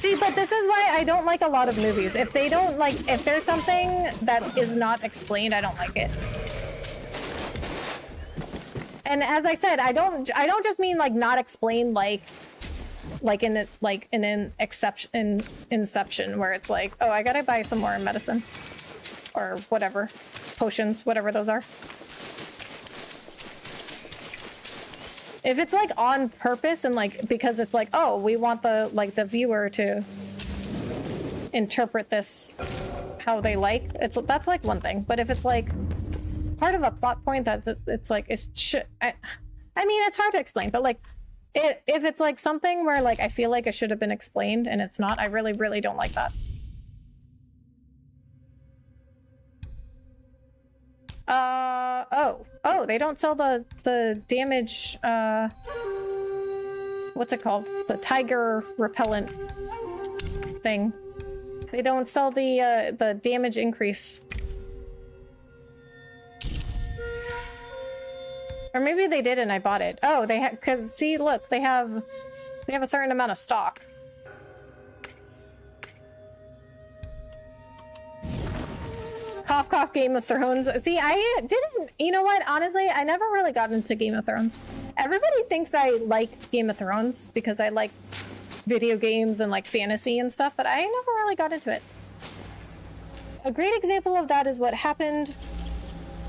See, but this is why I don't like a lot of movies. If they don't like, if there's something that is not explained, I don't like it. And as I said, I don't just mean like not explained like in an Inception where it's like, oh, I gotta buy some more medicine or whatever, potions, whatever those are. If it's like on purpose and like because it's like, oh, we want the viewer to interpret this how they like, that's like one thing. But if it's like part of a plot point that it's like it should, I mean it's hard to explain, but like if it's like something where like I feel like it should have been explained and it's not, I really don't like that. Oh, they don't sell the damage, what's it called? The tiger repellent thing. They don't sell the damage increase. Or maybe they did and I bought it. Oh, they have, cause see, look, they have a certain amount of stock. Cough, cough, Game of Thrones. See, I didn't, you know what? Honestly, I never really got into Game of Thrones. Everybody thinks I like Game of Thrones because I like video games and like fantasy and stuff, but I never really got into it. A great example of that is what happened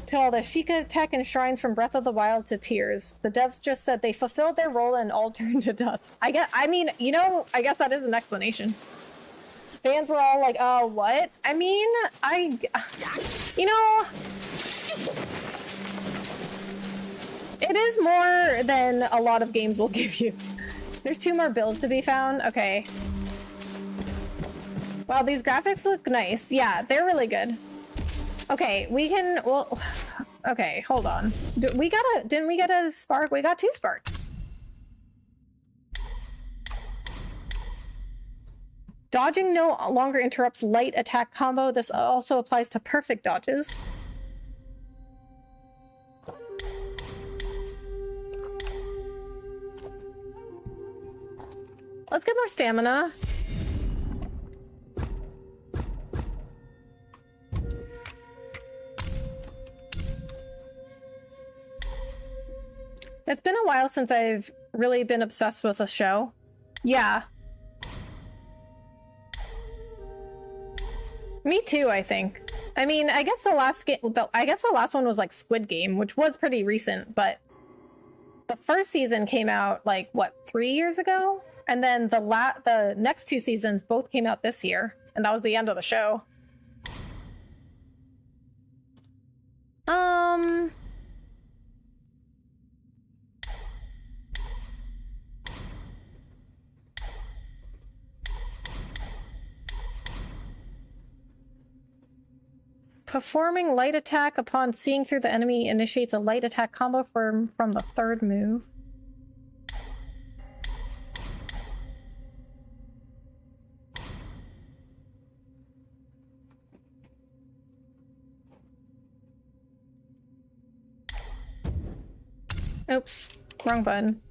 to all the Sheikah tech and shrines from Breath of the Wild to Tears. The devs just said they fulfilled their role and all turned to dust. I guess that is an explanation. Fans were all like, oh, what? I mean, it is more than a lot of games will give you. There's 2 more bills to be found. Okay. Wow, these graphics look nice. Yeah, they're really good. Okay, okay, hold on. Didn't we get a spark? We got 2 sparks. Dodging no longer interrupts light attack combo. This also applies to perfect dodges. Let's get more stamina. It's been a while since I've really been obsessed with a show. Yeah. Me too, I think. I mean, I guess the last one was like Squid Game, which was pretty recent, but the first season came out like what, 3 years ago? And then the next 2 seasons both came out this year, and that was the end of the show. Performing light attack upon seeing through the enemy initiates a light attack combo from the 3rd move. Oops, wrong button.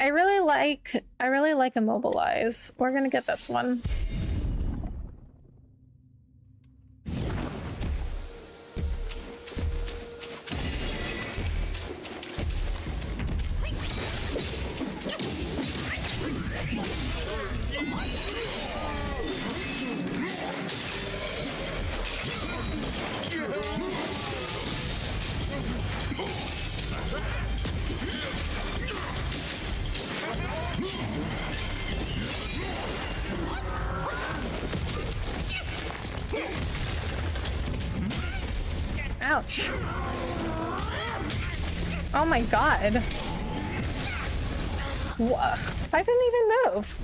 I really like Immobilize. We're gonna get this one. Ouch. Oh my god. I didn't even move.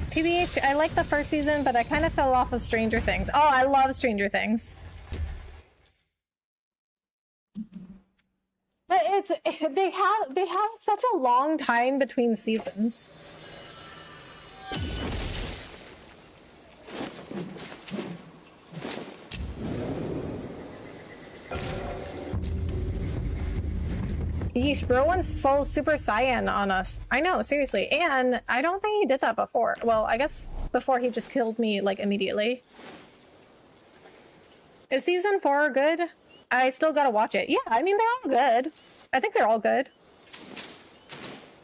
TBH, I like the first season, but I kind of fell off of Stranger Things. Oh, I love Stranger Things. But they have such a long time between seasons. Yeesh, bro one's full Super Saiyan on us. I know, seriously. And I don't think he did that before. Well, I guess before he just killed me, like, immediately. Is season 4 good? I still gotta watch it. Yeah, I mean, they're all good. I think they're all good.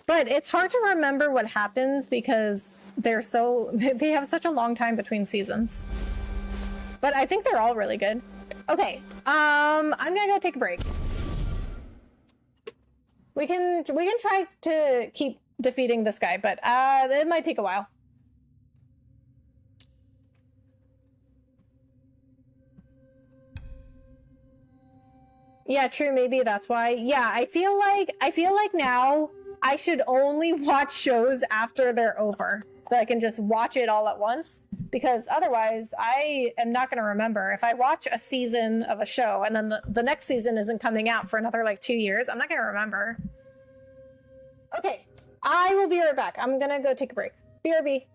But it's hard to remember what happens because they're so... They have such a long time between seasons. But I think they're all really good. Okay, I'm gonna go take a break. We can try to keep defeating this guy, but it might take a while. Yeah, true, maybe that's why. Yeah, I feel like now I should only watch shows after they're over. So I can just watch it all at once. Because otherwise, I am not going to remember. If I watch a season of a show and then the next season isn't coming out for another, like, 2 years, I'm not going to remember. Okay, I will be right back. I'm going to go take a break. BRB.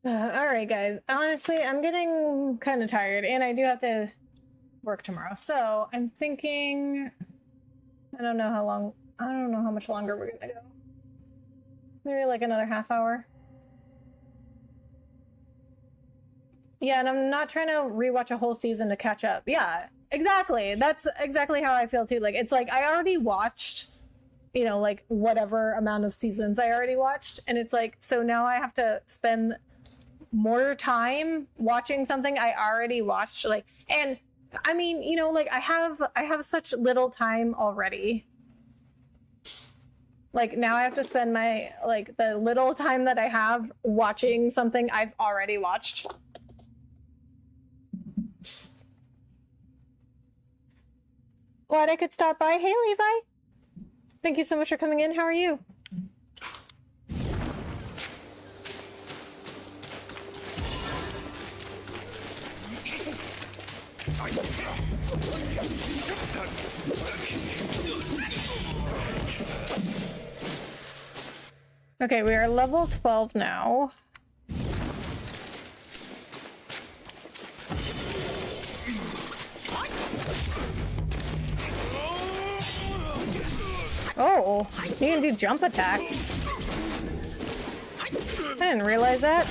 All right, guys. Honestly, I'm getting kind of tired, and I do have to work tomorrow. So I'm thinking, I don't know how long. I don't know how much longer we're gonna go. Maybe like another half hour. Yeah, and I'm not trying to rewatch a whole season to catch up. Yeah, exactly. That's exactly how I feel too. Like, it's like I already watched, you know, like whatever amount of seasons I already watched, and it's like, so now I have to spend more time watching something I already watched. Like, and I mean, you know, like I have such little time already. Like, now I have to spend my, like, the little time that I have watching something I've already watched. Glad I could stop by. Hey, Levi. Thank you so much for coming in. How are you? Okay, we are level 12 now. Oh, you can do jump attacks. I didn't realize that.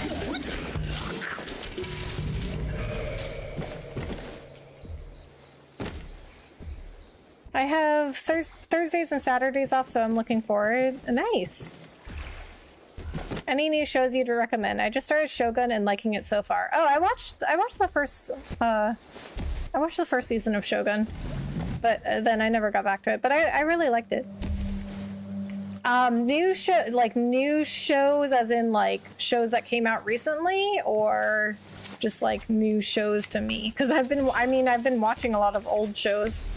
I have Thursdays and Saturdays off, so I'm looking forward. Nice. Any new shows you'd recommend? I just started Shogun and liking it so far. Oh, I watched the first season of Shogun, but then I never got back to it. But I really liked it. New shows, as in like shows that came out recently, or just like new shows to me? Because I've been watching a lot of old shows.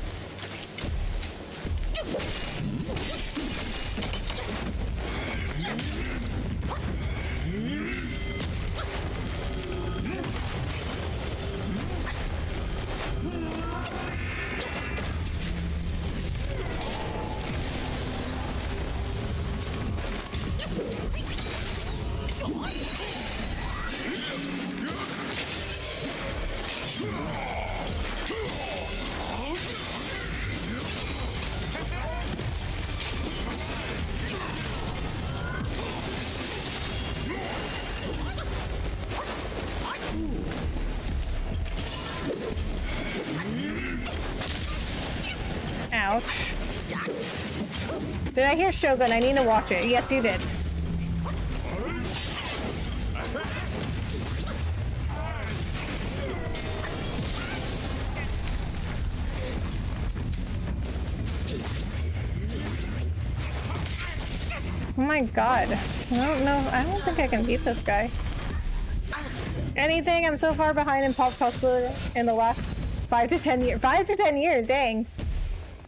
Ouch. Did I hear Shogun? I need to watch it. Yes, you did. Oh my god. I don't know. I don't think I can beat this guy. Anything? I'm so far behind in pop culture in the last 5 to 10 years. 5 to 10 years, dang.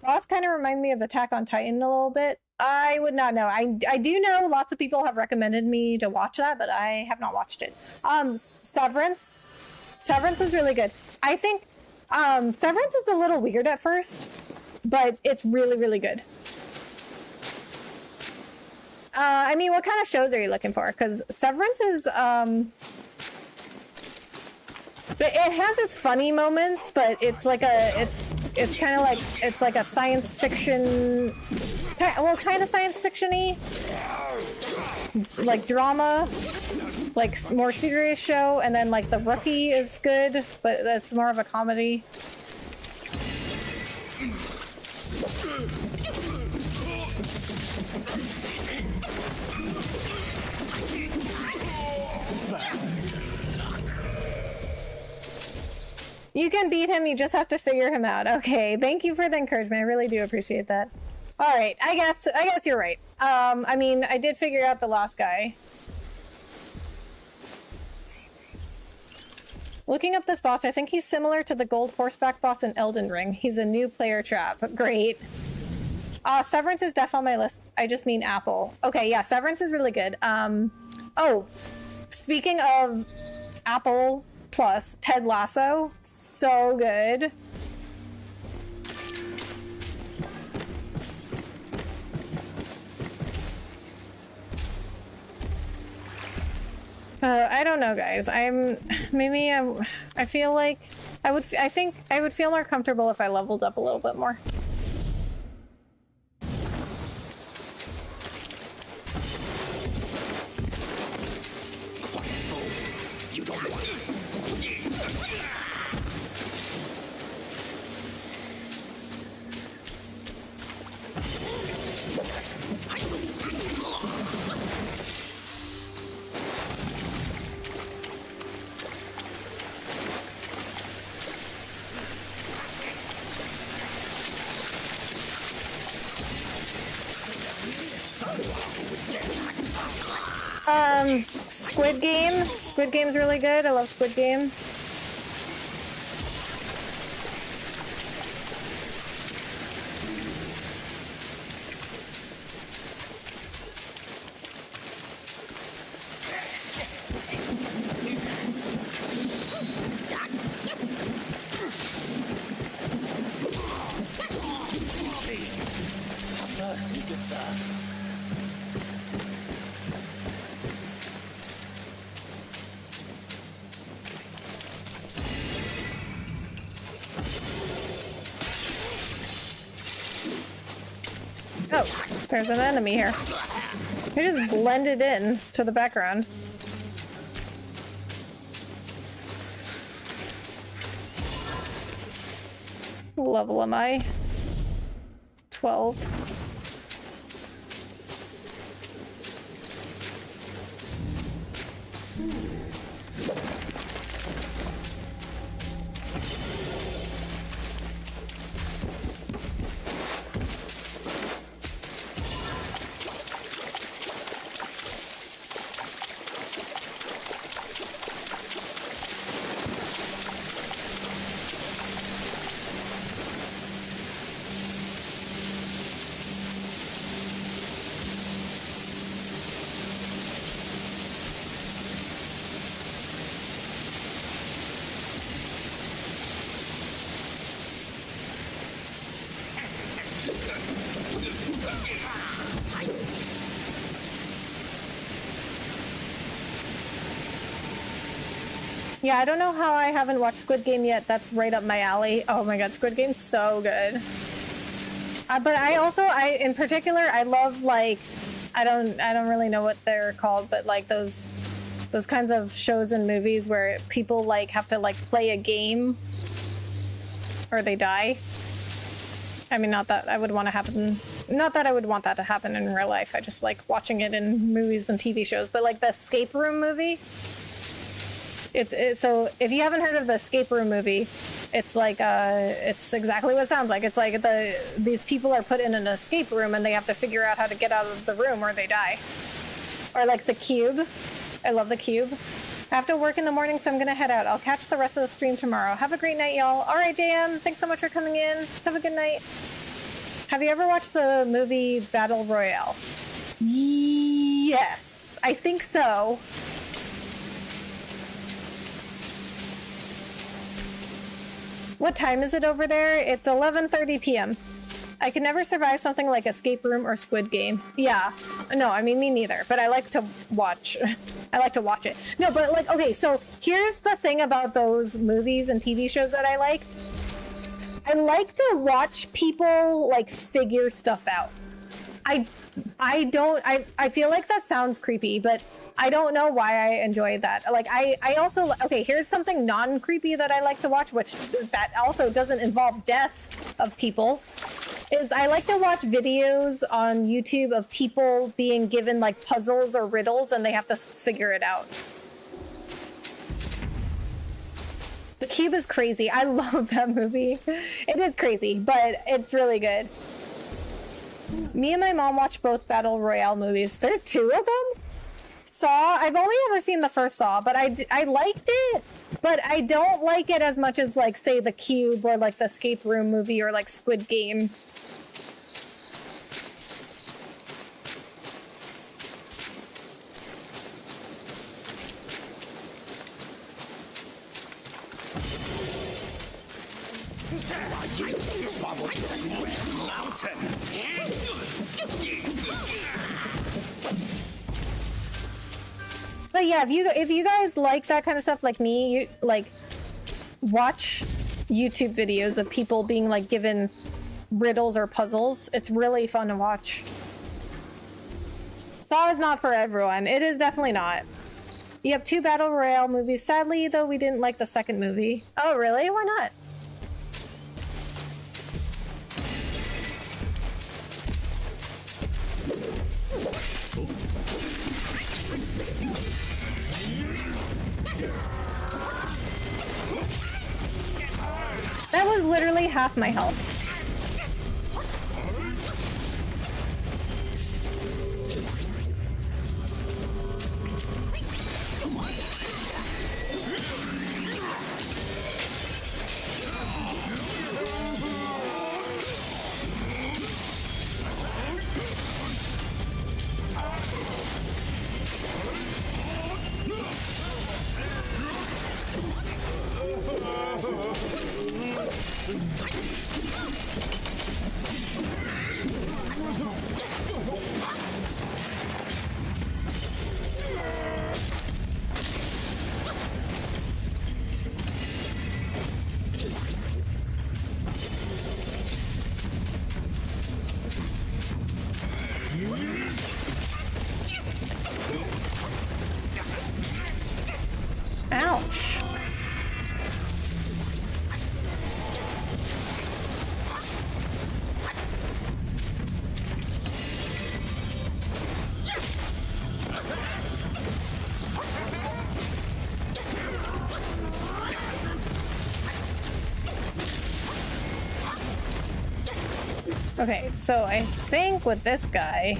Lost kind of remind me of Attack on Titan a little bit. I would not know. I do know lots of people have recommended me to watch that, but I have not watched it. Severance. Severance is really good. I think Severance is a little weird at first, but it's really, really good. I mean, what kind of shows are you looking for? Because Severance is it has its funny moments, but it's like it's kind of like, it's like a science fiction, well, kind of science fiction-y, like drama, like more serious show, and then like The Rookie is good, but that's more of a comedy. You can beat him, you just have to figure him out. Okay, thank you for the encouragement. I really do appreciate that. All right, I guess you're right. I mean, I did figure out the last guy. Looking up this boss, I think he's similar to the gold horseback boss in Elden Ring. He's a new player trap. Great. Severance is def on my list. I just mean Apple. Okay, yeah, Severance is really good. Oh, speaking of Apple Plus, Ted Lasso, so good. I don't know, guys. I feel like I think I would feel more comfortable if I leveled up a little bit more. You don't want it. Squid Game. Squid Game's really good. I love Squid Game. Oh, there's an enemy here. He just blended in to the background. What level am I? 12. Yeah, I don't know how I haven't watched Squid Game yet. That's right up my alley. Oh my god, Squid Game's so good. But in particular, I love, like, I don't really know what they're called, but like those kinds of shows and movies where people like have to like play a game or they die. I mean, not that I would want to happen. Not that I would want that to happen in real life. I just like watching it in movies and TV shows. But like the Escape Room movie. So if you haven't heard of the Escape Room movie, it's like it's exactly what it sounds like. It's like these people are put in an escape room and they have to figure out how to get out of the room or they die. Or like The Cube. I love The Cube. I have to work in the morning, so I'm gonna head out. I'll catch the rest of the stream tomorrow. Have a great night, y'all. All right, JM, thanks so much for coming in. Have a good night. Have you ever watched the movie Battle Royale? Yes, I think so. What time is it over there? It's 11:30 p.m. I could never survive something like Escape Room or Squid Game. Yeah. No, I mean, me neither. But I like to watch. I like to watch it. No, but like, okay, so here's the thing about those movies and TV shows that I like. I like to watch people like figure stuff out. I feel like that sounds creepy, but I don't know why I enjoy that. Like, I also, okay, here's something non-creepy that I like to watch, which that also doesn't involve death of people, is I like to watch videos on YouTube of people being given like puzzles or riddles and they have to figure it out. The Cube is crazy. I love that movie. It is crazy, but it's really good. Me and my mom watch both Battle Royale movies. There's 2 of them? Saw, I've only ever seen the first Saw, but I liked it, but I don't like it as much as like say The Cube or like the Escape Room movie or like Squid Game. But yeah, if you guys like that kind of stuff like me, you like watch YouTube videos of people being like given riddles or puzzles. It's really fun to watch. Saw is not for everyone. It is definitely not. You have 2 Battle Royale movies. Sadly, though, we didn't like the second movie. Oh, really? Why not? That was literally half my health. Ouch. Okay, so I think with this guy,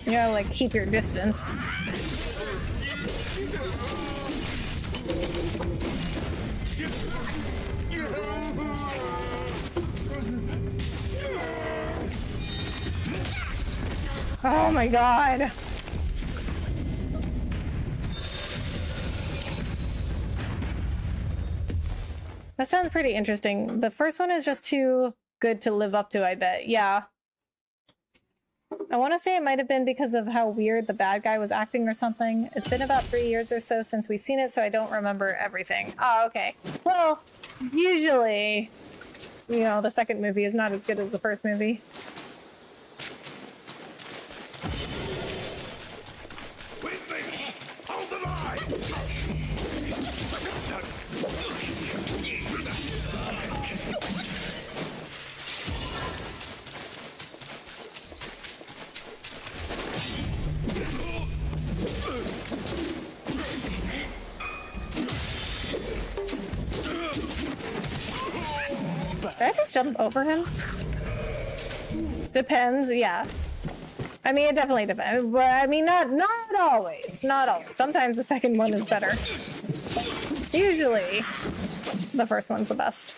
you gotta like keep your distance. Oh my god. That sounds pretty interesting. The first one is just too good to live up to, I bet. Yeah. I want to say it might have been because of how weird the bad guy was acting or something. It's been about 3 years or so since we've seen it, so I don't remember everything. Oh, okay. Well, usually, you know, the second movie is not as good as the first movie. Hold the line! Did I just jump over him? Depends, yeah. I mean, it definitely depends, but I mean, not always. Not always. Sometimes the second one is better. Usually, the first one's the best.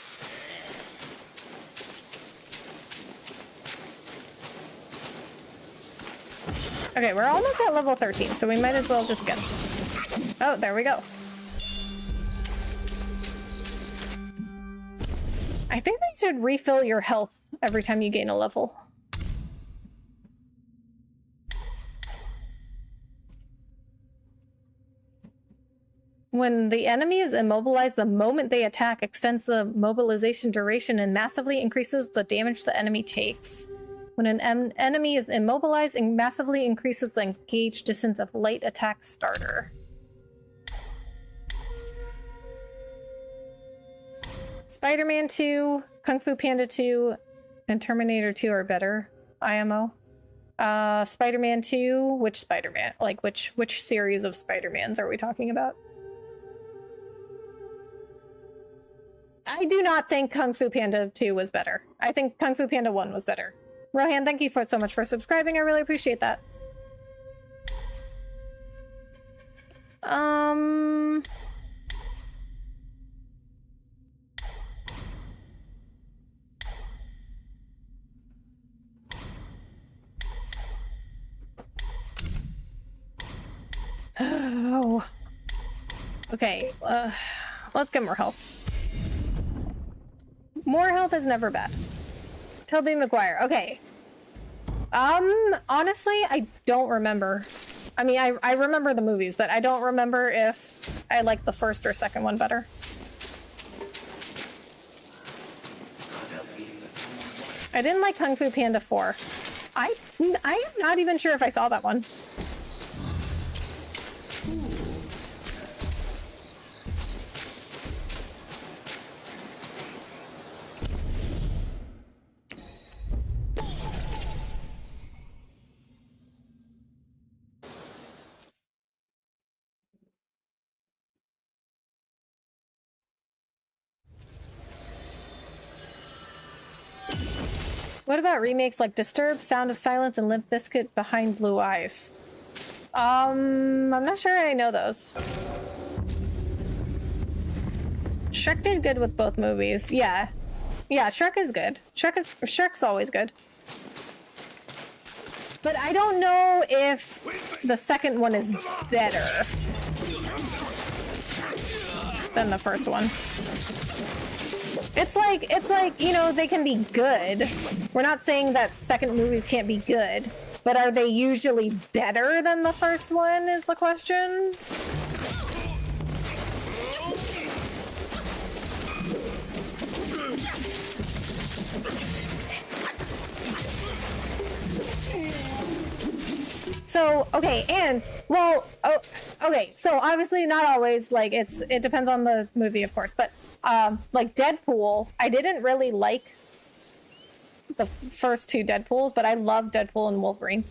Okay, we're almost at level 13, so we might as well just get... Oh, there we go. I think they should refill your health every time you gain a level. When the enemy is immobilized, the moment they attack extends the mobilization duration and massively increases the damage the enemy takes. When an enemy is immobilized, it massively increases the engaged distance of light attack starter. Spider-Man 2, Kung Fu Panda 2, and Terminator 2 are better, IMO. Spider-Man 2, which Spider-Man? Like, which series of Spider-Mans are we talking about? I do not think Kung Fu Panda 2 was better. I think Kung Fu Panda 1 was better. Rohan, thank you so much for subscribing. I really appreciate that. Oh. Okay, let's get more health. More health is never bad. Tobey Maguire. Okay. Honestly, I don't remember I mean, I remember the movies, but I don't remember if I like the first or second one better. I didn't like Kung Fu Panda 4. I am not even sure if I saw that one. What about remakes like Disturbed, Sound of Silence, and Limp Bizkit Behind Blue Eyes? I'm not sure I know those. Shrek did good with both movies. Yeah. Yeah, Shrek is good. Shrek's always good. But I don't know if the second one is better than the first one. It's like, you know, they can be good. We're not saying that second movies can't be good, but are they usually better than the first one is the question. So, okay, and, well, okay, so obviously not always, like, it depends on the movie, of course, but, like, Deadpool, I didn't really like the first two Deadpools, but I love Deadpool and Wolverine.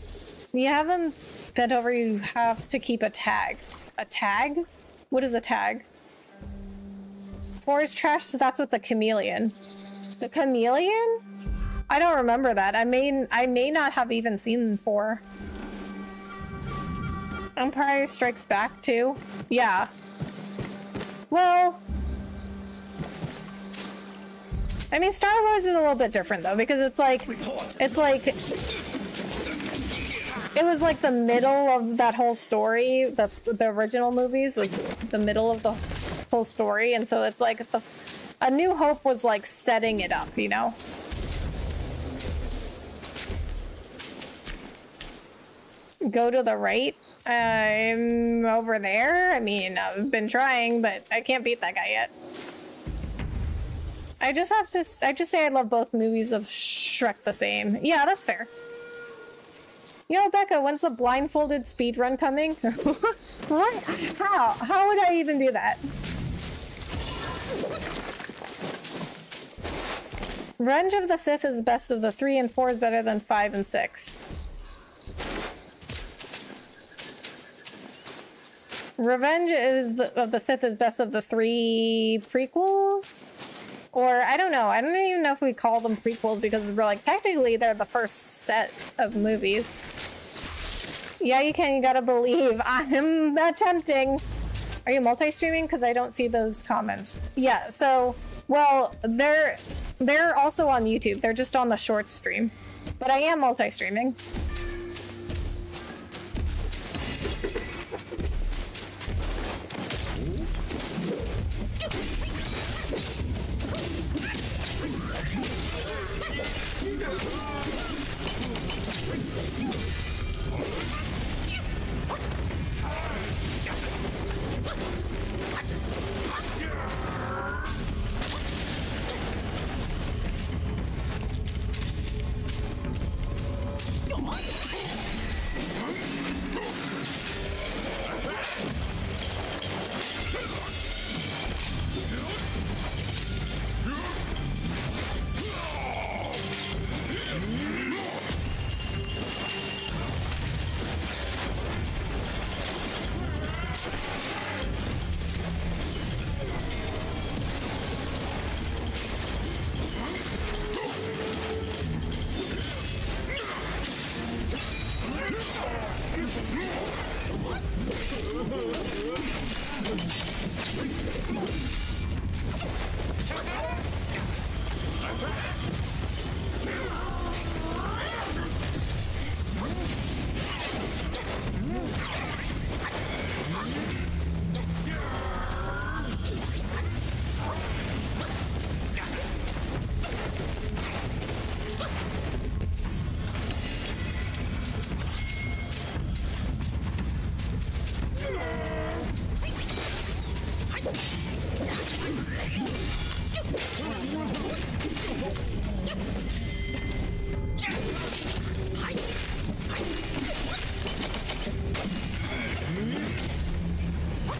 When you have them bent over, you have to keep a tag. A tag? What is a tag? 4 is trash, so that's with the chameleon. The chameleon? I don't remember that. I may not have even seen 4. Empire Strikes Back too? Yeah. Well, I mean, Star Wars is a little bit different though, because it was like the middle of that whole story. The original movies was the middle of the whole story, and so it's like A New Hope was like setting it up, you know? Go to the right. I'm over there. I mean, I've been trying, but I can't beat that guy yet. I just say I love both movies of Shrek the same. Yeah, that's fair. Yo, Becca, when's the blindfolded speedrun coming? What? How would I even do that? Revenge of the Sith is the best of the 3, and 4 is better than 5 and 6. Revenge of the Sith is best of the 3 prequels? Or, I don't know. I don't even know if we call them prequels because we're like, technically they're the first set of movies. Yeah, you can. You gotta believe. I'm attempting. Are you multi-streaming? Because I don't see those comments. Yeah, so, well, they're also on YouTube. They're just on the short stream. But I am multi-streaming.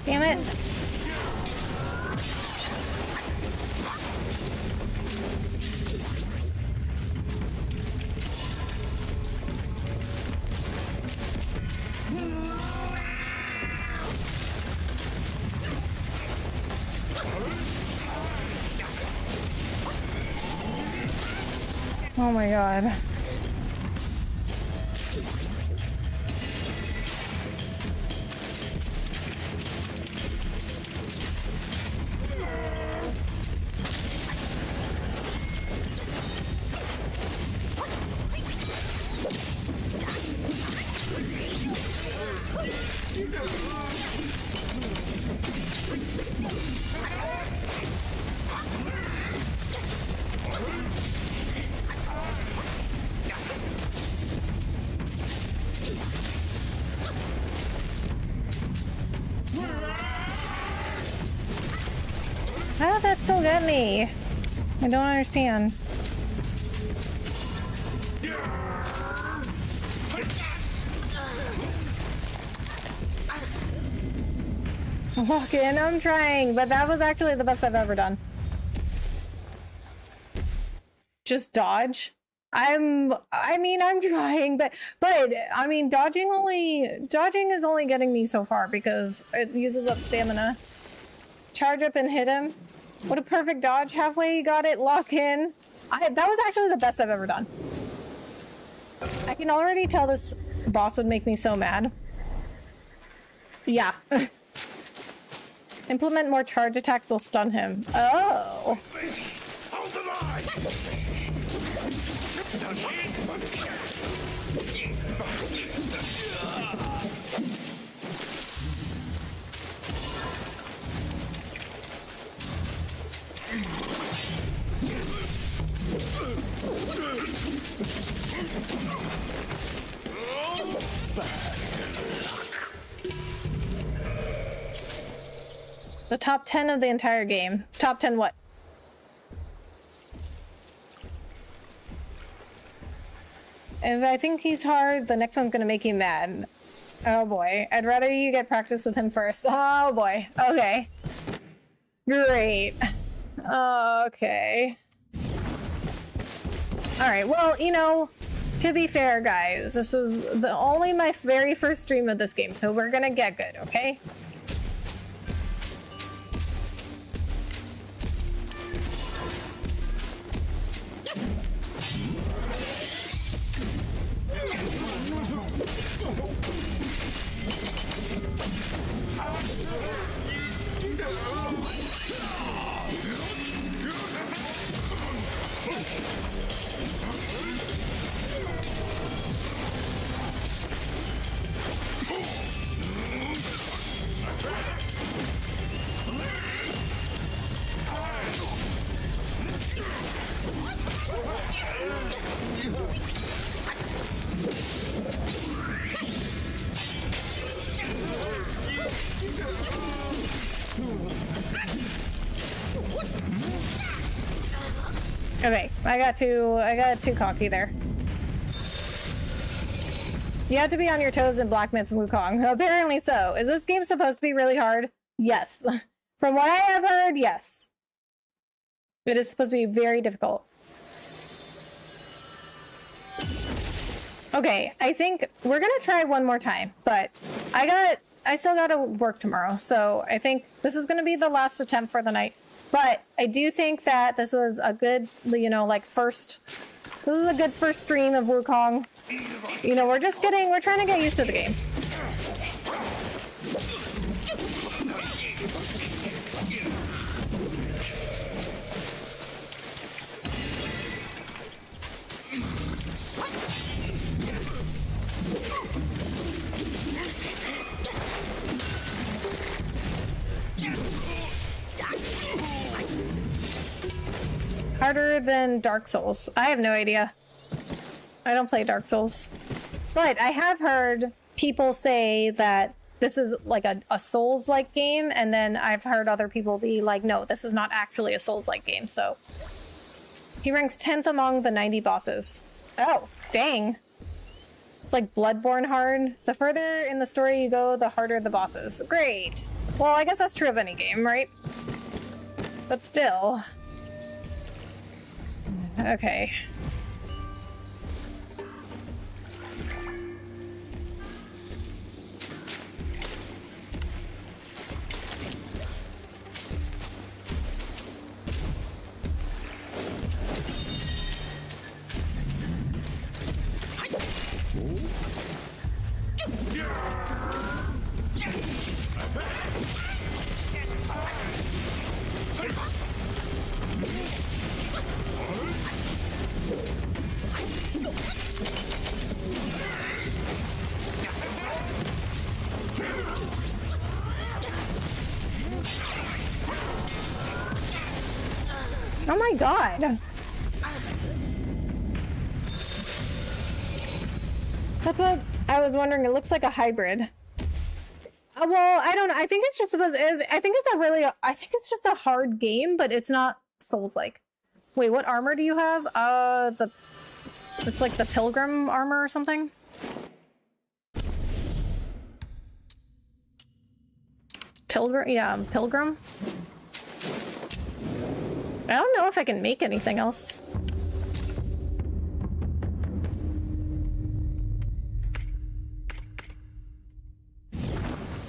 Damn it. Oh my god. How did that still get me? I don't understand. Walk in, I'm trying, but that was actually the best I've ever done. Just dodge. I mean, I'm trying, but I mean, dodging is only getting me so far because it uses up stamina. Charge up and hit him. What a perfect dodge. Halfway you got it, lock in. That was actually the best I've ever done. I can already tell this boss would make me so mad. Yeah. Implement more charge attacks will stun him. Oh. Hold the line! The top 10 of the entire game. Top 10 what? If I think he's hard, the next one's gonna make you mad. Oh boy. I'd rather you get practice with him first. Oh boy. Okay. Great. Okay. Alright, well, you know, to be fair, guys, this is only my very first stream of this game, so we're gonna get good, okay? Okay, I got too cocky there. You have to be on your toes in Black Myth Wukong. Apparently so. Is this game supposed to be really hard? Yes. From what I have heard, yes. It is supposed to be very difficult. Okay, I think we're gonna try one more time, but I still gotta work tomorrow, so I think this is gonna be the last attempt for the night. But I do think that this was a good, you know, like this is a good first stream of Wukong. You know, we're trying to get used to the game. Harder than Dark Souls. I have no idea. I don't play Dark Souls. But I have heard people say that this is like a Souls-like game, and then I've heard other people be like, no, this is not actually a Souls-like game, so. He ranks 10th among the 90 bosses. Oh, dang. It's like Bloodborne hard. The further in the story you go, the harder the bosses. Great. Well, I guess that's true of any game, right? But still. Okay. Oh my god. That's what I was wondering. It looks like a hybrid. Well, I don't know. I think it's just because I think it's just a hard game, but it's not Souls-like. Wait, what armor do you have? It's like the pilgrim armor or something? Pilgrim? Yeah, pilgrim. I don't know if I can make anything else.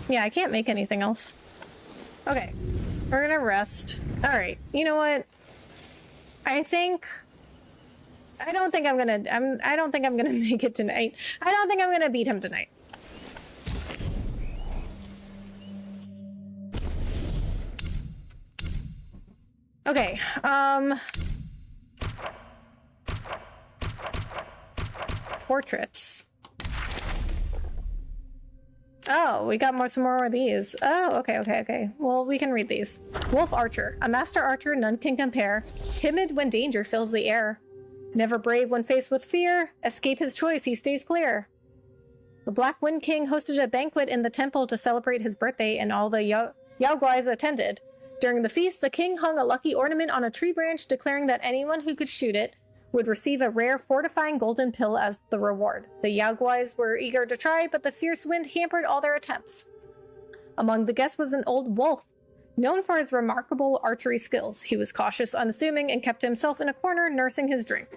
Yeah, I can't make anything else. Okay, we're gonna rest. All right, you know what? I don't think I'm gonna make it tonight. I don't think I'm gonna beat him tonight. Okay, portraits. Oh, we got some more of these. Oh, okay. Well, we can read these. Wolf Archer. A master archer none can compare. Timid when danger fills the air. Never brave when faced with fear. Escape his choice, he stays clear. The Black Wind King hosted a banquet in the temple to celebrate his birthday, and all the Yaoguais attended. During the feast, the king hung a lucky ornament on a tree branch, declaring that anyone who could shoot it would receive a rare fortifying golden pill as the reward. The Yaoguais were eager to try, but the fierce wind hampered all their attempts. Among the guests was an old wolf, known for his remarkable archery skills. He was cautious, unassuming, and kept himself in a corner nursing his drink.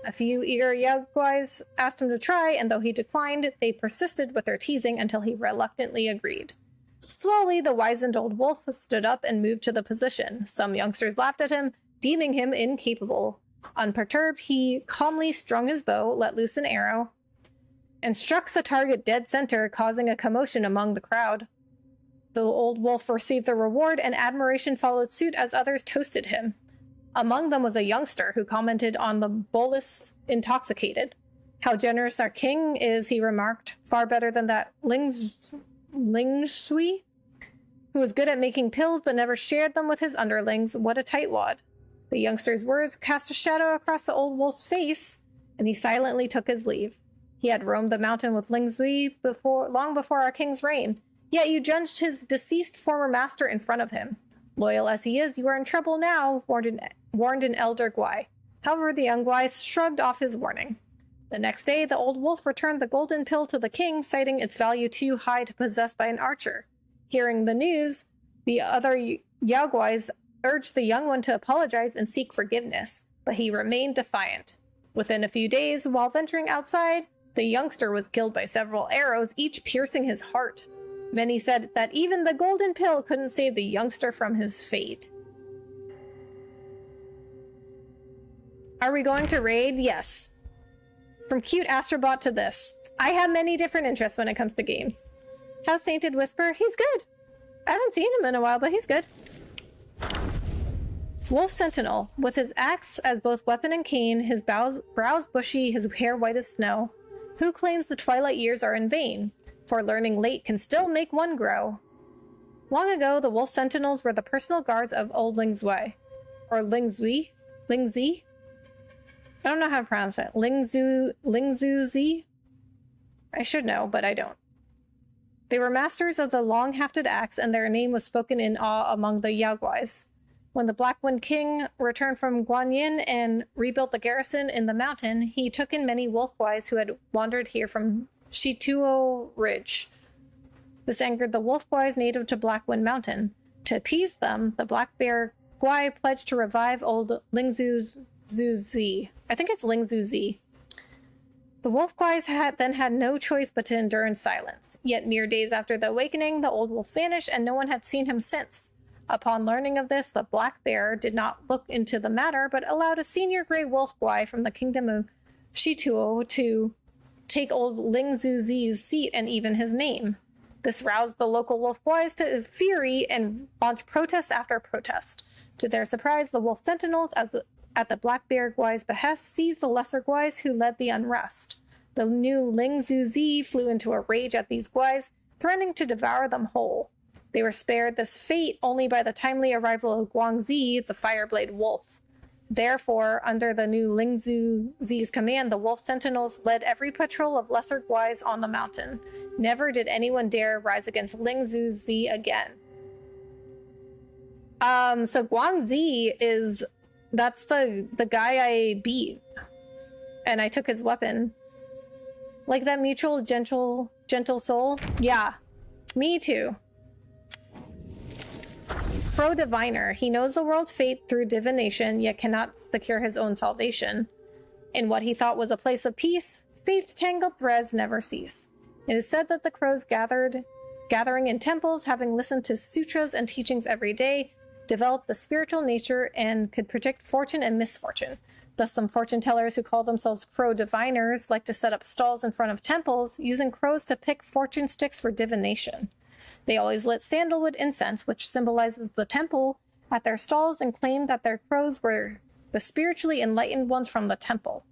A few eager Yaoguais asked him to try, and though he declined, they persisted with their teasing until he reluctantly agreed. Slowly, the wizened old wolf stood up and moved to the position. Some youngsters laughed at him, deeming him incapable. Unperturbed, he calmly strung his bow, let loose an arrow, and struck the target dead center, causing a commotion among the crowd. The old wolf received the reward, and admiration followed suit as others toasted him. Among them was a youngster who commented on the bolus intoxicated. How generous our king is, he remarked, far better than that Ling Shui, who was good at making pills but never shared them with his underlings. What a tightwad. The youngster's words cast a shadow across the old wolf's face, and he silently took his leave. He had roamed the mountain with Ling Shui long before our king's reign, yet you judged his deceased former master in front of him. Loyal as he is, you are in trouble now, warned an elder Guai. However, the young Guai shrugged off his warning. The next day, the old wolf returned the golden pill to the king, citing its value too high to possess by an archer. Hearing the news, the other Yaoguais urged the young one to apologize and seek forgiveness, but he remained defiant. Within a few days, while venturing outside, the youngster was killed by several arrows, each piercing his heart. Many said that even the golden pill couldn't save the youngster from his fate. Are we going to raid? Yes. From cute Astrobot to this. I have many different interests when it comes to games. How's Sainted Whisper? He's good. I haven't seen him in a while, but he's good. Wolf Sentinel, with his axe as both weapon and cane, his brows bushy, his hair white as snow. Who claims the twilight years are in vain? For learning late can still make one grow. Long ago, the Wolf Sentinels were the personal guards of old Ling Zui. Or Ling Zui? Ling Zi? I don't know how to pronounce it. Ling Zhu Zi? I should know, but I don't. They were masters of the long-hafted axe, and their name was spoken in awe among the Yaoguais. When the Black Wind King returned from Guanyin and rebuilt the garrison in the mountain, he took in many wolf guys who had wandered here from Shituo Ridge. This angered the wolf guys native to Blackwind Mountain. To appease them, the black bear guai pledged to revive old Lingzu-zi. I think it's Lingzu-zi. The wolf guys then had no choice but to endure in silence. Yet mere days after the awakening, the old wolf vanished and no one had seen him since. Upon learning of this, the black bear did not look into the matter, but allowed a senior gray wolf guai from the kingdom of Shituo to take old Lingzu-zi's seat and even his name. This roused the local wolf guais to fury and launched protest after protest. To their surprise, the wolf sentinels, at the black bear guai's behest, seized the lesser guais who led the unrest. The new Lingzu-zi flew into a rage at these guais, threatening to devour them whole. They were spared this fate only by the timely arrival of Guangzi, the Fireblade Wolf. Therefore, under the new Lingzu-zi's command, the wolf sentinels led every patrol of lesser guais on the mountain. Never did anyone dare rise against Lingzu-zi again. So Guangzi that's the guy I beat. And I took his weapon. Like that mutual gentle soul? Yeah, me too. Pro Diviner. He knows the world's fate through divination, yet cannot secure his own salvation. In what he thought was a place of peace, fate's tangled threads never cease. It is said that the crows gathering in temples, having listened to sutras and teachings every day, developed a spiritual nature and could predict fortune and misfortune. Thus, some fortune tellers who call themselves crow diviners like to set up stalls in front of temples, using crows to pick fortune sticks for divination. They always lit sandalwood incense, which symbolizes the temple, at their stalls and claimed that their crows were the spiritually enlightened ones from the temple.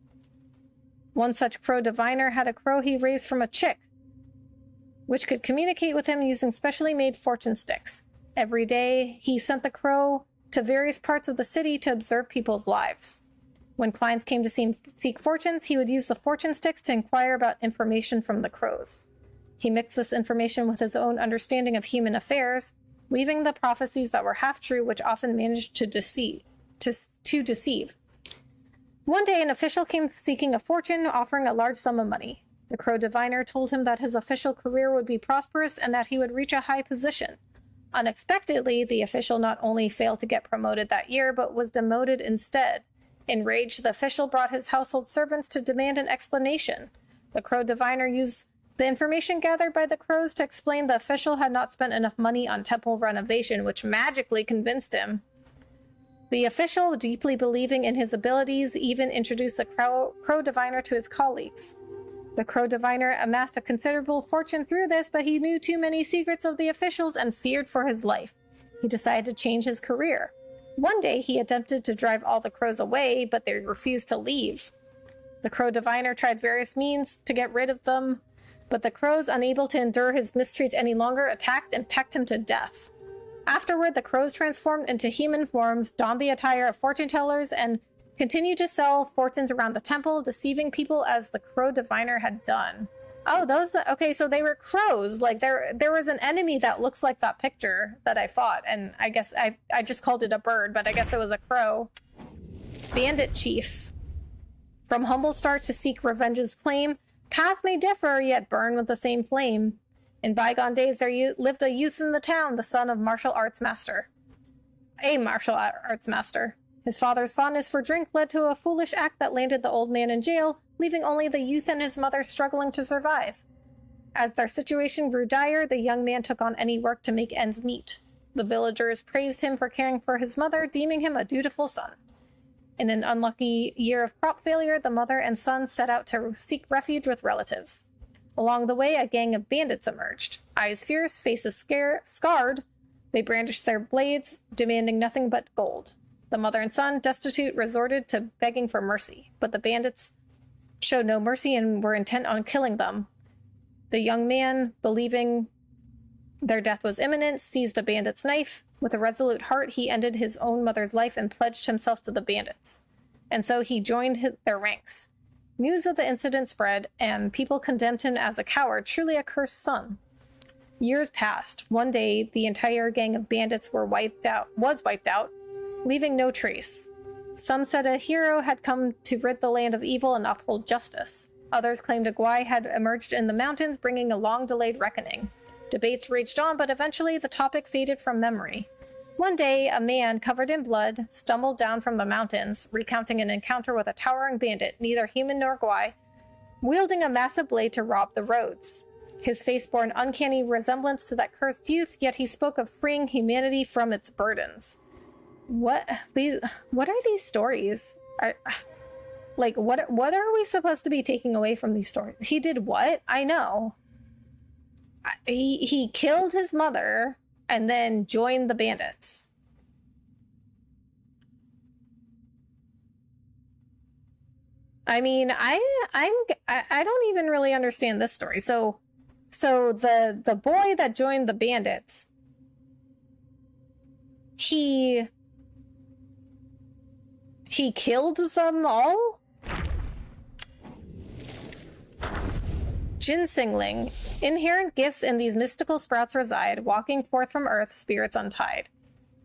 One such crow diviner had a crow he raised from a chick, which could communicate with him using specially made fortune sticks. Every day, he sent the crow to various parts of the city to observe people's lives. When clients came to seek fortunes, he would use the fortune sticks to inquire about information from the crows. He mixed this information with his own understanding of human affairs, weaving the prophecies that were half true, which often managed to deceive. One day, an official came seeking a fortune, offering a large sum of money. The crow diviner told him that his official career would be prosperous and that he would reach a high position. Unexpectedly, the official not only failed to get promoted that year, but was demoted instead. Enraged, the official brought his household servants to demand an explanation. The crow diviner used the information gathered by the crows to explain the official had not spent enough money on temple renovation, which magically convinced him. The official, deeply believing in his abilities, even introduced the crow diviner to his colleagues. The crow diviner amassed a considerable fortune through this, but he knew too many secrets of the officials and feared for his life. He decided to change his career. One day, he attempted to drive all the crows away, but they refused to leave. The crow diviner tried various means to get rid of them, but the crows, unable to endure his mistreats any longer, attacked and pecked him to death. Afterward, the crows transformed into human forms, donned the attire of fortune tellers, and continued to sell fortunes around the temple, deceiving people as the crow diviner had done. Oh, okay, so they were crows. Like, there was an enemy that looks like that picture that I fought, and I guess I just called it a bird, but I guess it was a crow. Bandit chief. From humble start to seek revenge's claim, paths may differ, yet burn with the same flame. In bygone days, there lived a youth in the town, the son of a martial arts master. His father's fondness for drink led to a foolish act that landed the old man in jail, leaving only the youth and his mother struggling to survive. As their situation grew dire, the young man took on any work to make ends meet. The villagers praised him for caring for his mother, deeming him a dutiful son. In an unlucky year of crop failure, the mother and son set out to seek refuge with relatives. Along the way, a gang of bandits emerged. Eyes fierce, faces scarred, they brandished their blades, demanding nothing but gold. The mother and son, destitute, resorted to begging for mercy, but the bandits showed no mercy and were intent on killing them. The young man, believing their death was imminent, seized a bandit's knife. With a resolute heart, he ended his own mother's life and pledged himself to the bandits. And so he joined their ranks. News of the incident spread, and people condemned him as a coward, truly a cursed son. Years passed. One day, the entire gang of bandits was wiped out, leaving no trace. Some said a hero had come to rid the land of evil and uphold justice. Others claimed a guai had emerged in the mountains, bringing a long-delayed reckoning. Debates raged on, but eventually the topic faded from memory. One day, a man covered in blood stumbled down from the mountains, recounting an encounter with a towering bandit, neither human nor Gwai, wielding a massive blade to rob the roads. His face bore an uncanny resemblance to that cursed youth, yet he spoke of freeing humanity from its burdens. What are these stories? What are we supposed to be taking away from these stories? He did what? I know. He killed his mother and then joined the bandits. I mean, I don't even really understand this story. So the boy that joined the bandits, he killed them all? Ginsengling. Inherent gifts in these mystical sprouts reside, walking forth from earth, spirits untied.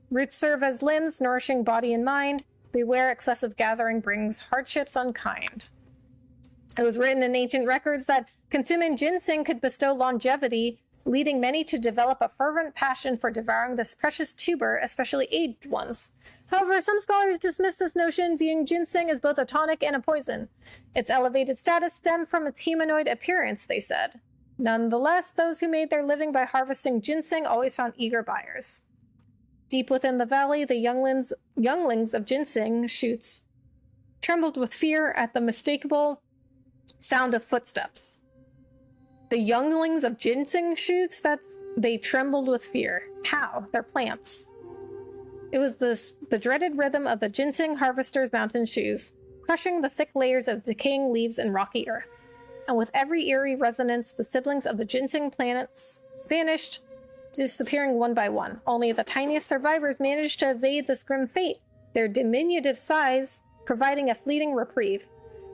Roots serve as limbs, nourishing body and mind. Beware excessive gathering brings hardships unkind. It was written in ancient records that consuming ginseng could bestow longevity, leading many to develop a fervent passion for devouring this precious tuber, especially aged ones. However, some scholars dismiss this notion, viewing ginseng as both a tonic and a poison. Its elevated status stemmed from its humanoid appearance, they said. Nonetheless, those who made their living by harvesting ginseng always found eager buyers. Deep within the valley, the younglings of ginseng shoots trembled with fear at the mistakable sound of footsteps. The younglings of ginseng shoots? They trembled with fear. How? They're plants. It was the dreaded rhythm of the ginseng harvester's mountain shoes, crushing the thick layers of decaying leaves and rocky earth. And with every eerie resonance, the siblings of the ginseng plants vanished, disappearing one by one. Only the tiniest survivors managed to evade this grim fate, their diminutive size providing a fleeting reprieve.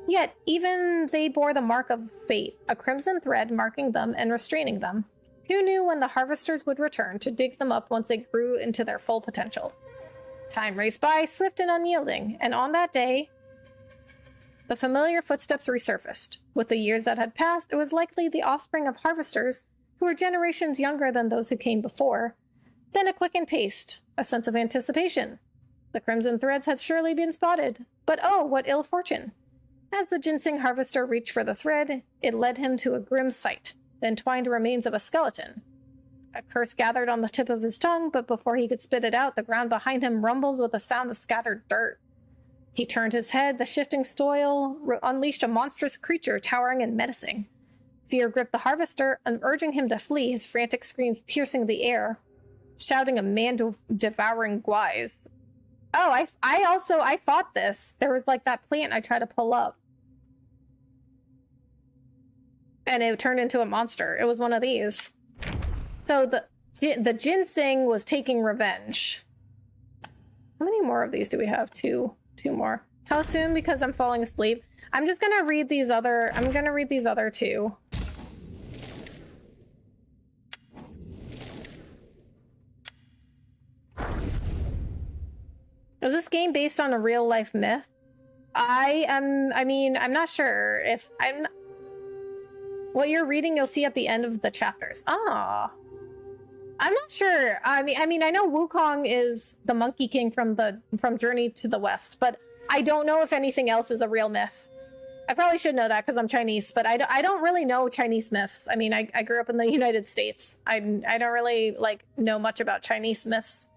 Yet, even they bore the mark of fate, a crimson thread marking them and restraining them. Who knew when the harvesters would return to dig them up once they grew into their full potential? Time raced by, swift and unyielding, and on that day, the familiar footsteps resurfaced. With the years that had passed, it was likely the offspring of harvesters who were generations younger than those who came before. Then a quickened pace, a sense of anticipation. The crimson threads had surely been spotted, but oh, what ill fortune! As the ginseng harvester reached for the thread, it led him to a grim sight, the entwined remains of a skeleton. A curse gathered on the tip of his tongue, but before he could spit it out, the ground behind him rumbled with a sound of scattered dirt. He turned his head, the shifting soil unleashed a monstrous creature towering and menacing. Fear gripped the harvester, and urging him to flee, his frantic screams piercing the air, shouting a man-devouring Gwais. Oh, I fought this. There was like that plant I tried to pull up. And it turned into a monster. It was one of these. So the ginseng was taking revenge. How many more of these do we have? Two more. How soon? Because I'm falling asleep. I'm just gonna read these other. I'm gonna read these other two. Is this game based on a real life myth? I mean, I'm not sure if I'm. What you're reading, you'll see at the end of the chapters. Ah, I'm not sure. I mean, I know Wukong is the Monkey King from Journey to the West, but I don't know if anything else is a real myth. I probably should know that because I'm Chinese, but I don't really know Chinese myths. I mean, I grew up in the United States. I don't really know much about Chinese myths.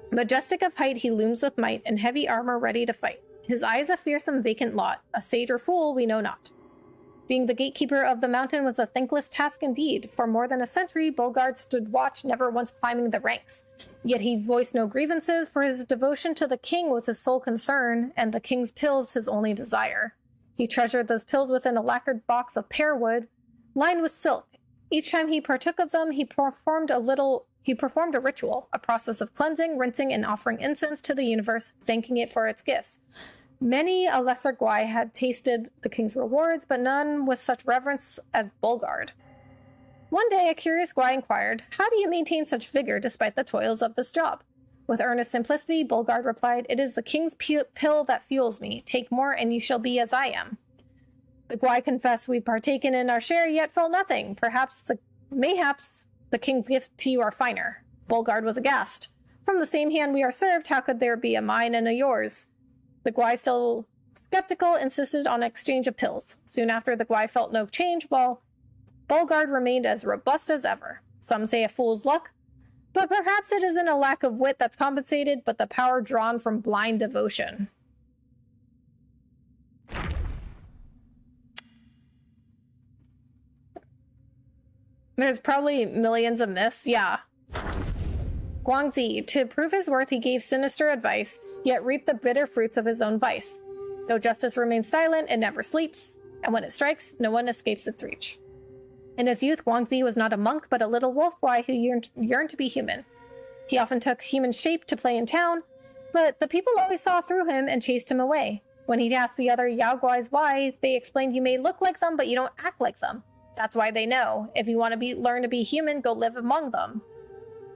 Majestic of height, he looms with might, in heavy armor ready to fight. His eyes a fearsome vacant lot, a sage or fool we know not. Being the gatekeeper of the mountain was a thankless task indeed. For more than a century, Bolgard stood watch, never once climbing the ranks. Yet he voiced no grievances, for his devotion to the king was his sole concern, and the king's pills his only desire. He treasured those pills within a lacquered box of pear wood, lined with silk. Each time he partook of them, he performed a ritual, a process of cleansing, rinsing, and offering incense to the universe, thanking it for its gifts. Many a lesser Gwai had tasted the king's rewards, but none with such reverence as Bolgard. One day, a curious Gwai inquired, "How do you maintain such vigor despite the toils of this job?" With earnest simplicity, Bolgard replied, "It is the king's pill that fuels me. Take more and you shall be as I am." The Gwai confess we've partaken in our share, yet felt nothing. Mayhaps the king's gift to you are finer. Bolgard was aghast. From the same hand we are served, how could there be a mine and a yours? The Gwai, still skeptical, insisted on exchange of pills. Soon after, the Gwai felt no change, while Bolgard remained as robust as ever. Some say a fool's luck, but perhaps it isn't a lack of wit that's compensated, but the power drawn from blind devotion. There's probably millions of myths, yeah. Guangzi, to prove his worth, he gave sinister advice, yet reaped the bitter fruits of his own vice. Though justice remains silent, it never sleeps, and when it strikes, no one escapes its reach. In his youth, Guangzi was not a monk, but a little wolf boy who yearned to be human. He often took human shape to play in town, but the people always saw through him and chased him away. When he'd asked the other Yao Guais why, they explained you may look like them, but you don't act like them. That's why they know. If you want to learn to be human, go live among them.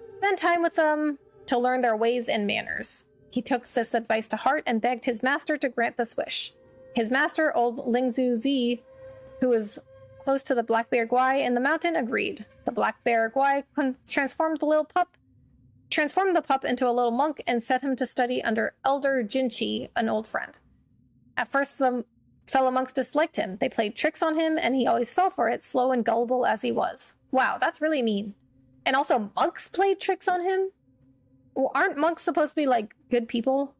Spend time with them to learn their ways and manners. He took this advice to heart and begged his master to grant this wish. His master, old Lingzu Zi, who was close to the Black Bear Gwai in the mountain, agreed. The Black Bear Gwai transformed the pup into a little monk and set him to study under Elder Jinchi, an old friend. At first, some fellow monks disliked him. They played tricks on him, and he always fell for it, slow and gullible as he was. Wow, that's really mean. And also, monks played tricks on him? Well, aren't monks supposed to be, like, good people?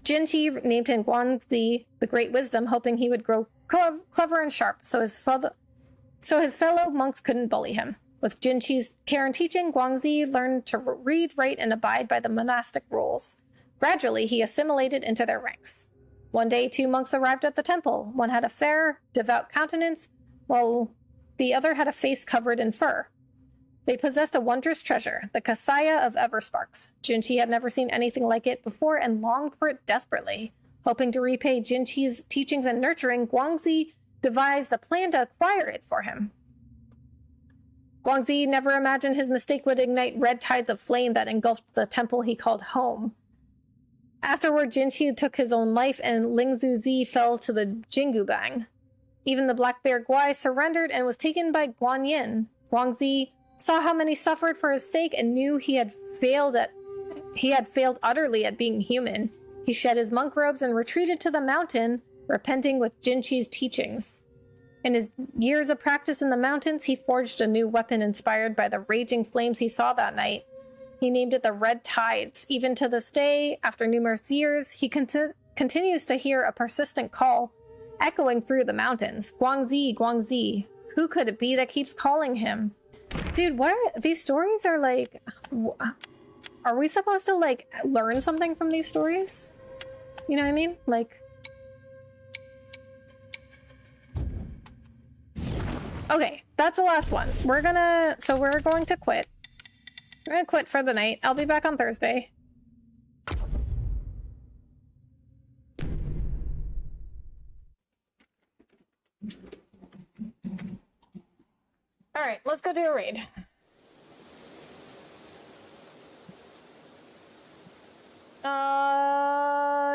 Jinchi named him Guangzi, the Great Wisdom, hoping he would grow clever and sharp, so his fellow monks couldn't bully him. With Jinchi's care and teaching, Guangzi learned to read, write, and abide by the monastic rules. Gradually, he assimilated into their ranks. One day, 2 monks arrived at the temple. One had a fair, devout countenance, while the other had a face covered in fur. They possessed a wondrous treasure, the Kasaya of Eversparks. Jinchi had never seen anything like it before and longed for it desperately. Hoping to repay Jinchi's teachings and nurturing, Guangzi devised a plan to acquire it for him. Guangzi never imagined his mistake would ignite red tides of flame that engulfed the temple he called home. Afterward, Jinchi took his own life, and Lingzu Zi fell to the Jingubang. Even the Black Bear Gwai surrendered and was taken by Guanyin. Guangzi saw how many suffered for his sake and knew he had failed utterly at being human. He shed his monk robes and retreated to the mountain, repenting with Jinchi's teachings. In his years of practice in the mountains, he forged a new weapon inspired by the raging flames he saw that night. He named it the Red Tides. Even to this day, after numerous years, he continues to hear a persistent call echoing through the mountains. Guangzi, Guangzi. Who could it be that keeps calling him? Dude, what are these stories? Are like, are we supposed to like learn something from these stories? You know what I mean? Like, okay, that's the last one. We're going to quit. We're going to quit for the night. I'll be back on Thursday. Alright, let's go do a raid.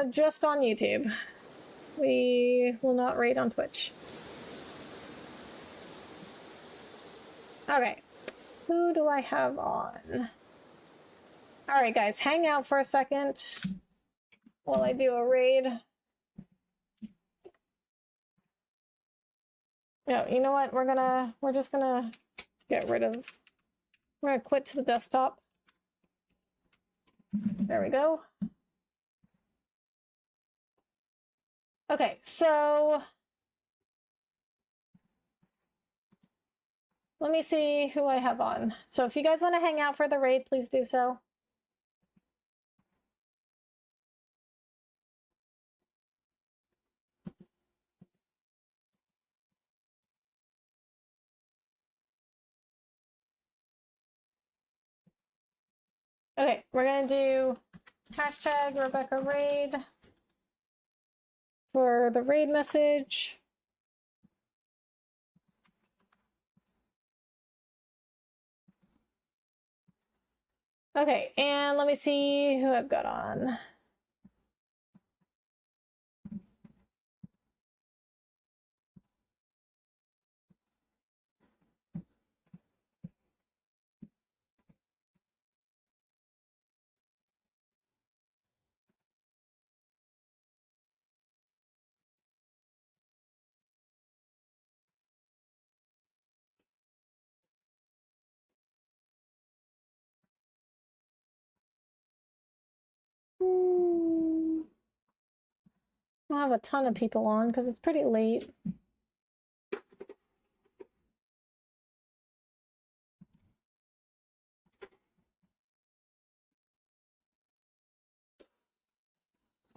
Just on YouTube. We will not raid on Twitch. Okay. Who do I have on? Alright guys, hang out for a second while I do a raid. No, you know what? We're just gonna get rid of, we're gonna quit to the desktop. There we go. Okay, so let me see who I have on. So if you guys want to hang out for the raid, please do so. Okay, we're gonna do hashtag Rebecca Raid for the raid message. Okay, and let me see who I've got on. don't have a ton of people on because it's pretty late.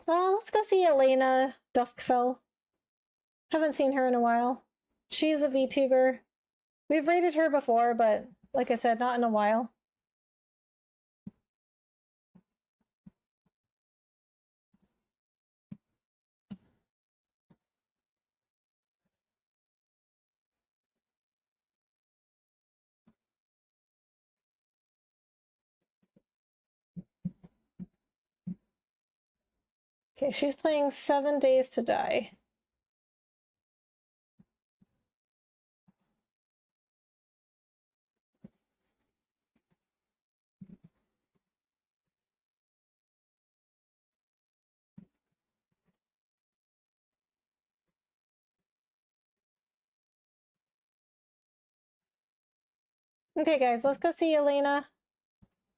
Let's go see Elena Duskfell. Haven't seen her in a while. She's a VTuber. We've rated her before, but like I said, not in a while. Okay, she's playing 7 Days to Die. Okay, guys, let's go see Elena.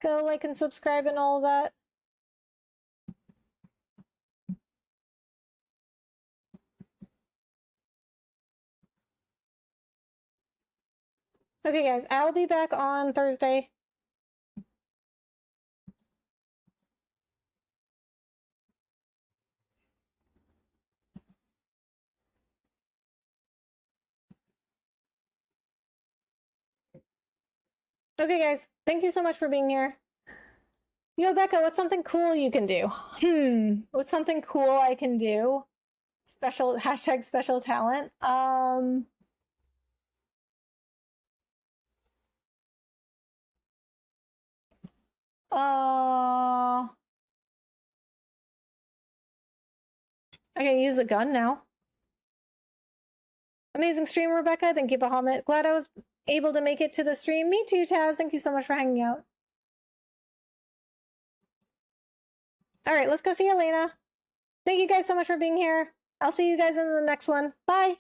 Go like and subscribe and all of that. Okay, guys, I'll be back on Thursday. Okay, guys, thank you so much for being here. Yo, Becca, what's something cool you can do? What's something cool I can do? Special hashtag special talent. I can use a gun now. Amazing stream, Rebecca. Thank you, Bahamut. Glad I was able to make it to the stream. Me too, Taz. Thank you so much for hanging out. All right, let's go see Elena. Thank you guys so much for being here. I'll see you guys in the next one. Bye.